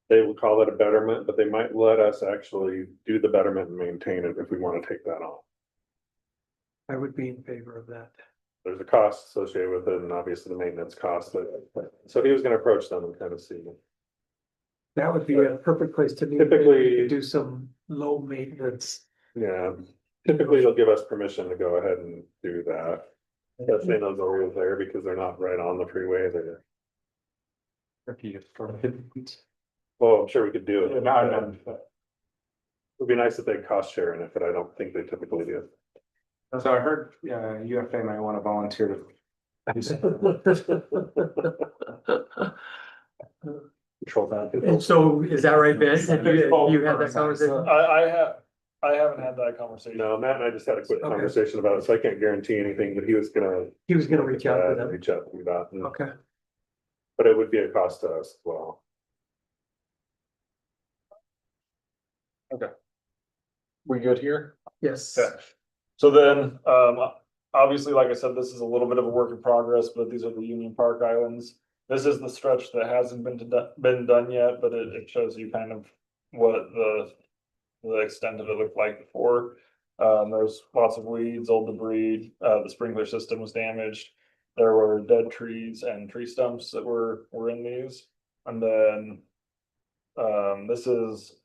[SPEAKER 7] They will call it a betterment, but they might let us actually do the betterment and maintain it if we want to take that on.
[SPEAKER 6] I would be in favor of that.
[SPEAKER 7] There's a cost associated with it and obviously the maintenance cost, but so he was gonna approach them and kind of see.
[SPEAKER 6] That would be a perfect place to meet.
[SPEAKER 7] Typically-
[SPEAKER 6] Do some low maintenance.
[SPEAKER 7] Yeah, typically they'll give us permission to go ahead and do that. Especially in those areas there because they're not right on the freeway there. Well, I'm sure we could do it. It'd be nice if they cost share in it, but I don't think they typically do.
[SPEAKER 9] So I heard, UFA might want to volunteer to do something.
[SPEAKER 7] Control that.
[SPEAKER 6] And so is that right, Ben? Have you had that conversation?
[SPEAKER 3] I haven't had that conversation.
[SPEAKER 7] No, Matt and I just had a quick
[SPEAKER 6] Okay.
[SPEAKER 7] conversation about it, so I can't guarantee anything, but he was gonna.
[SPEAKER 6] He was gonna reach out to them.
[SPEAKER 7] Reach out to that,
[SPEAKER 6] Okay.
[SPEAKER 7] but it would be a cost to us as well.
[SPEAKER 3] We good here?
[SPEAKER 6] Yes.
[SPEAKER 3] Okay. So then, obviously, like I said, this is a little bit of a work in progress, but these are the Union Park Islands. This is the stretch that hasn't been done yet, but it shows you kind of what the extent of it looked like before. There's lots of weeds, old debris, the sprinkler system was damaged. There were dead trees and tree stumps that were in these. And then, this is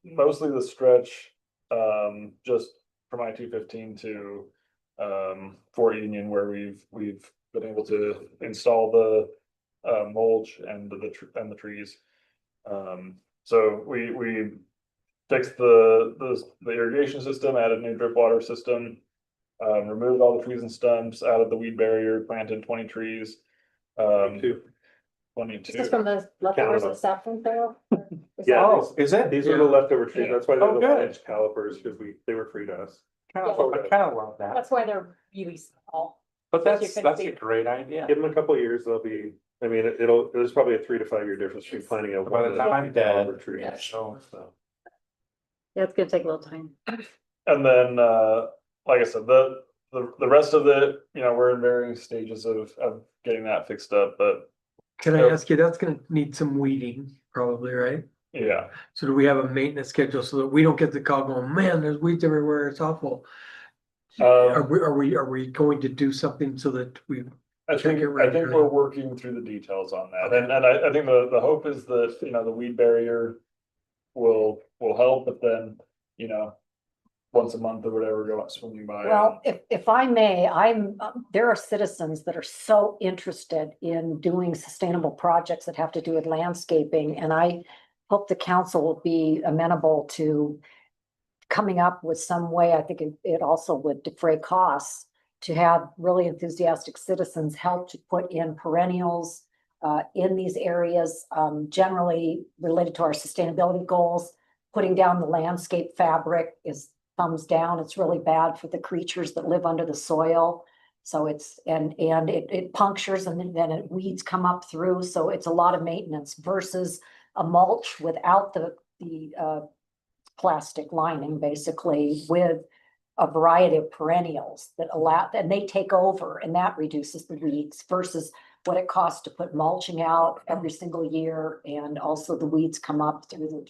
[SPEAKER 3] mostly the stretch, just from I-215 to, Fort Union, where we've been able to install the mulch and the trees. So we fixed the irrigation system, added new drip water system, removed all the trees and stumps, added the weed barrier, planted 20 trees.
[SPEAKER 7] 22.
[SPEAKER 3] 22.
[SPEAKER 5] Is this from the leftovers of saffron sale?
[SPEAKER 7] Yeah.
[SPEAKER 9] Oh, is it?
[SPEAKER 7] These are the leftover trees, that's why they're
[SPEAKER 9] Oh,
[SPEAKER 7] the
[SPEAKER 9] good.
[SPEAKER 7] 1-inch calipers, because they were free to us.
[SPEAKER 9] I kind of love that.
[SPEAKER 5] That's why they're really small.
[SPEAKER 9] But
[SPEAKER 5] So you
[SPEAKER 9] that's
[SPEAKER 5] can see-
[SPEAKER 9] a great idea.
[SPEAKER 7] Give them a couple of years, they'll be, I mean, there's probably a 3 to 5 year difference between planting a.
[SPEAKER 9] By the time I'm dead.
[SPEAKER 7] caliper tree.
[SPEAKER 5] Yeah.
[SPEAKER 7] So,
[SPEAKER 5] Yeah, it's gonna take a little time.
[SPEAKER 3] And then, like I said, the rest of it, we're in varying stages of getting that fixed up, but
[SPEAKER 6] Can I ask you, that's gonna need some weeding probably, right?
[SPEAKER 3] yeah.
[SPEAKER 6] So do we have a maintenance schedule so that we don't get the call going, man, there's weeds everywhere, it's awful? Are we going to do something so that we,
[SPEAKER 3] I think we're working through the details on that, and I think the hope is that, the weed barrier will help, but then, once a month or whatever, go out swinging by.
[SPEAKER 2] Well, if I may, there are citizens that are so interested in doing sustainable projects that have to do with landscaping, and I hope the council will be amenable to coming up with some way. I think it also would defray costs to have really enthusiastic citizens help to put in perennials in these areas, generally related to our sustainability goals. Putting down the landscape fabric is thumbs down. It's really bad for the creatures that live under the soil. So and it punctures and then weeds come up through. So it's a lot of maintenance versus a mulch without the plastic lining, basically, with a variety of perennials that and they take over, and that reduces the weeds versus what it costs to put mulching out every single year, and also the weeds come up through the.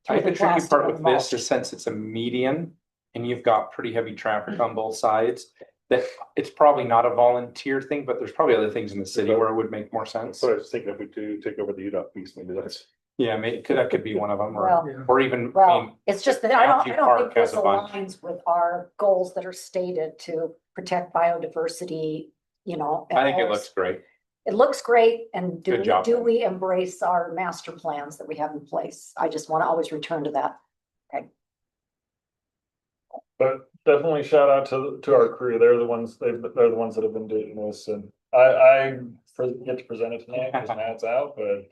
[SPEAKER 9] I think the tricky
[SPEAKER 2] plastic
[SPEAKER 9] part
[SPEAKER 2] and
[SPEAKER 9] with
[SPEAKER 2] mulch.
[SPEAKER 9] this is since it's a median and you've got pretty heavy traffic on both sides, that it's probably not a volunteer thing, but there's probably other things in the city where it would make more sense.
[SPEAKER 7] So I was thinking if we do take over the UDOT piece, maybe that's.
[SPEAKER 9] Yeah, maybe, that could be one of them,
[SPEAKER 2] Well,
[SPEAKER 9] or even, I mean,
[SPEAKER 2] Well, it's just that I
[SPEAKER 9] Mountview
[SPEAKER 2] don't
[SPEAKER 9] Park
[SPEAKER 2] think this
[SPEAKER 9] has a bunch.
[SPEAKER 2] aligns with our goals that are stated to protect biodiversity, you know.
[SPEAKER 9] I think it
[SPEAKER 2] and
[SPEAKER 9] looks great.
[SPEAKER 2] It looks great, and
[SPEAKER 9] Good job,
[SPEAKER 2] do
[SPEAKER 9] Ben.
[SPEAKER 2] we embrace our master plans that we have in place? I just want to always return to that.
[SPEAKER 3] But definitely shout out to our crew. They're the ones they're the ones that have been doing this, and I get to present it tonight because Matt's out, but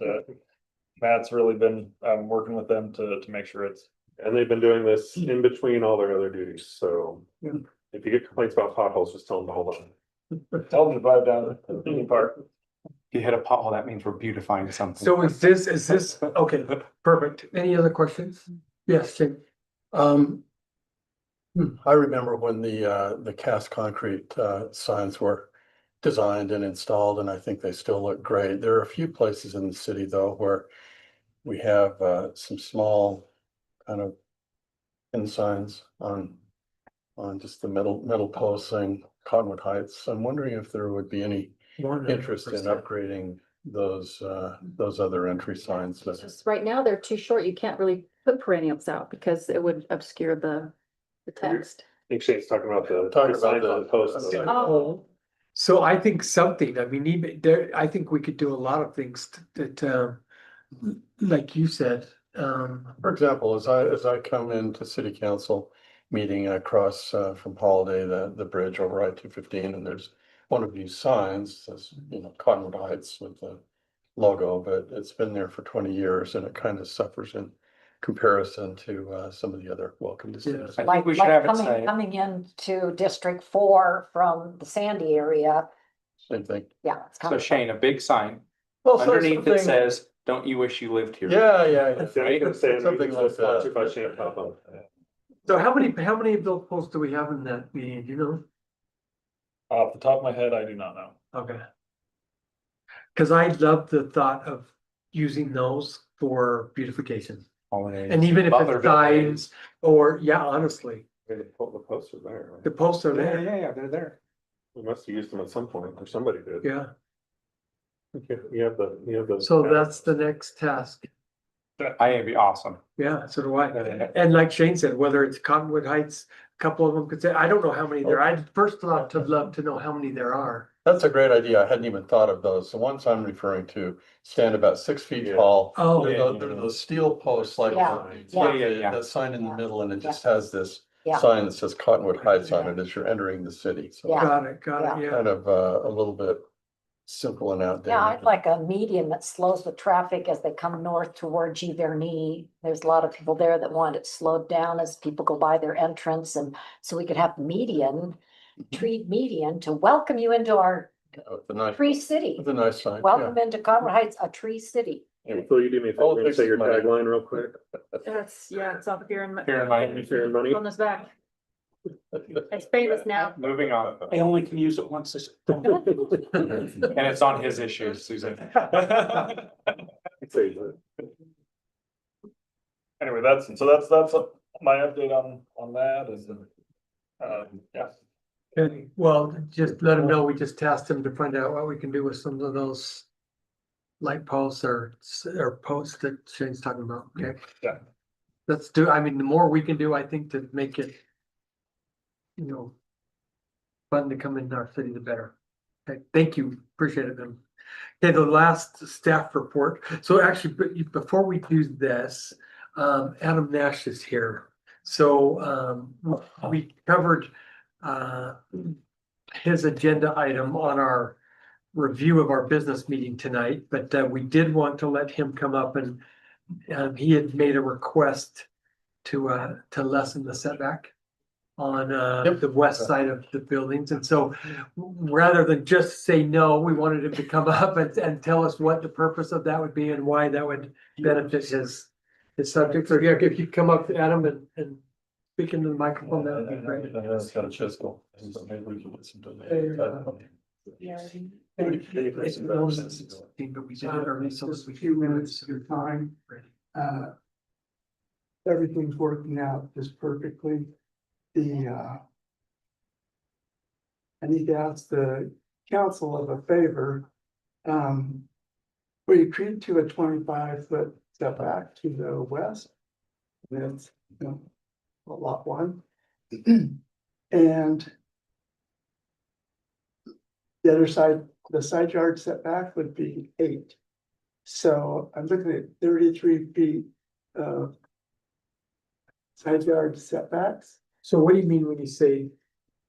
[SPEAKER 3] Matt's really been working with them to make sure it's.
[SPEAKER 7] And they've been doing this in between all their other duties, so if you get complaints about potholes, just tell them to hold on.
[SPEAKER 3] Tell them to drive down the theme park.
[SPEAKER 9] If you hit a pothole, that means we're beautifying something.
[SPEAKER 6] So is this, okay, perfect. Any other questions? Yes, Shane.
[SPEAKER 4] I remember when the cast concrete signs were designed and installed, and I think they still look great. There are a few places in the city though where we have some small kind of pin signs on just the middle post saying Cottonwood Heights. I'm wondering if there would be any interest in
[SPEAKER 6] 100%.
[SPEAKER 4] upgrading those other entry signs.
[SPEAKER 5] It's just right now, they're too short. You can't really put perennials out because it would obscure the text.
[SPEAKER 7] I think Shane's talking about the.
[SPEAKER 4] Talking
[SPEAKER 7] the
[SPEAKER 4] about
[SPEAKER 7] signs on
[SPEAKER 4] the-
[SPEAKER 7] posts.
[SPEAKER 5] Oh.
[SPEAKER 6] So I think something, I mean, even there, I think we could do a lot of things that, like you said,
[SPEAKER 4] For example, as I come into city council meeting across from Holiday, the bridge over I-215, and there's one of these signs, says, you know, Cottonwood Heights with the logo, but it's been there for 20 years and it kind of suffers in comparison to some of the other welcome to cities.
[SPEAKER 9] I think we should have it say,
[SPEAKER 2] Coming into District 4 from the Sandy area,
[SPEAKER 4] Same thing.
[SPEAKER 2] yeah. It's kind
[SPEAKER 9] so
[SPEAKER 2] of
[SPEAKER 9] Shane, a big sign,
[SPEAKER 4] Well,
[SPEAKER 9] underneath it says, don't you wish you lived here?
[SPEAKER 4] Yeah.
[SPEAKER 7] Right?
[SPEAKER 4] Something like that.
[SPEAKER 7] If I can't pop up.
[SPEAKER 6] so how many of those posts do we have in that meeting, do you know?
[SPEAKER 3] Off the top of my head, I do not know.
[SPEAKER 6] Okay. Cause I love the thought of using those for beautification.
[SPEAKER 9] Holidays.
[SPEAKER 6] And even if
[SPEAKER 9] Butlerville
[SPEAKER 6] it's signs
[SPEAKER 9] days.
[SPEAKER 6] or, yeah, honestly,
[SPEAKER 7] The posts are there.
[SPEAKER 6] the posts are there,
[SPEAKER 9] Yeah, they're there.
[SPEAKER 7] We must have used them at some point, or somebody did.
[SPEAKER 6] yeah.
[SPEAKER 7] You have the.
[SPEAKER 6] So that's the next task.
[SPEAKER 9] I think it'd be awesome.
[SPEAKER 6] Yeah, so do I. And like Shane said, whether it's Cottonwood Heights, a couple of them could say, I don't know how many there, I'd first love to know how many there are.
[SPEAKER 4] That's a great idea. I hadn't even thought of those. The ones I'm referring to stand about 6 feet
[SPEAKER 7] Yeah.
[SPEAKER 4] tall.
[SPEAKER 6] Oh.
[SPEAKER 4] They're those steel posts like.
[SPEAKER 2] Yeah.
[SPEAKER 4] The sign in the middle, and it just has this
[SPEAKER 2] Yeah.
[SPEAKER 4] sign that says Cottonwood Heights on it as you're entering the city. So
[SPEAKER 2] Yeah.
[SPEAKER 6] Got it, yeah.
[SPEAKER 4] kind of a little bit simple and outdated.
[SPEAKER 2] Yeah, I'd like a median that slows the traffic as they come north toward Giverny. There's a lot of people there that want it slowed down as people go by their entrance, and so we could have tree median to welcome you into our
[SPEAKER 4] The nice,
[SPEAKER 2] tree city.
[SPEAKER 4] the nice sign. yeah.
[SPEAKER 2] Welcome into Cottonwood Heights, a tree city.
[SPEAKER 7] Hey, Phil, you do me a
[SPEAKER 4] All
[SPEAKER 7] favor and say your
[SPEAKER 4] fixes money.
[SPEAKER 7] tagline real quick.
[SPEAKER 5] It's up here in.
[SPEAKER 9] Here in my,
[SPEAKER 7] Fair and money.
[SPEAKER 5] On this back. It's famous now.
[SPEAKER 9] moving on.
[SPEAKER 10] I only can use it once this.
[SPEAKER 9] And it's on his issues, Susan.
[SPEAKER 7] Say that.
[SPEAKER 3] Anyway, that's my update on that is, yeah.
[SPEAKER 6] Okay, well, just let them know, we just tasked them to find out what we can do with some of those light posts or posts that Shane's talking about, okay?
[SPEAKER 3] Yeah.
[SPEAKER 6] Let's do, I mean, the more we can do, I think, to make it, fun to come into our city, the better. Okay, thank you, appreciate it, then. Okay, the last staff report. So actually, before we do this, Adam Nash is here. So, we covered, his agenda item on our review of our business meeting tonight, but, we did want to let him come up and, he had made a request to lessen the setback on the west side of the buildings. And so rather than just say no, we wanted him to come up and tell us what the purpose of that would be and why that would benefit his subject. So yeah, if you come up to Adam and speak into the microphone, that would be great.
[SPEAKER 4] It's got a chisel. So maybe we can get some
[SPEAKER 10] It's nonsense, but we did it early, so it's a few minutes of your time. Everything's working out just perfectly.
[SPEAKER 14] I need to ask the council of a favor. We agreed to a 25-foot setback to the west. That's, lot one. And the other side, the side yard setback would be 8. So I'm looking at 33 feet of side yard setbacks.
[SPEAKER 6] So what do you mean when you say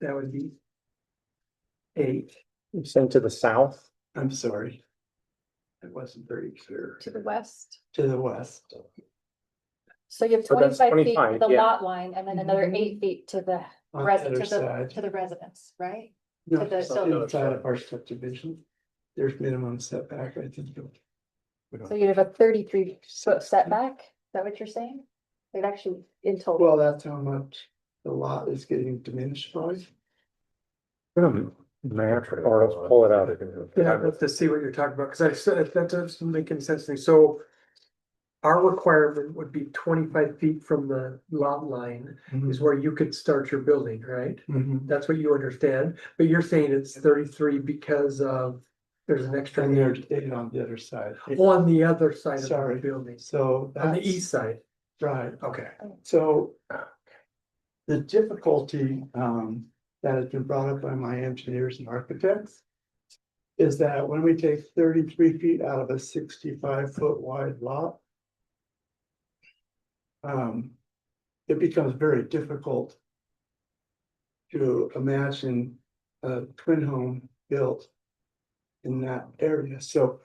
[SPEAKER 6] that would be 8?
[SPEAKER 9] You saying to the south?
[SPEAKER 14] I'm sorry. It wasn't very clear.
[SPEAKER 5] To the west.
[SPEAKER 14] To the west.
[SPEAKER 5] So you have
[SPEAKER 9] So that's
[SPEAKER 5] 25 feet to
[SPEAKER 9] 25,
[SPEAKER 5] the
[SPEAKER 9] yeah.
[SPEAKER 5] lot line and then another 8 feet to the
[SPEAKER 14] On the
[SPEAKER 5] resident,
[SPEAKER 14] other
[SPEAKER 5] to the,
[SPEAKER 14] side.
[SPEAKER 5] to the residence, right?
[SPEAKER 14] No,
[SPEAKER 5] to the-
[SPEAKER 14] just inside of our subdivision. There's minimum setback, I think.
[SPEAKER 5] So you'd have a 33-foot setback, is that what you're saying? It actually, in total.
[SPEAKER 14] Well, that's how much the lot is getting diminished by.
[SPEAKER 9] Map or else pull it out.
[SPEAKER 6] Yeah, I'd love to see what you're talking about, because I said that doesn't make any sense to me. So our requirement would be 25 feet from the lot line is where you could start your building, right? That's what you understand, but you're saying it's 33 because of, there's an extra.
[SPEAKER 14] And there's 8 on the other side.
[SPEAKER 6] On the other side of the
[SPEAKER 14] Sorry.
[SPEAKER 6] building,
[SPEAKER 14] So
[SPEAKER 6] on the
[SPEAKER 14] that's
[SPEAKER 6] east side.
[SPEAKER 14] right.
[SPEAKER 6] Okay.
[SPEAKER 14] So the difficulty that has been brought up by my engineers and architects is that when we take 33 feet out of a 65-foot wide lot, it becomes very difficult to imagine a twin home built in that area. So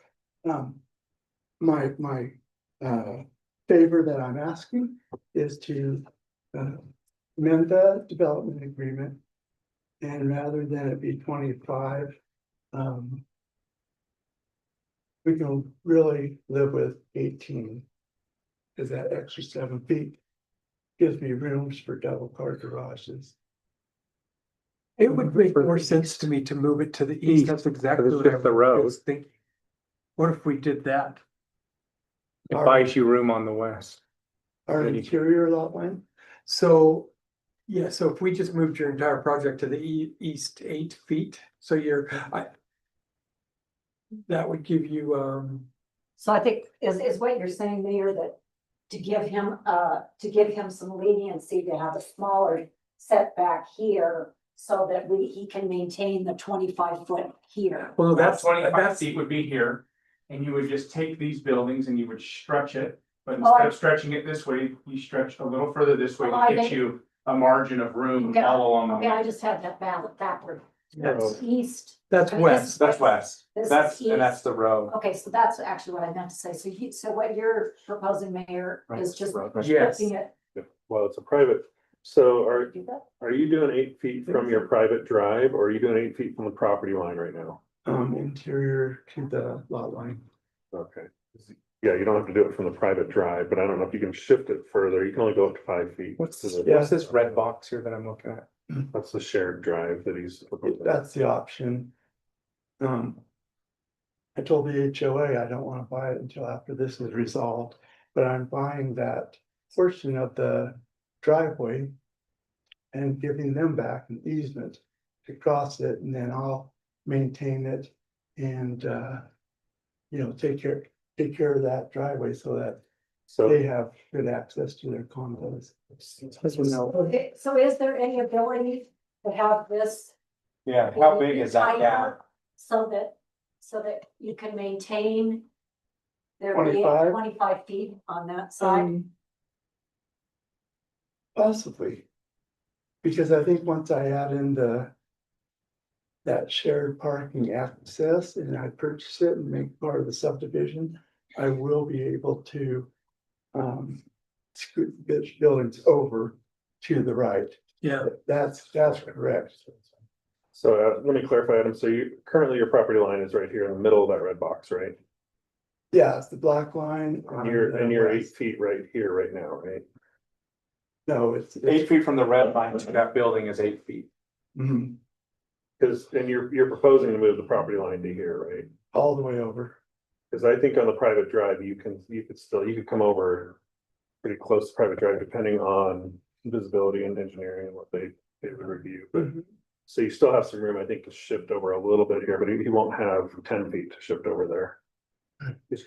[SPEAKER 14] my favor that I'm asking is to amend the development agreement. And rather than it be 25, we can really live with 18. Because that extra 7 feet gives me rooms for double car garages.
[SPEAKER 6] It would make more sense to me to move it to the east. That's exactly
[SPEAKER 9] Because
[SPEAKER 6] what I
[SPEAKER 9] it's the road.
[SPEAKER 6] was thinking. What if we did that?
[SPEAKER 9] It buys you room on the west.
[SPEAKER 14] Our interior lot line,
[SPEAKER 6] So, yeah, so if we just moved your entire project to the east 8 feet, so that would give you,
[SPEAKER 2] So I think is what you're saying, Mayor, that to give him some leniency to have a smaller setback here so that he can maintain the 25-foot here.
[SPEAKER 6] well,
[SPEAKER 9] That's
[SPEAKER 6] that's,
[SPEAKER 9] 25 feet would be here, and you would just take these buildings and you would stretch it. But
[SPEAKER 2] Oh,
[SPEAKER 9] instead of stretching it this way, you stretch a little further this way
[SPEAKER 2] Oh, I
[SPEAKER 9] to get
[SPEAKER 2] think-
[SPEAKER 9] you a margin of room
[SPEAKER 2] Okay,
[SPEAKER 9] all along the
[SPEAKER 2] Okay, I
[SPEAKER 9] way.
[SPEAKER 2] just had that backward.
[SPEAKER 6] Yes.
[SPEAKER 2] East.
[SPEAKER 6] that's
[SPEAKER 2] I mean,
[SPEAKER 6] west.
[SPEAKER 9] That's west.
[SPEAKER 2] This is
[SPEAKER 9] That's, and that's
[SPEAKER 2] east.
[SPEAKER 9] the road.
[SPEAKER 2] Okay, so that's actually what I meant to say. So what you're proposing, Mayor, is just
[SPEAKER 6] Yes.
[SPEAKER 2] shifting it.
[SPEAKER 7] Well, it's a private, so
[SPEAKER 2] Do that?
[SPEAKER 7] are you doing 8 feet from your private drive, or are you doing 8 feet from the property line right now?
[SPEAKER 14] interior to the lot line.
[SPEAKER 7] Okay. Yeah, you don't have to do it from the private drive, but I don't know if you can shift it further. You can only go up to 5 feet.
[SPEAKER 9] What's this,
[SPEAKER 14] Yeah.
[SPEAKER 9] what's this red box here that I'm looking at?
[SPEAKER 7] That's the shared drive that he's proposing.
[SPEAKER 14] That's the option. I told the HOA I don't want to buy it until after this is resolved, but I'm buying that portion of the driveway and giving them back an easement to cross it, and then I'll maintain it and, take care of that driveway so that
[SPEAKER 7] So
[SPEAKER 14] they have good access to their condos.
[SPEAKER 2] Okay, so is there any ability to have this?
[SPEAKER 9] Yeah, how big is that? Yeah.
[SPEAKER 2] tighter So that you can maintain. There
[SPEAKER 14] 25?
[SPEAKER 2] 25 feet on that side.
[SPEAKER 14] Possibly. Because I think once I add in that shared parking access and I purchase it and make part of the subdivision, I will be able to scoot the buildings over to the right.
[SPEAKER 6] Yeah.
[SPEAKER 14] That's correct.
[SPEAKER 7] So let me clarify, Adam. So currently your property line is right here in the middle of that red box, right?
[SPEAKER 14] Yeah, it's the black line.
[SPEAKER 7] And you're 8 feet right here, right now, right?
[SPEAKER 14] No, it's
[SPEAKER 9] 8 feet from the red line to that building is 8 feet.
[SPEAKER 14] mhm,
[SPEAKER 7] Because, and you're proposing to move the property line to here, right?
[SPEAKER 14] all the way over.
[SPEAKER 7] Because I think on the private drive, you could come over pretty close to private drive, depending on visibility and engineering and what they would review. But So you still have some room, I think, to shift over a little bit here, but he won't have 10 feet to shift over there.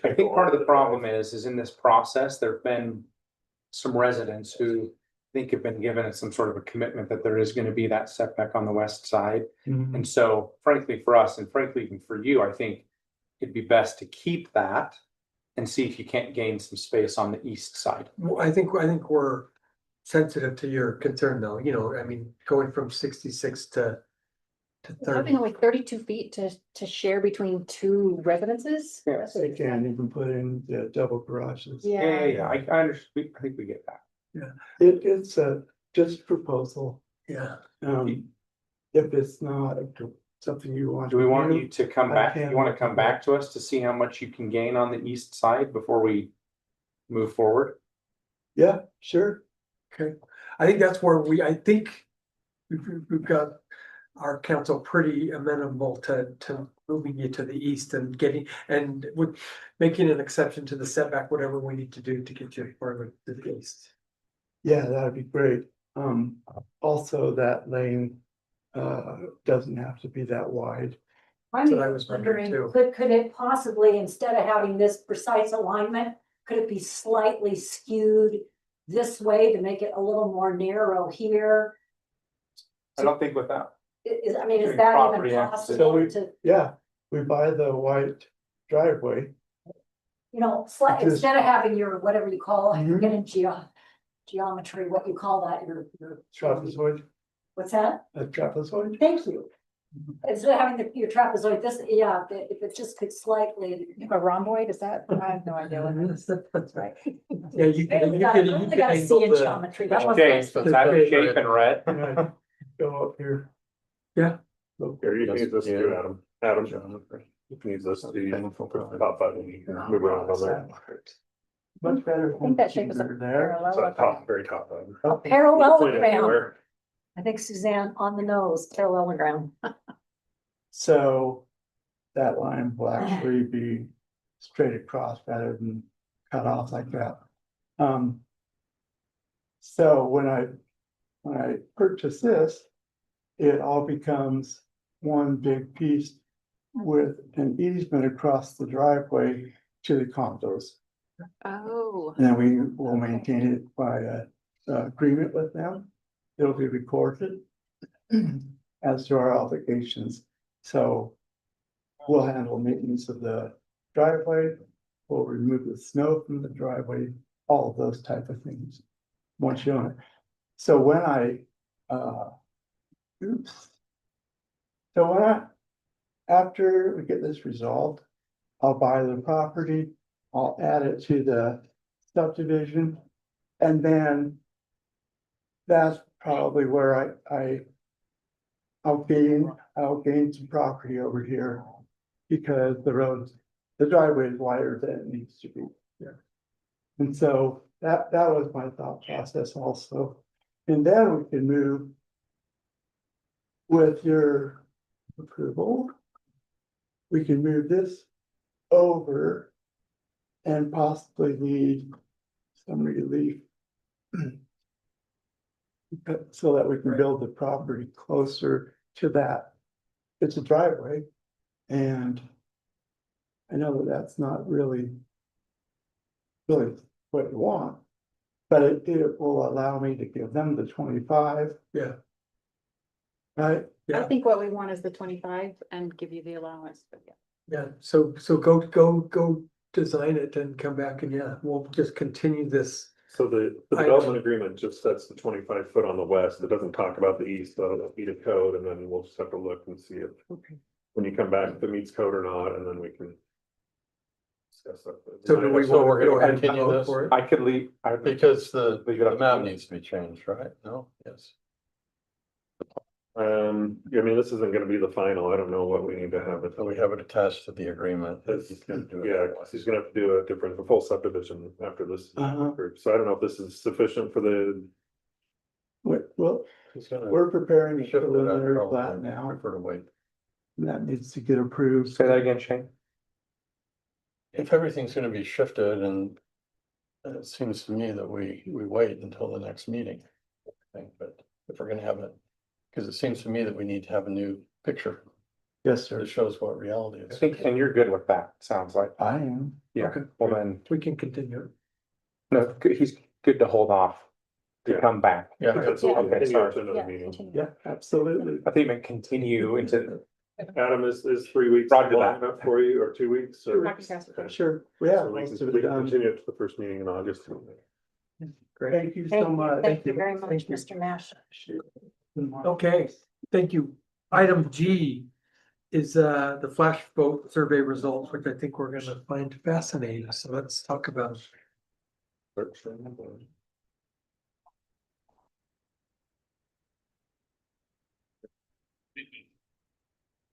[SPEAKER 9] I think part of the problem is in this process, there've been some residents who I think have been given some sort of a commitment that there is gonna be that setback on the west side. And so frankly, for us and frankly, even for you, I think it'd be best to keep that and see if you can't gain some space on the east side.
[SPEAKER 6] Well, I think we're sensitive to your concern though, you know, I mean, going from 66 to
[SPEAKER 5] Having
[SPEAKER 6] 30.
[SPEAKER 5] only 32 feet to share between two residences?
[SPEAKER 14] They can't even put in the double garages.
[SPEAKER 9] Yeah, I understand, I think we get that.
[SPEAKER 14] It's a just proposal.
[SPEAKER 6] Yeah.
[SPEAKER 14] If it's not something you want.
[SPEAKER 9] Do we want
[SPEAKER 14] do,
[SPEAKER 9] you to come
[SPEAKER 14] I
[SPEAKER 9] back?
[SPEAKER 14] can
[SPEAKER 9] You wanna
[SPEAKER 14] look
[SPEAKER 9] come
[SPEAKER 14] at
[SPEAKER 9] back to us to see how much you can gain on the east side before we move forward?
[SPEAKER 14] Yeah, sure.
[SPEAKER 6] Okay, I think that's where I think we've got our council pretty amenable to moving you to the east and with making an exception to the setback, whatever we need to do to get you further to the east.
[SPEAKER 14] Yeah, that'd be great. Also that lane, doesn't have to be that wide.
[SPEAKER 2] I'm
[SPEAKER 6] what I was wondering
[SPEAKER 2] wondering,
[SPEAKER 6] too.
[SPEAKER 2] could it possibly, instead of having this precise alignment, could it be slightly skewed this way to make it a little more narrow here?
[SPEAKER 9] I don't think with that.
[SPEAKER 2] Is that
[SPEAKER 9] Doing
[SPEAKER 2] even
[SPEAKER 9] property access.
[SPEAKER 14] So
[SPEAKER 2] possible
[SPEAKER 14] we-
[SPEAKER 2] to,
[SPEAKER 14] Yeah, we buy the white driveway. Just-
[SPEAKER 2] instead of having your, whatever you call,
[SPEAKER 14] Mhm.
[SPEAKER 2] get in geometry, what you call that, your.
[SPEAKER 14] Trapezoid,
[SPEAKER 2] What's that?
[SPEAKER 14] a trapezoid.
[SPEAKER 2] Thank you. Instead of having your trapezoid, if it just could slightly.
[SPEAKER 5] A rhomboid, is that? I have no idea what it is.
[SPEAKER 2] That's right.
[SPEAKER 6] Yeah, you can
[SPEAKER 2] I only got a C in
[SPEAKER 6] angle
[SPEAKER 2] geometry. That was
[SPEAKER 9] James,
[SPEAKER 2] nice.
[SPEAKER 9] is that shape and red?
[SPEAKER 14] And I go up here.
[SPEAKER 6] Yeah.
[SPEAKER 14] Look,
[SPEAKER 7] Here, you can use this too, Adam. You can use this to top button, move around on there.
[SPEAKER 14] much better.
[SPEAKER 5] I think that shape is a
[SPEAKER 14] there.
[SPEAKER 5] parallel.
[SPEAKER 7] So top, very top button.
[SPEAKER 2] A parallelogram.
[SPEAKER 7] Anywhere.
[SPEAKER 2] I think Suzanne on the nose, parallelogram.
[SPEAKER 14] So that line will actually be straight across rather than cut off like that. So when I purchase this, it all becomes one big piece with an easement across the driveway to the condos.
[SPEAKER 5] Oh.
[SPEAKER 14] And then we will maintain it by a agreement with them. It'll be recorded as to our obligations. So we'll handle maintenance of the driveway, we'll remove the snow from the driveway, all of those type of things. Once you own it. So when after we get this resolved, I'll buy the property, I'll add it to the subdivision, and then that's probably where I'll gain some property over here because the driveway is wider than it needs to be. Yeah. And so that was my thought process also. And then we can move with your approval. We can move this over and possibly need some relief. So that we can build the property closer to that. It's a driveway. And I know that that's not really what you want. But it will allow me to give them the 25.
[SPEAKER 6] Yeah.
[SPEAKER 14] Right?
[SPEAKER 5] I think what we want is the 25 and give you the allowance, but yeah.
[SPEAKER 6] Yeah, so go design it and come back and we'll just continue this.
[SPEAKER 7] So the development agreement just sets the 25 foot on the west. It doesn't talk about the east, that'll meet a code, and then we'll just have to look and see if. When you come back, if it meets code or not, and then we can. Discuss that.
[SPEAKER 6] So do we
[SPEAKER 8] So
[SPEAKER 6] want
[SPEAKER 8] we're
[SPEAKER 6] to go
[SPEAKER 8] gonna
[SPEAKER 6] ahead and
[SPEAKER 8] continue
[SPEAKER 6] vote
[SPEAKER 8] this?
[SPEAKER 6] for it?
[SPEAKER 9] I could leave.
[SPEAKER 8] Because the
[SPEAKER 9] Leave it up to
[SPEAKER 8] map
[SPEAKER 9] you.
[SPEAKER 8] needs to be changed, right? No, yes.
[SPEAKER 7] I mean, this isn't gonna be the final. I don't know what we need to have it.
[SPEAKER 8] So we have it attached to the agreement.
[SPEAKER 7] It's-
[SPEAKER 8] He's gonna do it
[SPEAKER 7] Yeah,
[SPEAKER 8] that way.
[SPEAKER 7] 'cause he's gonna have to do a full subdivision after this.
[SPEAKER 14] Uh-huh.
[SPEAKER 7] So I don't know if this is sufficient for the,
[SPEAKER 14] Well,
[SPEAKER 8] He's gonna
[SPEAKER 14] we're preparing the
[SPEAKER 8] shift it, I'd
[SPEAKER 14] preliminary
[SPEAKER 8] probably
[SPEAKER 14] plat now.
[SPEAKER 8] prefer to wait.
[SPEAKER 14] And that needs to get approved.
[SPEAKER 9] Say that again, Shane.
[SPEAKER 8] If everything's gonna be shifted and it seems to me that we wait until the next meeting. I think, but if we're gonna have it Because it seems to me that we need to have a new picture
[SPEAKER 14] Yes, sir.
[SPEAKER 8] that shows what reality
[SPEAKER 9] I
[SPEAKER 8] is.
[SPEAKER 9] think, and you're good with that, sounds like.
[SPEAKER 14] I am.
[SPEAKER 9] Yeah,
[SPEAKER 6] Okay.
[SPEAKER 9] well then,
[SPEAKER 6] We can continue.
[SPEAKER 9] no, he's good to hold off to
[SPEAKER 7] Yeah.
[SPEAKER 9] come back.
[SPEAKER 8] Yeah.
[SPEAKER 7] So we'll
[SPEAKER 9] Okay,
[SPEAKER 7] continue
[SPEAKER 9] sorry.
[SPEAKER 7] to another
[SPEAKER 5] Yeah,
[SPEAKER 7] meeting.
[SPEAKER 5] continue.
[SPEAKER 14] Yeah, absolutely.
[SPEAKER 9] I think even continue into,
[SPEAKER 7] Adam, is 3 weeks
[SPEAKER 9] Roger
[SPEAKER 7] long
[SPEAKER 9] that.
[SPEAKER 7] enough for you, or 2 weeks? or-
[SPEAKER 5] Talking fast.
[SPEAKER 7] Okay.
[SPEAKER 14] Sure. Yeah.
[SPEAKER 7] So we
[SPEAKER 14] most
[SPEAKER 7] can
[SPEAKER 14] of
[SPEAKER 7] we
[SPEAKER 14] it
[SPEAKER 7] can
[SPEAKER 14] done.
[SPEAKER 7] continue it to the first meeting in August.
[SPEAKER 6] Great.
[SPEAKER 14] Thank you so much.
[SPEAKER 2] Thank you very much, Mr. Nash.
[SPEAKER 6] Okay, thank you. Item G is the flash vote survey results, which I think we're gonna find fascinating. So let's talk about it.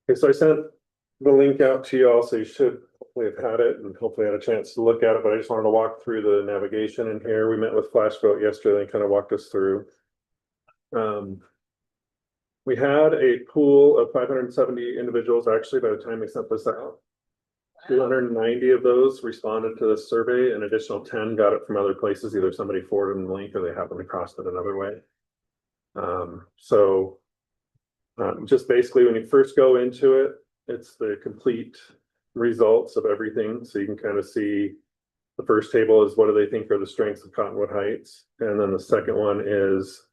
[SPEAKER 7] Okay, so I sent the link out to you all, so you should hopefully have had it and hopefully had a chance to look at it, but I just wanted to walk through the navigation in here. We met with Flashvote yesterday and kind of walked us through. We had a pool of 570 individuals, actually, by the time we sent this out. 290 of those responded to this survey, an additional 10 got it from other places, either somebody forwarded them the link or they happened across it another way. Just basically, when you first go into it, it's the complete results of everything. So you can kind of see the first table is what do they think are the strengths of Cottonwood Heights? And then the second one is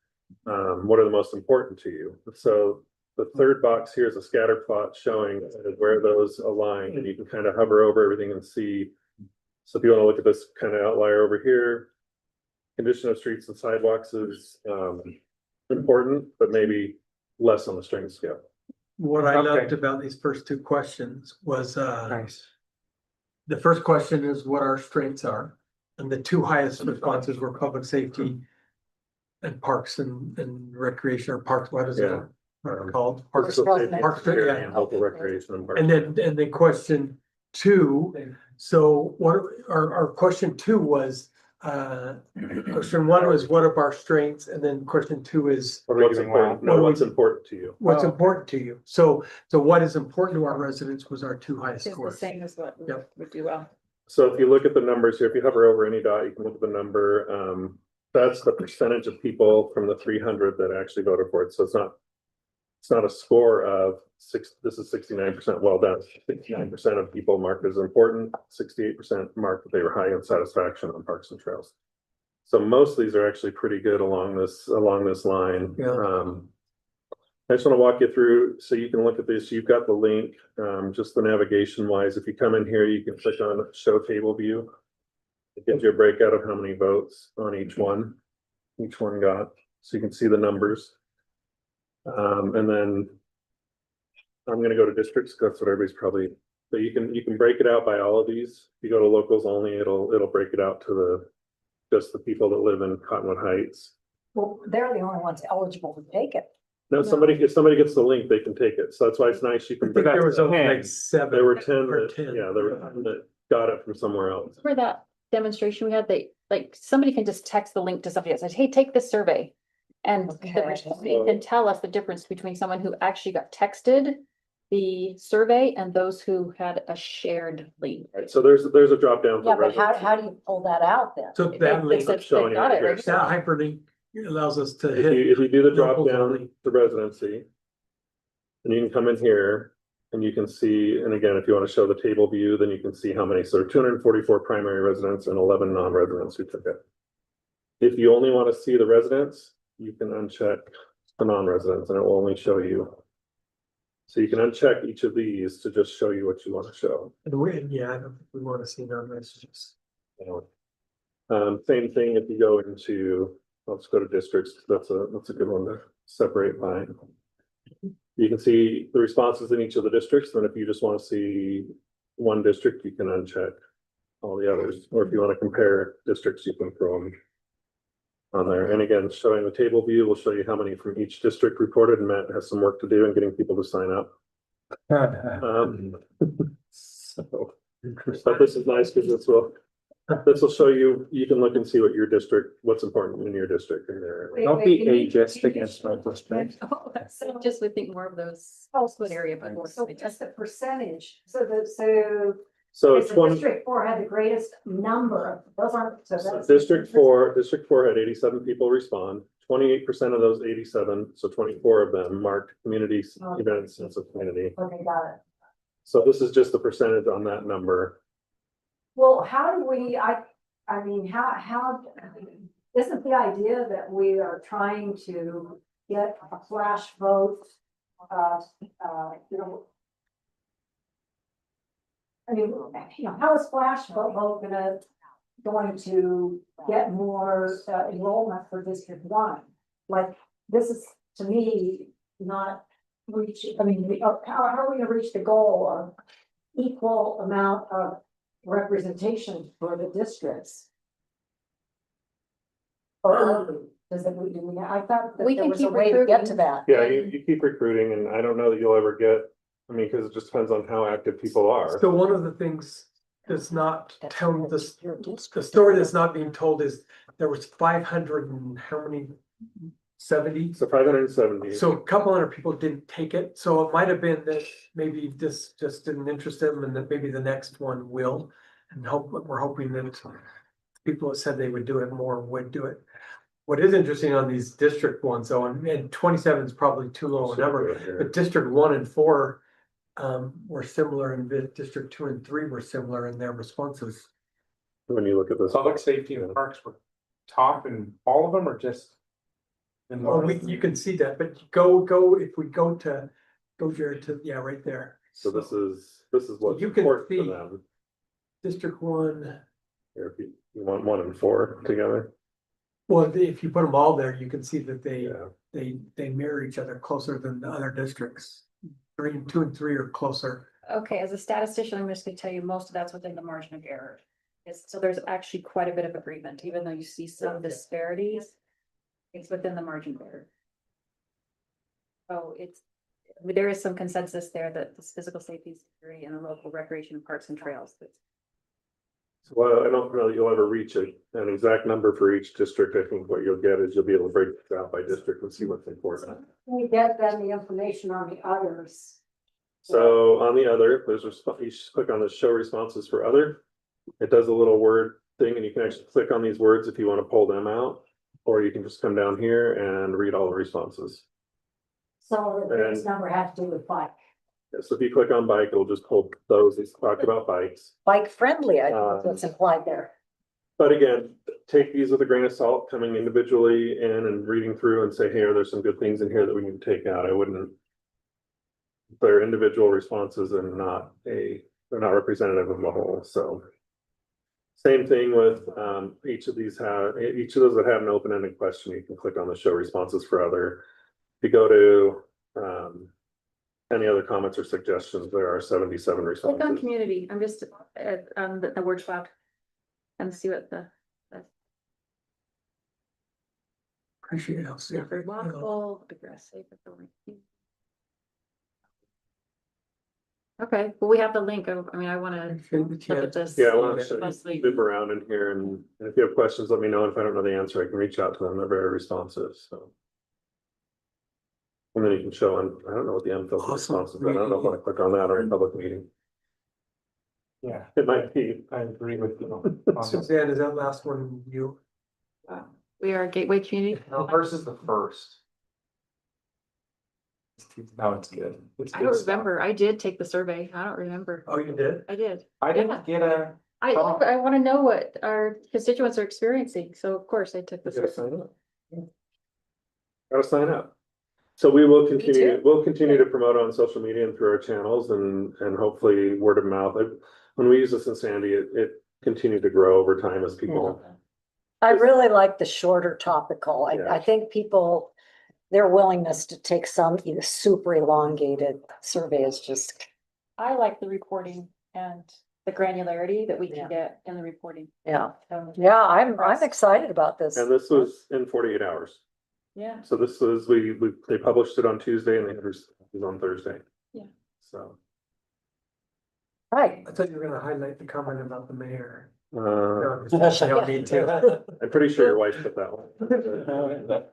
[SPEAKER 7] what are the most important to you? So the third box here is a scatter plot showing where those align, and you can kind of hover over everything and see. So if you want to look at this kind of outlier over here, condition of streets and sidewalks is important, but maybe less on the strength scale.
[SPEAKER 6] What I
[SPEAKER 9] Okay.
[SPEAKER 6] loved about these first two questions was,
[SPEAKER 9] nice.
[SPEAKER 6] the first question is what our strengths are. And the two highest responses were public safety and parks and recreation, or parks, what is it
[SPEAKER 7] Yeah.
[SPEAKER 6] called? Parks.
[SPEAKER 2] Parks Development.
[SPEAKER 6] Parks, yeah.
[SPEAKER 7] And local recreation and parks.
[SPEAKER 6] And then question two, so what, our question two was, question one was what are our strengths, and then question two is
[SPEAKER 7] What's important, no, what's important to you?
[SPEAKER 6] what's important to you? So what is important to our residents was our two highest
[SPEAKER 5] It's the
[SPEAKER 6] scores.
[SPEAKER 5] same as what
[SPEAKER 6] Yep.
[SPEAKER 5] we do well.
[SPEAKER 7] So if you look at the numbers here, if you hover over any dot, you can look at the number. That's the percentage of people from the 300 that actually voted for it. So it's not a score of this is 69%, well done. 69% of people marked as important, 68% marked that they were high in satisfaction on parks and trails. So most of these are actually pretty good along this line.
[SPEAKER 6] Yeah.
[SPEAKER 7] I just want to walk you through so you can look at this. You've got the link, just the navigation wise. If you come in here, you can click on show table view. It gives you a breakout of how many votes on each one got, so you can see the numbers. And then I'm gonna go to districts, 'cause that's what everybody's probably, so you can break it out by all of these. If you go to locals only, it'll break it out to just the people that live in Cottonwood Heights.
[SPEAKER 2] Well, they're the only ones eligible to take it.
[SPEAKER 7] No, if somebody gets the link, they can take it. So that's why it's nice. You
[SPEAKER 6] I
[SPEAKER 7] can.
[SPEAKER 6] think there was only like
[SPEAKER 9] 10.
[SPEAKER 6] seven.
[SPEAKER 7] There were 10
[SPEAKER 6] or
[SPEAKER 7] that,
[SPEAKER 6] 10.
[SPEAKER 7] yeah, there were 10 that got it from somewhere else.
[SPEAKER 5] For that demonstration we had, like, somebody can just text the link to somebody that says, hey, take this survey. And the
[SPEAKER 2] Okay.
[SPEAKER 5] recipient can tell us the difference between someone who actually got texted the survey and those who had a shared link.
[SPEAKER 7] Right, so there's a drop down. for
[SPEAKER 2] Yeah, but
[SPEAKER 7] residents.
[SPEAKER 2] how do you pull that out then?
[SPEAKER 6] So that
[SPEAKER 5] They
[SPEAKER 6] link,
[SPEAKER 5] said
[SPEAKER 7] showing
[SPEAKER 5] they got
[SPEAKER 7] you
[SPEAKER 5] it,
[SPEAKER 7] right
[SPEAKER 5] right?
[SPEAKER 6] that hyperlink allows us to
[SPEAKER 7] If
[SPEAKER 6] hit.
[SPEAKER 7] you do the drop
[SPEAKER 6] locals
[SPEAKER 7] down
[SPEAKER 6] only.
[SPEAKER 7] to residency. And you can come in here and you can see, and again, if you want to show the table view, then you can see how many, so 244 primary residents and 11 non-residents who took it. If you only want to see the residents, you can uncheck the non-residents and it will only show you. So you can uncheck each of these to just show you what you want to show.
[SPEAKER 6] And I don't think we want to see non-residents.
[SPEAKER 7] Same thing if you go into, let's go to districts, that's a good one to separate by. You can see the responses in each of the districts, then if you just want to see one district, you can uncheck all the others, or if you want to compare districts, you can throw them on there. And again, showing the table view will show you how many from each district reported, and Matt has some work to do in getting people to sign up. So, but this is nice because this will show you, you can look and see what your district, what's important in your district in there.
[SPEAKER 9] Don't be ageist against my district.
[SPEAKER 5] So just would think more of those split area, but more.
[SPEAKER 2] So just the percentage, so
[SPEAKER 7] So
[SPEAKER 2] it's
[SPEAKER 7] it's one,
[SPEAKER 2] District 4 had the greatest number of, those aren't, so that's.
[SPEAKER 7] District 4 had 87 people respond. 28% of those 87, so 24 of them marked community
[SPEAKER 2] Okay.
[SPEAKER 7] events, sense of community.
[SPEAKER 2] Okay, got it.
[SPEAKER 7] So this is just the percentage on that number.
[SPEAKER 2] Well, how do we, I mean, how, isn't the idea that we are trying to get a flash vote? You know. I mean, you know, how is flash vote going to get more enrollment for District 1? Like, this is, to me, not reaching, I mean, how are we gonna reach the goal of equal amount of representation for the districts? Or does it, I thought that
[SPEAKER 5] We
[SPEAKER 2] there
[SPEAKER 5] can
[SPEAKER 2] was a
[SPEAKER 5] keep
[SPEAKER 2] way to get to
[SPEAKER 5] recruiting.
[SPEAKER 2] that.
[SPEAKER 7] Yeah, you keep recruiting and I don't know that you'll ever get, I mean, because it just depends on how active people are.
[SPEAKER 6] So one of the things that's not
[SPEAKER 2] That's
[SPEAKER 6] telling
[SPEAKER 2] your
[SPEAKER 6] this,
[SPEAKER 2] district.
[SPEAKER 6] the story that's not being told is there was 500 and how many? 70?
[SPEAKER 7] So 570.
[SPEAKER 6] So a couple hundred people didn't take it, so it might have been that maybe this just didn't interest them and that maybe the next one will. And we're hoping that people that said they would do it more would do it. What is interesting on these district ones though, and 27 is probably too low a number, but District 1 and 4 were similar and District 2 and 3 were similar in their responses.
[SPEAKER 7] When you look at this.
[SPEAKER 9] Public safety and parks were top in all of them or just? in
[SPEAKER 6] Or
[SPEAKER 9] one?
[SPEAKER 6] you can see that, but if we go Jared to, yeah, right there.
[SPEAKER 7] So this is what's
[SPEAKER 6] You can
[SPEAKER 7] important
[SPEAKER 6] see-
[SPEAKER 7] for them.
[SPEAKER 6] District 1,
[SPEAKER 7] Here, if you want 1 and 4 together.
[SPEAKER 6] well, if you put them all there, you can see that
[SPEAKER 7] Yeah.
[SPEAKER 6] they mirror each other closer than the other districts. 2 and 3 are closer.
[SPEAKER 5] Okay, as a statistician, I'm just gonna tell you, most of that's within the margin of error. So there's actually quite a bit of agreement, even though you see some disparities. It's within the margin of error. So there is some consensus there that this physical safety, security, and the local recreation, parks and trails.
[SPEAKER 7] So well, I don't know that you'll ever reach an exact number for each district. I think what you'll get is you'll be able to break it out by district and see what's important.
[SPEAKER 2] We get then the information on the others.
[SPEAKER 7] So on the other, you just click on the show responses for other. It does a little word thing and you can actually click on these words if you want to pull them out. Or you can just come down here and read all the responses.
[SPEAKER 2] So the next number has to do with bike.
[SPEAKER 7] So if you click on bike, it'll just pull those that talk about bikes.
[SPEAKER 2] Bike friendly, I think that's implied there.
[SPEAKER 7] But again, take these with a grain of salt, coming individually in and reading through and say, hey, are there some good things in here that we need to take out? I wouldn't. They're individual responses and they're not representative of the whole, so. Same thing with each of those that have an open-ended question, you can click on the show responses for other. If you go to any other comments or suggestions, there are 77
[SPEAKER 5] Click on
[SPEAKER 7] responses.
[SPEAKER 5] community, I'm just on the word cloud. And see what
[SPEAKER 6] Appreciate it.
[SPEAKER 5] very walkable, aggressive. Okay, well, we have the link. I mean, I wanna look at this.
[SPEAKER 7] Yeah, I want to
[SPEAKER 5] closely.
[SPEAKER 7] move around in here and if you have questions, let me know. If I don't know the answer, I can reach out to them. They're very responsive, so. And then you can show, and I don't know what the unfiltered
[SPEAKER 6] Awesome.
[SPEAKER 7] response is, but I don't know if I want to click on that or in public meeting.
[SPEAKER 9] Yeah,
[SPEAKER 7] It might be.
[SPEAKER 9] I agree with you.
[SPEAKER 6] Suzanne, is that last one you?
[SPEAKER 5] We are a gateway community.
[SPEAKER 9] No, hers is the first. No, it's good. It's
[SPEAKER 5] I
[SPEAKER 9] good
[SPEAKER 5] don't
[SPEAKER 9] stuff.
[SPEAKER 5] remember. I did take the survey. I don't remember.
[SPEAKER 6] Oh, you did?
[SPEAKER 5] I did.
[SPEAKER 9] I
[SPEAKER 5] Yeah.
[SPEAKER 9] didn't get a,
[SPEAKER 5] I wanna know what our constituents are experiencing. So of course I took the
[SPEAKER 7] You gotta
[SPEAKER 5] survey.
[SPEAKER 7] sign up. Gotta sign up. So we will
[SPEAKER 5] too.
[SPEAKER 7] continue to promote on social media and through our channels and hopefully word of mouth. When we use this in Sandy, it continued to grow over time as people.
[SPEAKER 2] I really like the shorter topical.
[SPEAKER 7] Yeah.
[SPEAKER 2] I think people, their willingness to take some either super elongated survey is just,
[SPEAKER 5] I like the reporting and the granularity that we
[SPEAKER 2] Yeah.
[SPEAKER 5] can get in the reporting.
[SPEAKER 2] yeah.
[SPEAKER 5] So,
[SPEAKER 2] Yeah, I'm excited about this.
[SPEAKER 7] And this was in 48 hours.
[SPEAKER 5] yeah,
[SPEAKER 7] So this was, they published it on Tuesday and it was on Thursday.
[SPEAKER 5] Yeah.
[SPEAKER 7] So,
[SPEAKER 2] Right.
[SPEAKER 6] I thought you were gonna highlight the comment about the mayor.
[SPEAKER 7] uh,
[SPEAKER 6] No, you don't need to.
[SPEAKER 7] I'm pretty sure your wife put that one.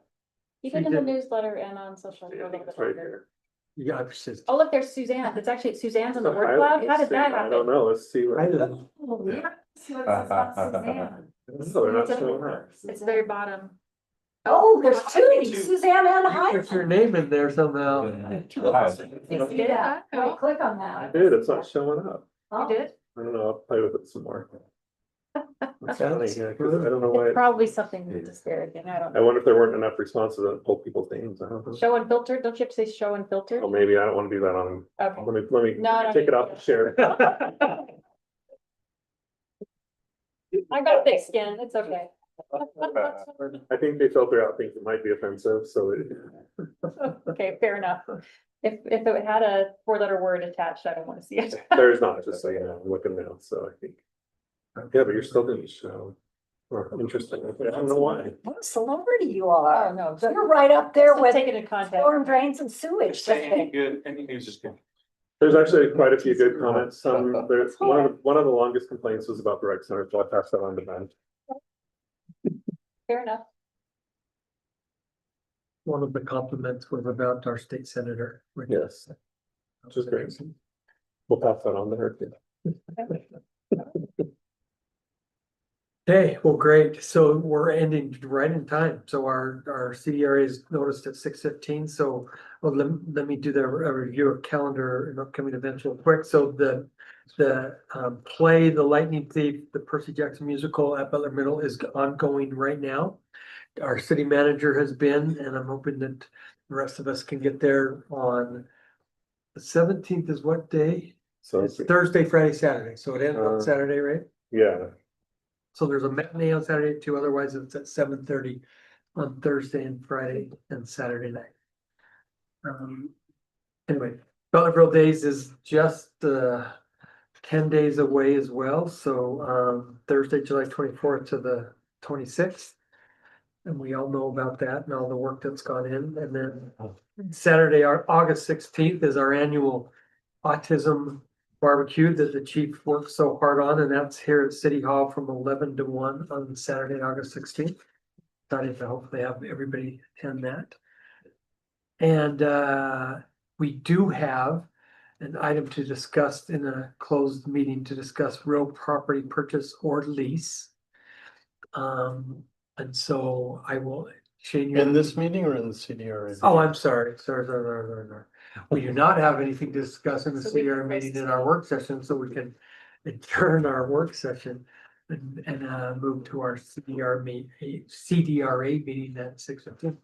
[SPEAKER 5] even in the newsletter and on social.
[SPEAKER 7] Yeah, I think it's right here.
[SPEAKER 6] Yeah, it's just.
[SPEAKER 5] Oh, look, there's Suzanne. It's actually Suzanne's on the word
[SPEAKER 7] I-
[SPEAKER 5] cloud. How did that
[SPEAKER 7] I don't
[SPEAKER 5] happen?
[SPEAKER 7] know, let's see. what-
[SPEAKER 6] I didn't.
[SPEAKER 2] Oh, yeah. See what it says about Suzanne.
[SPEAKER 7] No, they're not showing up.
[SPEAKER 5] It's the very bottom.
[SPEAKER 2] Oh, there's two, Suzanne and
[SPEAKER 6] Put your
[SPEAKER 2] Heidi.
[SPEAKER 6] name in there somehow.
[SPEAKER 2] Yeah, click on
[SPEAKER 7] I
[SPEAKER 2] that.
[SPEAKER 7] did, it's not showing up.
[SPEAKER 2] Oh.
[SPEAKER 1] did?
[SPEAKER 7] I don't know, I'll play with it some more. It's funny,
[SPEAKER 6] That's
[SPEAKER 7] yeah, 'cause I don't know why,
[SPEAKER 5] It's probably something disparaging, I don't
[SPEAKER 7] I
[SPEAKER 5] know.
[SPEAKER 7] wonder if there weren't enough responses that pulled people's names, I don't know.
[SPEAKER 5] Show and filter, don't you have to say show and filter?
[SPEAKER 7] Oh, maybe, I don't wanna do that on,
[SPEAKER 5] Okay.
[SPEAKER 7] let me
[SPEAKER 5] No,
[SPEAKER 7] take it off and share.
[SPEAKER 5] I got thick skin, it's okay.
[SPEAKER 7] I think they filter out things that might be offensive, so it.
[SPEAKER 5] Okay, fair enough. If it had a 4-letter word attached, I don't wanna see it.
[SPEAKER 7] There's not, just so you know, I'm looking now, so I think. Yeah, but you're still doing the show. Or interesting, I don't know why.
[SPEAKER 2] What a celebrity you
[SPEAKER 5] Oh,
[SPEAKER 2] are.
[SPEAKER 5] no.
[SPEAKER 2] You're right up there with
[SPEAKER 5] Take it in context.
[SPEAKER 2] storm drains and sewage.
[SPEAKER 12] Good, any news is good.
[SPEAKER 7] There's actually quite a few good comments, there's, one of the longest complaints was about the rec center, so I passed that on to Ben.
[SPEAKER 5] Fair enough.
[SPEAKER 6] One of the compliments was about our state senator. which-
[SPEAKER 7] Yes. Which is great. We'll pass that on to her too.
[SPEAKER 6] Okay, well, great. So we're ending right in time. So our CDRA is noticed at 6:15. So let me do a review of calendar and upcoming events real quick. So the play, The Lightning Thief, the Percy Jackson musical at Butler Middle is ongoing right now. Our city manager has been, and I'm hoping that the rest of us can get there on the 17th is what day?
[SPEAKER 7] So,
[SPEAKER 6] It's Thursday, Friday, Saturday. So it ends on
[SPEAKER 7] Uh,
[SPEAKER 6] Saturday, right?
[SPEAKER 7] yeah,
[SPEAKER 6] So there's a matinee on Saturday too, otherwise it's at 7:30 on Thursday and Friday and Saturday night. Anyway, Butlerville Days is just 10 days away as well, so Thursday, July 24th to the 26th. And we all know about that and all the work that's gone in, and then Saturday, our August 16th is our annual autism barbecue that the chief worked so hard on, and that's here at City Hall from 11 to 1 on Saturday, August 16th. Excited to hopefully have everybody attend that. And we do have an item to discuss in a closed meeting to discuss real property purchase or lease. And so I will, Shane.
[SPEAKER 4] In this meeting or in the CDRA?
[SPEAKER 6] Oh, I'm sorry. Sorry. We do not have anything to discuss in the
[SPEAKER 5] So we can
[SPEAKER 6] CDR meeting in our work session, so we can adjourn our work session and move to our CDRA meeting at 6:15.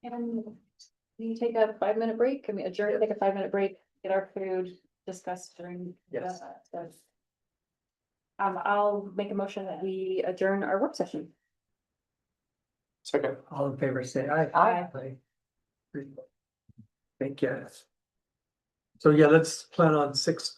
[SPEAKER 5] And we take a 5-minute break, I mean, adjourn, take a 5-minute break, get our food, discuss during.
[SPEAKER 6] Yes.
[SPEAKER 5] I'll make a motion that we adjourn our work session.
[SPEAKER 12] Second.
[SPEAKER 6] All in favor, say aye.
[SPEAKER 5] Aye.
[SPEAKER 6] Thank you. So yeah, let's plan on 6